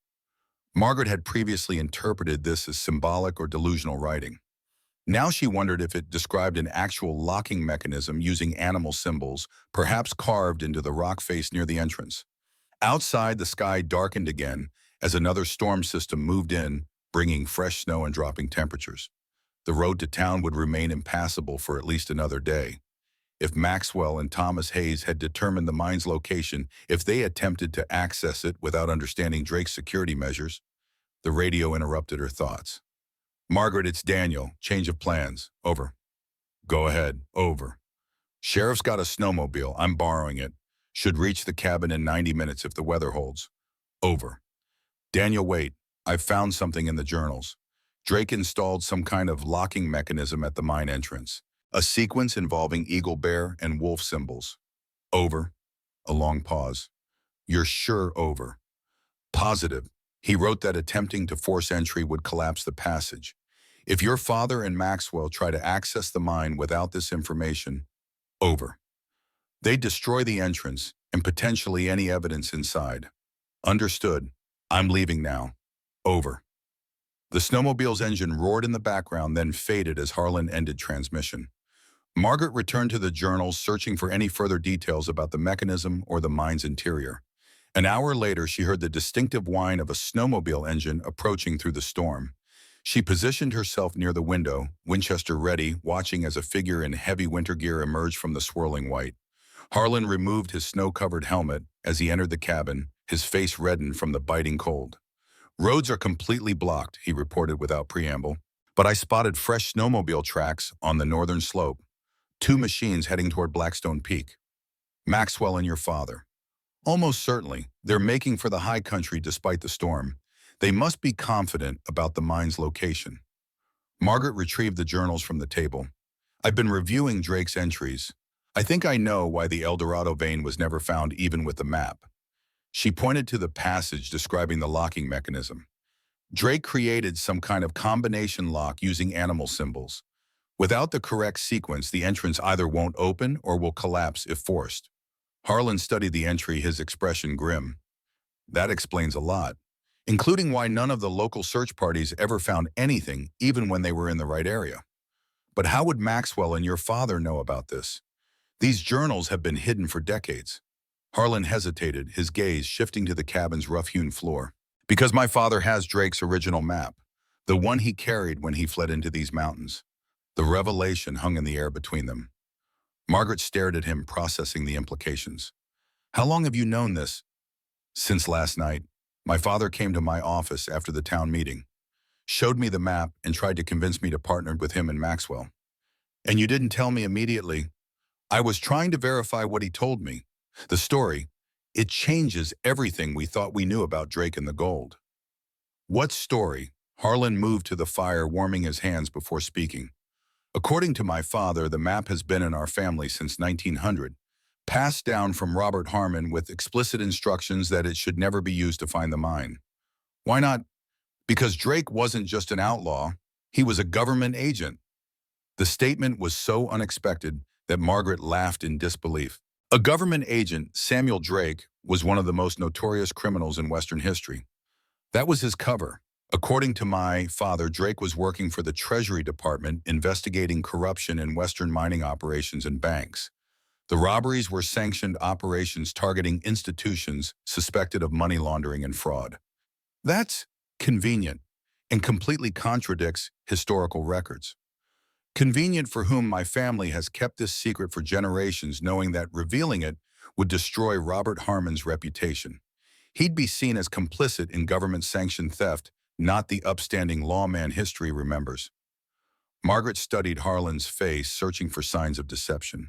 Margaret had previously interpreted this as symbolic or delusional writing. Now she wondered if it described an actual locking mechanism using animal symbols, perhaps carved into the rock face near the entrance. Outside, the sky darkened again as another storm system moved in, bringing fresh snow and dropping temperatures. The road to town would remain impassable for at least another day. If Maxwell and Thomas Hayes had determined the mine's location, if they attempted to access it without understanding Drake's security measures, the radio interrupted her thoughts. Margaret, it's Daniel. Change of plans. Over. Go ahead. Over. Sheriff's got a snowmobile. I'm borrowing it. Should reach the cabin in 90 minutes if the weather holds. Over. Daniel, wait. I've found something in the journals. Drake installed some kind of locking mechanism at the mine entrance. A sequence involving eagle, bear, and wolf symbols. Over. A long pause. You're sure? Over. Positive. He wrote that attempting to force entry would collapse the passage. If your father and Maxwell try to access the mine without this information, over. They'd destroy the entrance and potentially any evidence inside. Understood. I'm leaving now. Over. The snowmobile's engine roared in the background, then faded as Harland ended transmission. Margaret returned to the journals, searching for any further details about the mechanism or the mine's interior. An hour later, she heard the distinctive whine of a snowmobile engine approaching through the storm. She positioned herself near the window, Winchester ready, watching as a figure in heavy winter gear emerged from the swirling white. Harland removed his snow-covered helmet as he entered the cabin, his face reddened from the biting cold. Roads are completely blocked, he reported without preamble. But I spotted fresh snowmobile tracks on the northern slope, two machines heading toward Blackstone Peak. Maxwell and your father. Almost certainly, they're making for the high country despite the storm. They must be confident about the mine's location. Margaret retrieved the journals from the table. I've been reviewing Drake's entries. I think I know why the El Dorado vein was never found even with the map. She pointed to the passage describing the locking mechanism. Drake created some kind of combination lock using animal symbols. Without the correct sequence, the entrance either won't open or will collapse if forced. Harland studied the entry, his expression grim. That explains a lot, including why none of the local search parties ever found anything, even when they were in the right area. But how would Maxwell and your father know about this? These journals have been hidden for decades. Harland hesitated, his gaze shifting to the cabin's rough-hewn floor. Because my father has Drake's original map, the one he carried when he fled into these mountains. The revelation hung in the air between them. Margaret stared at him, processing the implications. How long have you known this? Since last night. My father came to my office after the town meeting, showed me the map, and tried to convince me to partner with him and Maxwell. And you didn't tell me immediately? I was trying to verify what he told me. The story, it changes everything we thought we knew about Drake and the gold. What story? Harland moved to the fire, warming his hands before speaking. According to my father, the map has been in our family since 1900, passed down from Robert Harmon with explicit instructions that it should never be used to find the mine. Why not? Because Drake wasn't just an outlaw, he was a government agent. The statement was so unexpected that Margaret laughed in disbelief. A government agent, Samuel Drake, was one of the most notorious criminals in Western history. That was his cover. According to my father, Drake was working for the Treasury Department investigating corruption in Western mining operations and banks. The robberies were sanctioned operations targeting institutions suspected of money laundering and fraud. That's convenient and completely contradicts historical records. Convenient for whom my family has kept this secret for generations, knowing that revealing it would destroy Robert Harmon's reputation. He'd be seen as complicit in government-sanctioned theft, not the upstanding lawman history remembers. Margaret studied Harland's face, searching for signs of deception.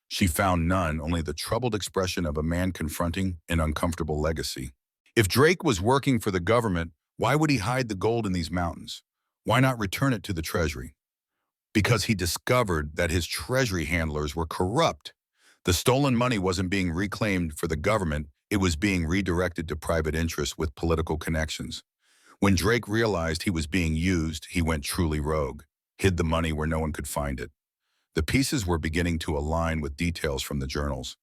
She found none, only the troubled expression of a man confronting an uncomfortable legacy. If Drake was working for the government, why would he hide the gold in these mountains? Why not return it to the Treasury? Because he discovered that his Treasury handlers were corrupt. The stolen money wasn't being reclaimed for the government, it was being redirected to private interests with political connections. When Drake realized he was being used, he went truly rogue, hid the money where no one could find it. The pieces were beginning to align with details from the journals.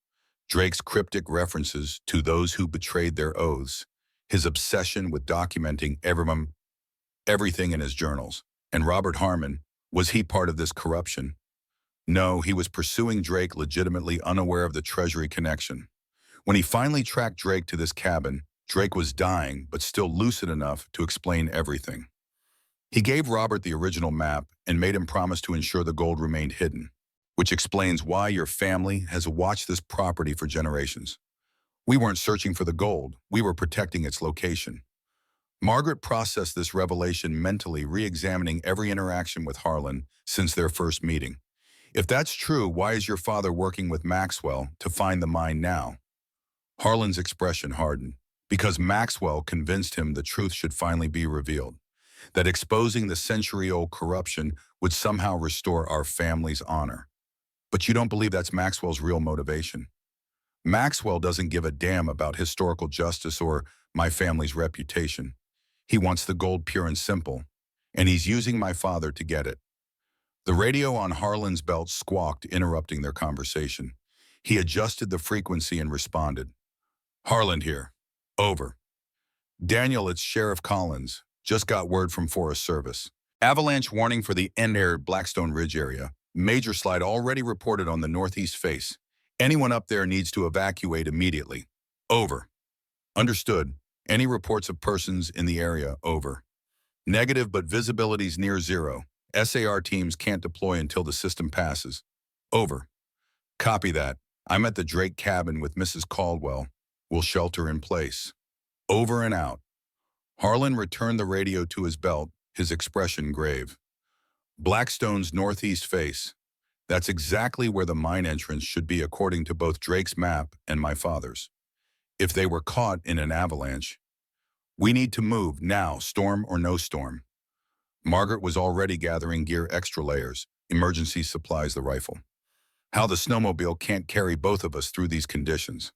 Drake's cryptic references to those who betrayed their oaths, his obsession with documenting everything in his journals. And Robert Harmon, was he part of this corruption? No, he was pursuing Drake legitimately, unaware of the Treasury connection. When he finally tracked Drake to this cabin, Drake was dying, but still lucid enough to explain everything. He gave Robert the original map and made him promise to ensure the gold remained hidden, which explains why your family has watched this property for generations. We weren't searching for the gold, we were protecting its location. Margaret processed this revelation mentally, re-examining every interaction with Harland since their first meeting. If that's true, why is your father working with Maxwell to find the mine now? Harland's expression hardened. Because Maxwell convinced him the truth should finally be revealed, that exposing the century-old corruption would somehow restore our family's honor. But you don't believe that's Maxwell's real motivation. Maxwell doesn't give a damn about historical justice or my family's reputation. He wants the gold pure and simple, and he's using my father to get it. The radio on Harland's belt squawked, interrupting their conversation. He adjusted the frequency and responded. Harland here. Over. Daniel, it's Sheriff Collins. Just got word from Forest Service. Avalanche warning for the entire Blackstone Ridge area. Major slide already reported on the northeast face. Anyone up there needs to evacuate immediately. Over. Understood. Any reports of persons in the area? Over. Negative, but visibility's near zero. SAR teams can't deploy until the system passes. Over. Copy that. I'm at the Drake cabin with Mrs. Caldwell. We'll shelter in place. Over and out. Harlan returned the radio to his belt, his expression grave. Blackstone's northeast face. That's exactly where the mine entrance should be according to both Drake's map and my father's. If they were caught in an avalanche, we need to move now, storm or no storm. Margaret was already gathering gear, extra layers, emergency supplies, the rifle. How the snowmobile can't carry both of us through these conditions.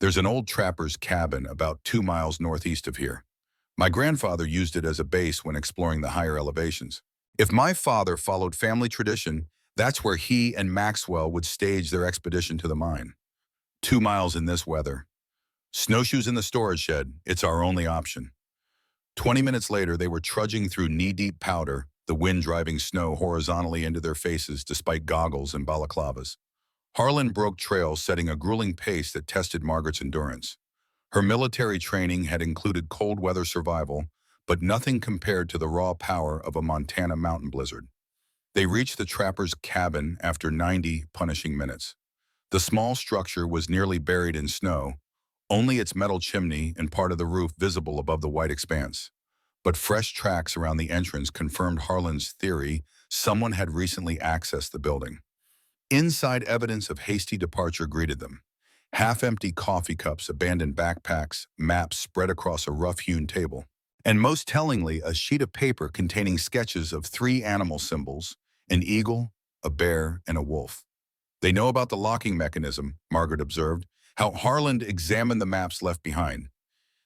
There's an old trapper's cabin about 2 miles northeast of here. My grandfather used it as a base when exploring the higher elevations. If my father followed family tradition, that's where he and Maxwell would stage their expedition to the mine. 2 miles in this weather. Snowshoes in the storage shed, it's our only option. 20 minutes later, they were trudging through knee-deep powder, the wind driving snow horizontally into their faces despite goggles and balaclavas. Harland broke trail, setting a grueling pace that tested Margaret's endurance. Her military training had included cold weather survival, but nothing compared to the raw power of a Montana mountain blizzard. They reached the trapper's cabin after 90 punishing minutes. The small structure was nearly buried in snow, only its metal chimney and part of the roof visible above the white expanse. But fresh tracks around the entrance confirmed Harland's theory someone had recently accessed the building. Inside, evidence of hasty departure greeted them. Half-empty coffee cups, abandoned backpacks, maps spread across a rough-hewn table. And most tellingly, a sheet of paper containing sketches of 3 animal symbols, an eagle, a bear, and a wolf. They know about the locking mechanism, Margaret observed, how Harland examined the maps left behind.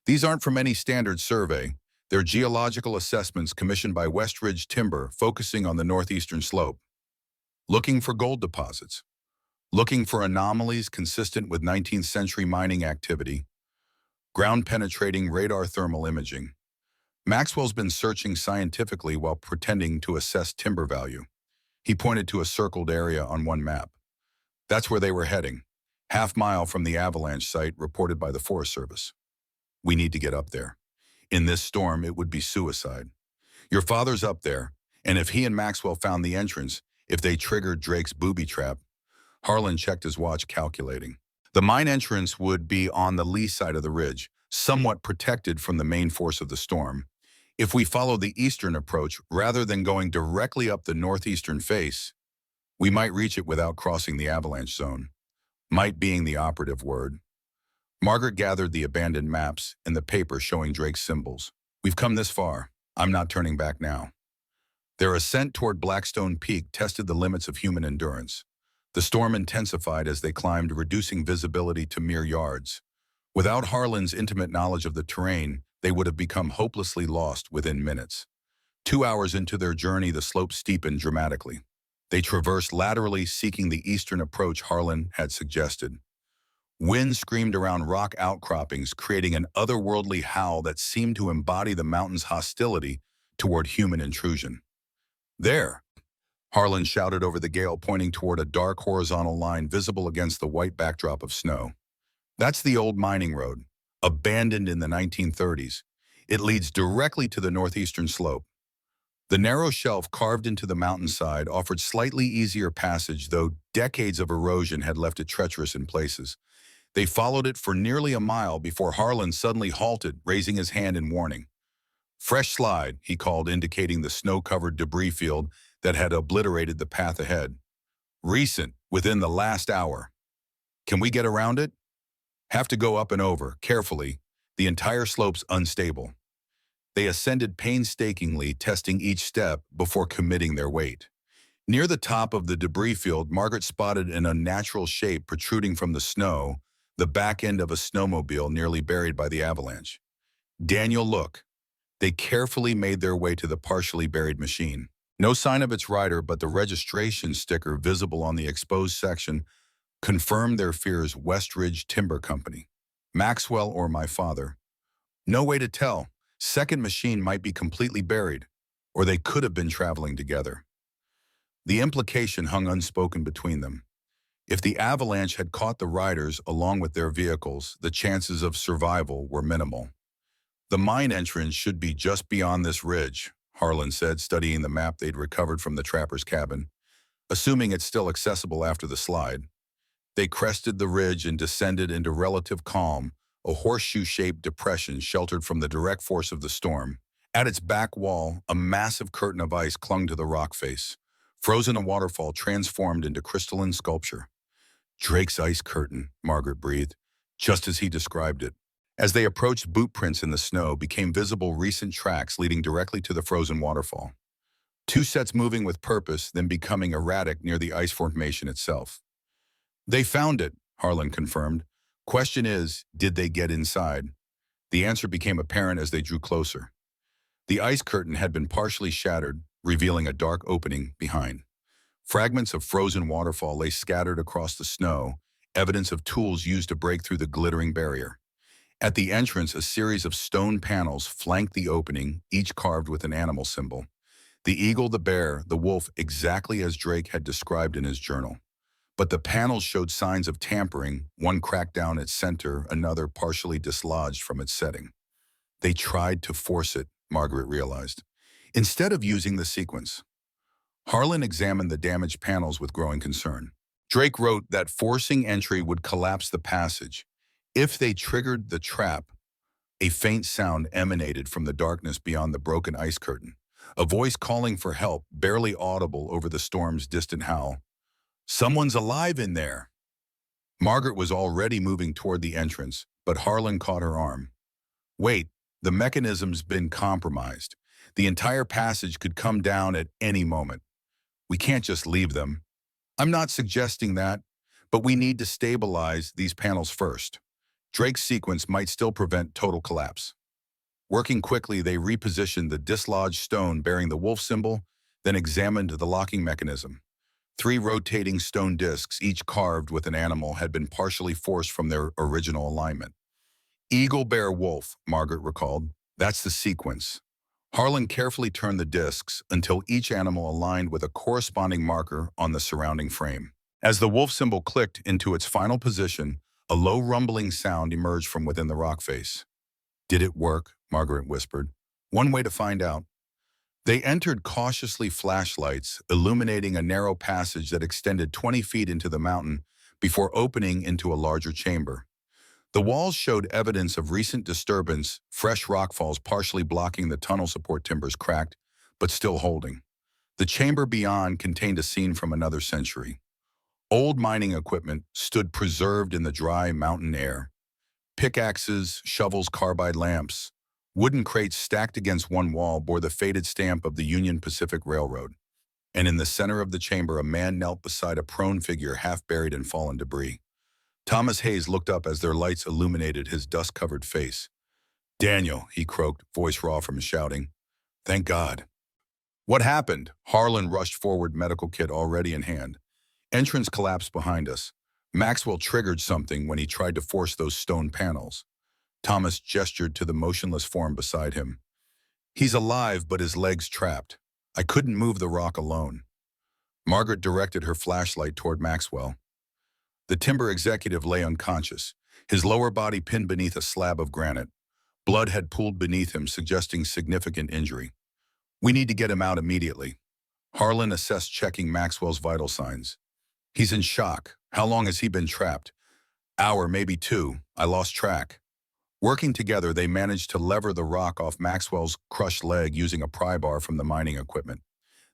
These aren't from any standard survey. They're geological assessments commissioned by West Ridge Timber, focusing on the northeastern slope. Looking for gold deposits. Looking for anomalies consistent with 19th century mining activity. Ground-penetrating radar thermal imaging. Maxwell's been searching scientifically while pretending to assess timber value. He pointed to a circled area on one map. That's where they were heading, half-mile from the avalanche site reported by the Forest Service. We need to get up there. In this storm, it would be suicide. Your father's up there, and if he and Maxwell found the entrance, if they triggered Drake's booby trap, Harland checked his watch, calculating. The mine entrance would be on the lee side of the ridge, somewhat protected from the main force of the storm. If we follow the eastern approach, rather than going directly up the northeastern face, we might reach it without crossing the avalanche zone. Might being the operative word. Margaret gathered the abandoned maps and the paper showing Drake's symbols. We've come this far. I'm not turning back now. Their ascent toward Blackstone Peak tested the limits of human endurance. The storm intensified as they climbed, reducing visibility to mere yards. Without Harland's intimate knowledge of the terrain, they would have become hopelessly lost within minutes. 2 hours into their journey, the slope steepened dramatically. They traversed laterally, seeking the eastern approach Harland had suggested. Wind screamed around rock outcroppings, creating an otherworldly howl that seemed to embody the mountain's hostility toward human intrusion. There, Harland shouted over the gale, pointing toward a dark horizontal line visible against the white backdrop of snow. That's the old mining road, abandoned in the 1930s. It leads directly to the northeastern slope. The narrow shelf carved into the mountainside offered slightly easier passage, though decades of erosion had left it treacherous in places. They followed it for nearly a mile before Harland suddenly halted, raising his hand in warning. Fresh slide, he called, indicating the snow-covered debris field that had obliterated the path ahead. Recent, within the last hour. Can we get around it? Have to go up and over, carefully. The entire slope's unstable. They ascended painstakingly, testing each step before committing their weight. Near the top of the debris field, Margaret spotted an unnatural shape protruding from the snow, the back end of a snowmobile nearly buried by the avalanche. Daniel, look. They carefully made their way to the partially buried machine. No sign of its rider, but the registration sticker visible on the exposed section confirmed their fears. West Ridge Timber Company. Maxwell or my father. No way to tell. Second machine might be completely buried, or they could have been traveling together. The implication hung unspoken between them. If the avalanche had caught the riders along with their vehicles, the chances of survival were minimal. The mine entrance should be just beyond this ridge, Harland said, studying the map they'd recovered from the trapper's cabin, assuming it's still accessible after the slide. They crested the ridge and descended into relative calm, a horseshoe-shaped depression sheltered from the direct force of the storm. At its back wall, a massive curtain of ice clung to the rock face, frozen a waterfall transformed into crystalline sculpture. Drake's ice curtain, Margaret breathed, just as he described it. As they approached, boot prints in the snow became visible recent tracks leading directly to the frozen waterfall. Two sets moving with purpose, then becoming erratic near the ice formation itself. They found it, Harland confirmed. Question is, did they get inside? The answer became apparent as they drew closer. The ice curtain had been partially shattered, revealing a dark opening behind. Fragments of frozen waterfall lay scattered across the snow, evidence of tools used to break through the glittering barrier. At the entrance, a series of stone panels flanked the opening, each carved with an animal symbol. The eagle, the bear, the wolf, exactly as Drake had described in his journal. But the panels showed signs of tampering, one cracked down its center, another partially dislodged from its setting. They tried to force it, Margaret realized, instead of using the sequence. Harlan examined the damaged panels with growing concern. Drake wrote that forcing entry would collapse the passage. If they triggered the trap, a faint sound emanated from the darkness beyond the broken ice curtain, a voice calling for help, barely audible over the storm's distant howl. Someone's alive in there. Margaret was already moving toward the entrance, but Harlan caught her arm. Wait, the mechanism's been compromised. The entire passage could come down at any moment. We can't just leave them. I'm not suggesting that, but we need to stabilize these panels first. Drake's sequence might still prevent total collapse. Working quickly, they repositioned the dislodged stone bearing the wolf symbol, then examined the locking mechanism. 3 rotating stone discs, each carved with an animal, had been partially forced from their original alignment. Eagle, bear, wolf, Margaret recalled. That's the sequence. Harlan carefully turned the discs until each animal aligned with a corresponding marker on the surrounding frame. As the wolf symbol clicked into its final position, a low rumbling sound emerged from within the rock face. Did it work? Margaret whispered. One way to find out. They entered cautiously, flashlights illuminating a narrow passage that extended 20 feet into the mountain before opening into a larger chamber. The walls showed evidence of recent disturbance, fresh rockfalls partially blocking the tunnel support timbers cracked, but still holding. The chamber beyond contained a scene from another century. Old mining equipment stood preserved in the dry mountain air. Pickaxes, shovels, carbide lamps. Wooden crates stacked against one wall bore the faded stamp of the Union Pacific Railroad. And in the center of the chamber, a man knelt beside a prone figure half buried in fallen debris. Thomas Hayes looked up as their lights illuminated his dust-covered face. Daniel, he croaked, voice raw from shouting. Thank God. What happened? Harlan rushed forward, medical kit already in hand. Entrance collapsed behind us. Maxwell triggered something when he tried to force those stone panels. Thomas gestured to the motionless form beside him. He's alive, but his legs trapped. I couldn't move the rock alone. Margaret directed her flashlight toward Maxwell. The timber executive lay unconscious, his lower body pinned beneath a slab of granite. Blood had pooled beneath him, suggesting significant injury. We need to get him out immediately. Harlan assessed, checking Maxwell's vital signs. He's in shock. How long has he been trapped? Hour, maybe 2. I lost track. Working together, they managed to lever the rock off Maxwell's crushed leg using a pry bar from the mining equipment.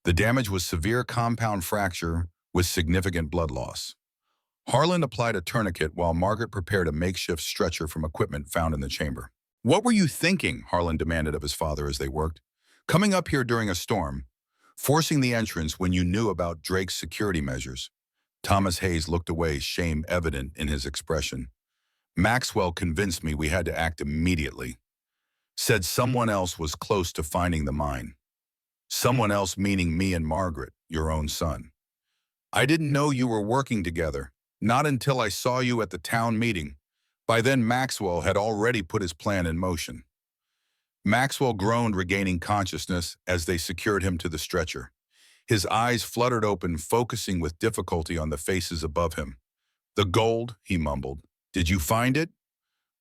The damage was severe compound fracture with significant blood loss. Harland applied a tourniquet while Margaret prepared a makeshift stretcher from equipment found in the chamber. What were you thinking? Harland demanded of his father as they worked. Coming up here during a storm, forcing the entrance when you knew about Drake's security measures. Thomas Hayes looked away, shame evident in his expression. Maxwell convinced me we had to act immediately. Said someone else was close to finding the mine. Someone else meaning me and Margaret, your own son. I didn't know you were working together. Not until I saw you at the town meeting. By then, Maxwell had already put his plan in motion. Maxwell groaned, regaining consciousness as they secured him to the stretcher. His eyes fluttered open, focusing with difficulty on the faces above him. The gold, he mumbled. Did you find it?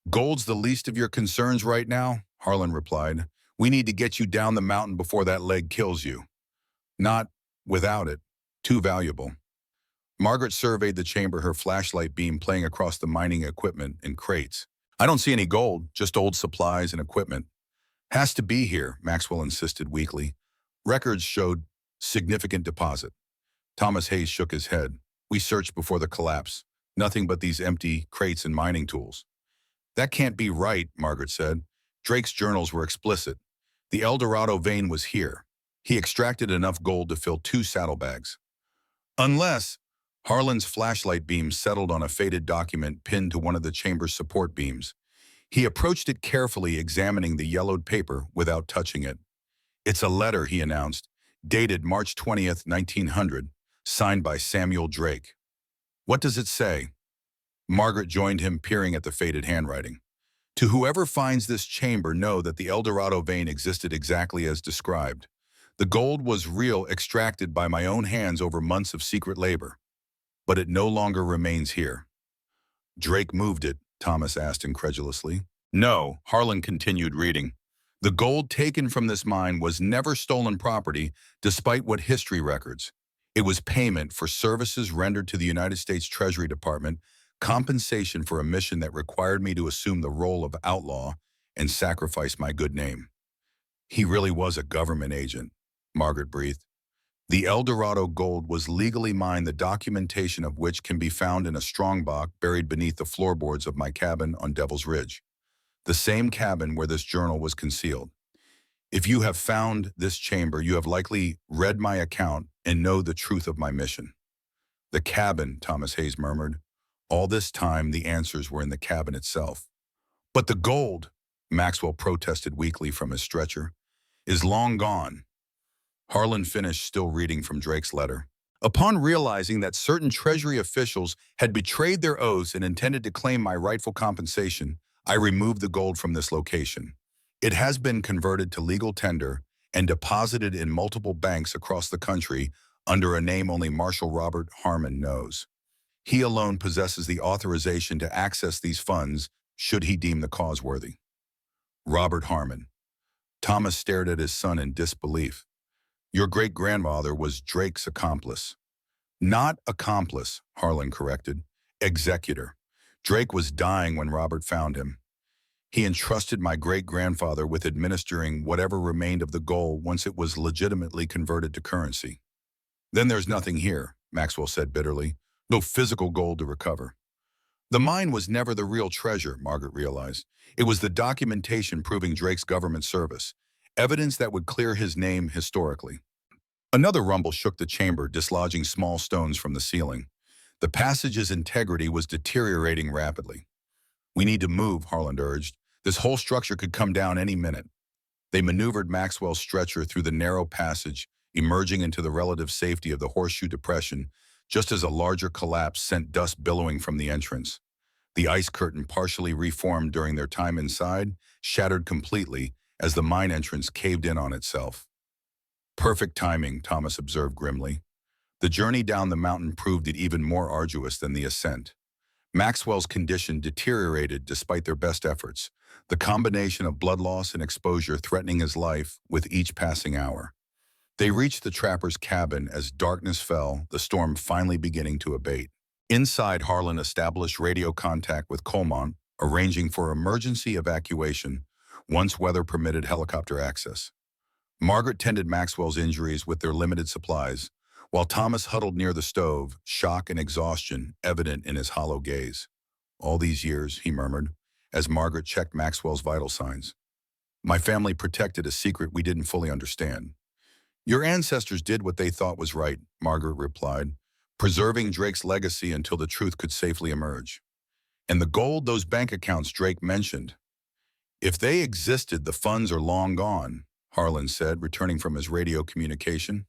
Gold's the least of your concerns right now, Harlan replied. We need to get you down the mountain before that leg kills you. Not without it. Too valuable. Margaret surveyed the chamber, her flashlight beam playing across the mining equipment and crates. I don't see any gold, just old supplies and equipment. Has to be here, Maxwell insisted weakly. Records showed significant deposit. Thomas Hayes shook his head. We searched before the collapse. Nothing but these empty crates and mining tools. That can't be right, Margaret said. Drake's journals were explicit. The El Dorado vein was here. He extracted enough gold to fill 2 saddlebags. Unless Harland's flashlight beam settled on a faded document pinned to one of the chamber's support beams. He approached it carefully, examining the yellowed paper without touching it. It's a letter, he announced, dated March 20th, 1900, signed by Samuel Drake. What does it say? Margaret joined him, peering at the faded handwriting. To whoever finds this chamber, know that the El Dorado vein existed exactly as described. The gold was real, extracted by my own hands over months of secret labor. But it no longer remains here. Drake moved it, Thomas asked incredulously. No, Harland continued reading. The gold taken from this mine was never stolen property, despite what history records. It was payment for services rendered to the United States Treasury Department, compensation for a mission that required me to assume the role of outlaw and sacrifice my good name. He really was a government agent, Margaret breathed. The El Dorado gold was legally mine, the documentation of which can be found in a strongbox buried beneath the floorboards of my cabin on Devil's Ridge, the same cabin where this journal was concealed. If you have found this chamber, you have likely read my account and know the truth of my mission. The cabin, Thomas Hayes murmured. All this time, the answers were in the cabin itself. But the gold, Maxwell protested weakly from his stretcher, is long gone. Harland finished, still reading from Drake's letter. Upon realizing that certain Treasury officials had betrayed their oaths and intended to claim my rightful compensation, I removed the gold from this location. It has been converted to legal tender and deposited in multiple banks across the country under a name only Marshal Robert Harmon knows. He alone possesses the authorization to access these funds should he deem the cause worthy. Robert Harmon. Thomas stared at his son in disbelief. Your great-grandfather was Drake's accomplice. Not accomplice, Harland corrected. Executor. Drake was dying when Robert found him. He entrusted my great-grandfather with administering whatever remained of the gold once it was legitimately converted to currency. Then there's nothing here, Maxwell said bitterly. No physical gold to recover. The mine was never the real treasure, Margaret realized. It was the documentation proving Drake's government service, evidence that would clear his name historically. Another rumble shook the chamber, dislodging small stones from the ceiling. The passage's integrity was deteriorating rapidly. We need to move, Harland urged. This whole structure could come down any minute. They maneuvered Maxwell's stretcher through the narrow passage, emerging into the relative safety of the Horseshoe Depression, just as a larger collapse sent dust billowing from the entrance. The ice curtain, partially reformed during their time inside, shattered completely as the mine entrance caved in on itself. Perfect timing, Thomas observed grimly. The journey down the mountain proved it even more arduous than the ascent. Maxwell's condition deteriorated despite their best efforts, the combination of blood loss and exposure threatening his life with each passing hour. They reached the trapper's cabin as darkness fell, the storm finally beginning to abate. Inside, Harland established radio contact with Colemont, arranging for emergency evacuation once weather permitted helicopter access. Margaret tended Maxwell's injuries with their limited supplies, while Thomas huddled near the stove, shock and exhaustion evident in his hollow gaze. All these years, he murmured, as Margaret checked Maxwell's vital signs. My family protected a secret we didn't fully understand. Your ancestors did what they thought was right, Margaret replied, preserving Drake's legacy until the truth could safely emerge. And the gold, those bank accounts Drake mentioned. If they existed, the funds are long gone, Harland said, returning from his radio communication.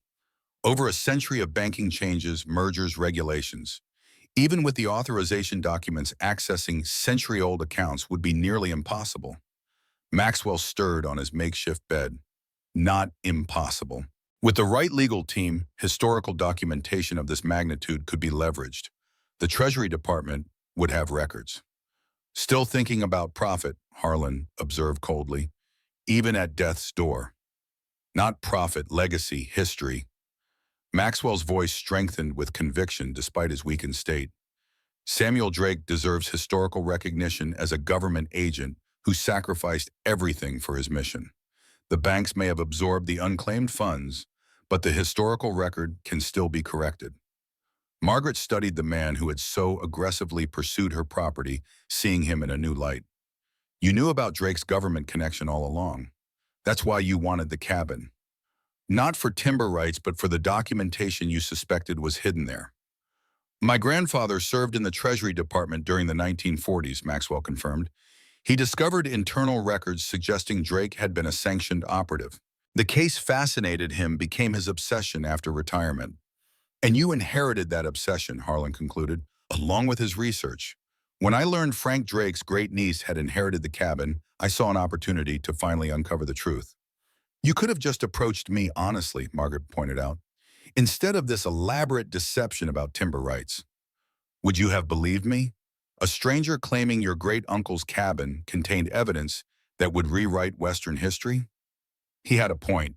Over a century of banking changes, mergers, regulations. Even with the authorization documents, accessing century-old accounts would be nearly impossible. Maxwell stirred on his makeshift bed. Not impossible. With the right legal team, historical documentation of this magnitude could be leveraged. The Treasury Department would have records. Still thinking about profit, Harland observed coldly, even at death's door. Not profit, legacy, history. Maxwell's voice strengthened with conviction despite his weakened state. Samuel Drake deserves historical recognition as a government agent who sacrificed everything for his mission. The banks may have absorbed the unclaimed funds, but the historical record can still be corrected. Margaret studied the man who had so aggressively pursued her property, seeing him in a new light. You knew about Drake's government connection all along. That's why you wanted the cabin. Not for timber rights, but for the documentation you suspected was hidden there. My grandfather served in the Treasury Department during the 1940s, Maxwell confirmed. He discovered internal records suggesting Drake had been a sanctioned operative. The case fascinated him, became his obsession after retirement. And you inherited that obsession, Harland concluded, along with his research. When I learned Frank Drake's great-niece had inherited the cabin, I saw an opportunity to finally uncover the truth. You could have just approached me honestly, Margaret pointed out, instead of this elaborate deception about timber rights. Would you have believed me? A stranger claiming your great-uncle's cabin contained evidence that would rewrite Western history? He had a point.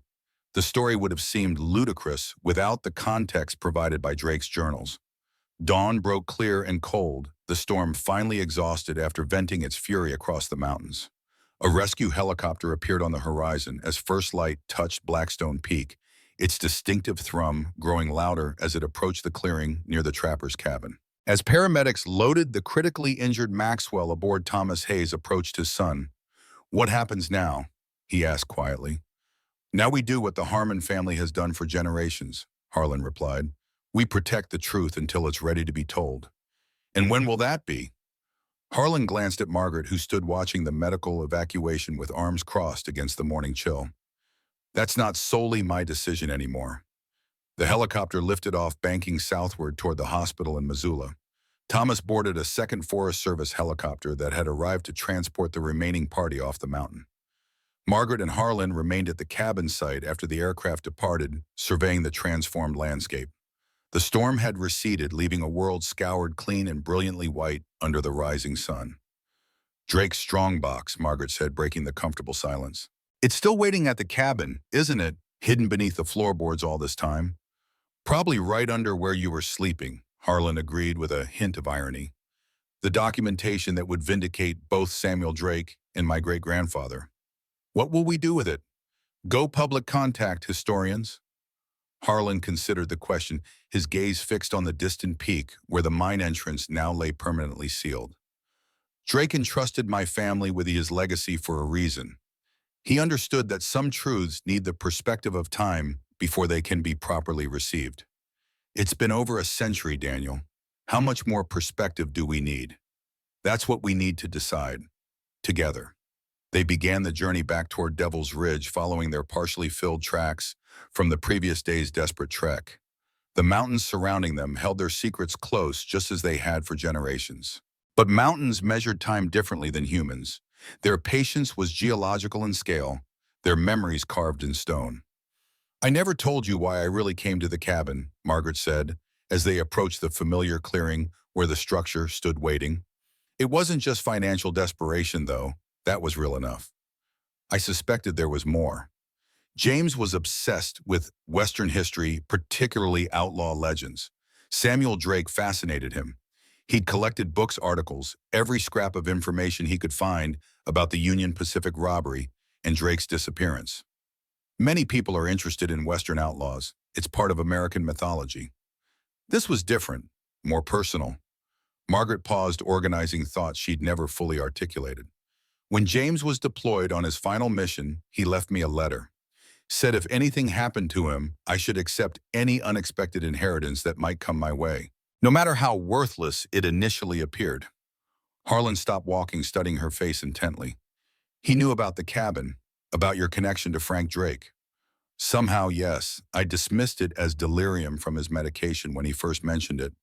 The story would have seemed ludicrous without the context provided by Drake's journals. Dawn broke clear and cold, the storm finally exhausted after venting its fury across the mountains. A rescue helicopter appeared on the horizon as first light touched Blackstone Peak, its distinctive thrum growing louder as it approached the clearing near the trapper's cabin. As paramedics loaded the critically injured Maxwell aboard, Thomas Hayes approached his son. "What happens now?" he asked quietly. "Now we do what the Harmon family has done for generations," Harland replied. "We protect the truth until it's ready to be told." "And when will that be?" Harland glanced at Margaret, who stood watching the medical evacuation with arms crossed against the morning chill. "That's not solely my decision anymore." The helicopter lifted off, banking southward toward the hospital in Missoula. Thomas boarded a second Forest Service helicopter that had arrived to transport the remaining party off the mountain. Margaret and Harland remained at the cabin site after the aircraft departed, surveying the transformed landscape. The storm had receded, leaving a world scoured clean and brilliantly white under the rising sun. "Drake's strongbox," Margaret said, breaking the comfortable silence. "It's still waiting at the cabin, isn't it, hidden beneath the floorboards all this time?" "Probably right under where you were sleeping," Harland agreed with a hint of irony. "The documentation that would vindicate both Samuel Drake and my great-grandfather. What will we do with it? Go public contact historians?" Harland considered the question, his gaze fixed on the distant peak where the mine entrance now lay permanently sealed. "Drake entrusted my family with his legacy for a reason. He understood that some truths need the perspective of time before they can be properly received. It's been over a century, Daniel. How much more perspective do we need? That's what we need to decide. Together." They began the journey back toward Devil's Ridge, following their partially filled tracks from the previous day's desperate trek. The mountains surrounding them held their secrets close, just as they had for generations. But mountains measured time differently than humans. Their patience was geological in scale, their memories carved in stone. "I never told you why I really came to the cabin," Margaret said, as they approached the familiar clearing where the structure stood waiting. "It wasn't just financial desperation, though. That was real enough. I suspected there was more." James was obsessed with Western history, particularly outlaw legends. Samuel Drake fascinated him. He'd collected books, articles, every scrap of information he could find about the Union Pacific robbery and Drake's disappearance. Many people are interested in Western outlaws. It's part of American mythology. This was different, more personal. Margaret paused, organizing thoughts she'd never fully articulated. "When James was deployed on his final mission, he left me a letter. Said if anything happened to him, I should accept any unexpected inheritance that might come my way, no matter how worthless it initially appeared." Harland stopped walking, studying her face intently. "He knew about the cabin, about your connection to Frank Drake." "Somehow, yes. I dismissed it as delirium from his medication when he first mentioned it.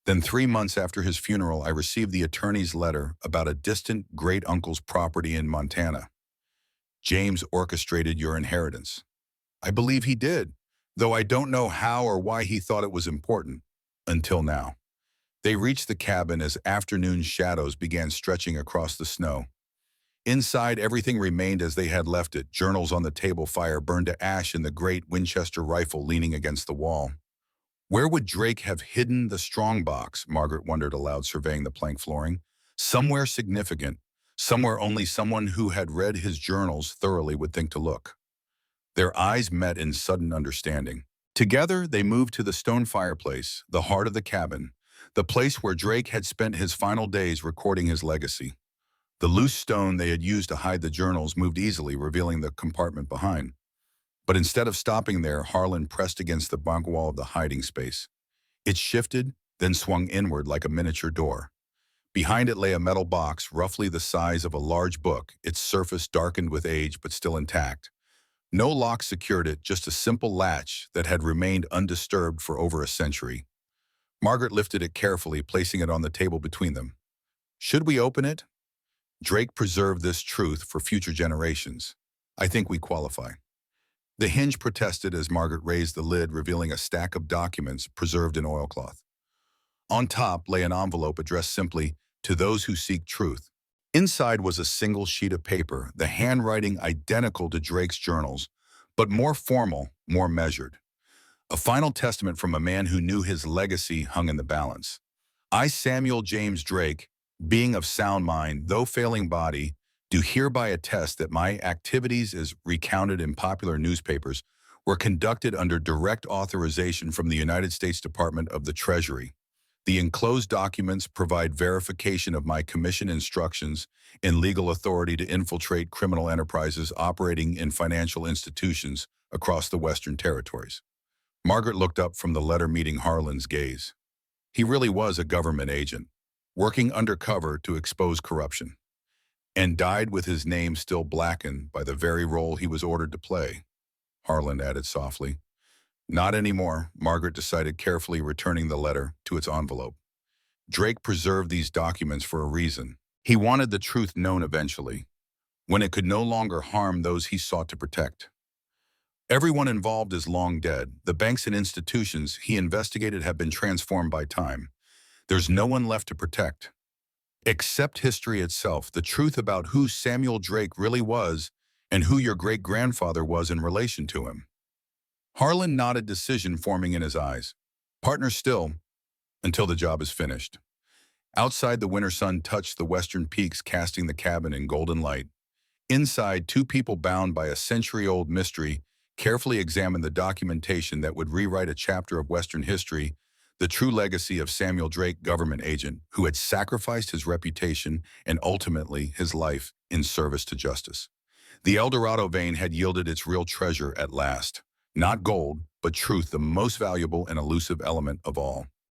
Then 3 months after his funeral, I received the attorney's letter about a distant great-uncle's property in Montana. James orchestrated your inheritance." "I believe he did, though I don't know how or why he thought it was important. Until now." They reached the cabin as afternoon shadows began stretching across the snow. Inside, everything remained as they had left it. Journals on the table, fire burned to ash, and the great Winchester rifle leaning against the wall. Where would Drake have hidden the strong box? Margaret wondered aloud, surveying the plank flooring. Somewhere significant, somewhere only someone who had read his journals thoroughly would think to look. Their eyes met in sudden understanding. Together, they moved to the stone fireplace, the heart of the cabin, the place where Drake had spent his final days recording his legacy. The loose stone they had used to hide the journals moved easily, revealing the compartment behind. But instead of stopping there, Harland pressed against the bunk wall of the hiding space. It shifted, then swung inward like a miniature door. Behind it lay a metal box, roughly the size of a large book, its surface darkened with age but still intact. No lock secured it, just a simple latch that had remained undisturbed for over a century. Margaret lifted it carefully, placing it on the table between them. Should we open it? Drake preserved this truth for future generations. I think we qualify. The hinge protested as Margaret raised the lid, revealing a stack of documents preserved in oilcloth. On top lay an envelope addressed simply, "To those who seek truth." Inside was a single sheet of paper, the handwriting identical to Drake's journals, but more formal, more measured. A final testament from a man who knew his legacy hung in the balance. I, Samuel James Drake, being of sound mind, though failing body, do hereby attest that my activities as recounted in popular newspapers were conducted under direct authorization from the United States Department of the Treasury. The enclosed documents provide verification of my commission instructions and legal authority to infiltrate criminal enterprises operating in financial institutions across the Western Territories. Margaret looked up from the letter, meeting Harland's gaze. He really was a government agent, working undercover to expose corruption, and died with his name still blackened by the very role he was ordered to play, Harland added softly. Not anymore, Margaret decided, carefully returning the letter to its envelope. Drake preserved these documents for a reason. He wanted the truth known eventually, when it could no longer harm those he sought to protect. Everyone involved is long dead. The banks and institutions he investigated have been transformed by time. There's no one left to protect. Except history itself, the truth about who Samuel Drake really was and who your great-grandfather was in relation to him. Harland nodded, decision forming in his eyes. Partners still, until the job is finished. Outside, the winter sun touched the western peaks, casting the cabin in golden light. Inside, two people bound by a century-old mystery carefully examined the documentation that would rewrite a chapter of Western history, the true legacy of Samuel Drake, government agent, who had sacrificed his reputation and ultimately his life in service to justice. The El Dorado vein had yielded its real treasure at last. Not gold, but truth, the most valuable and elusive element of all.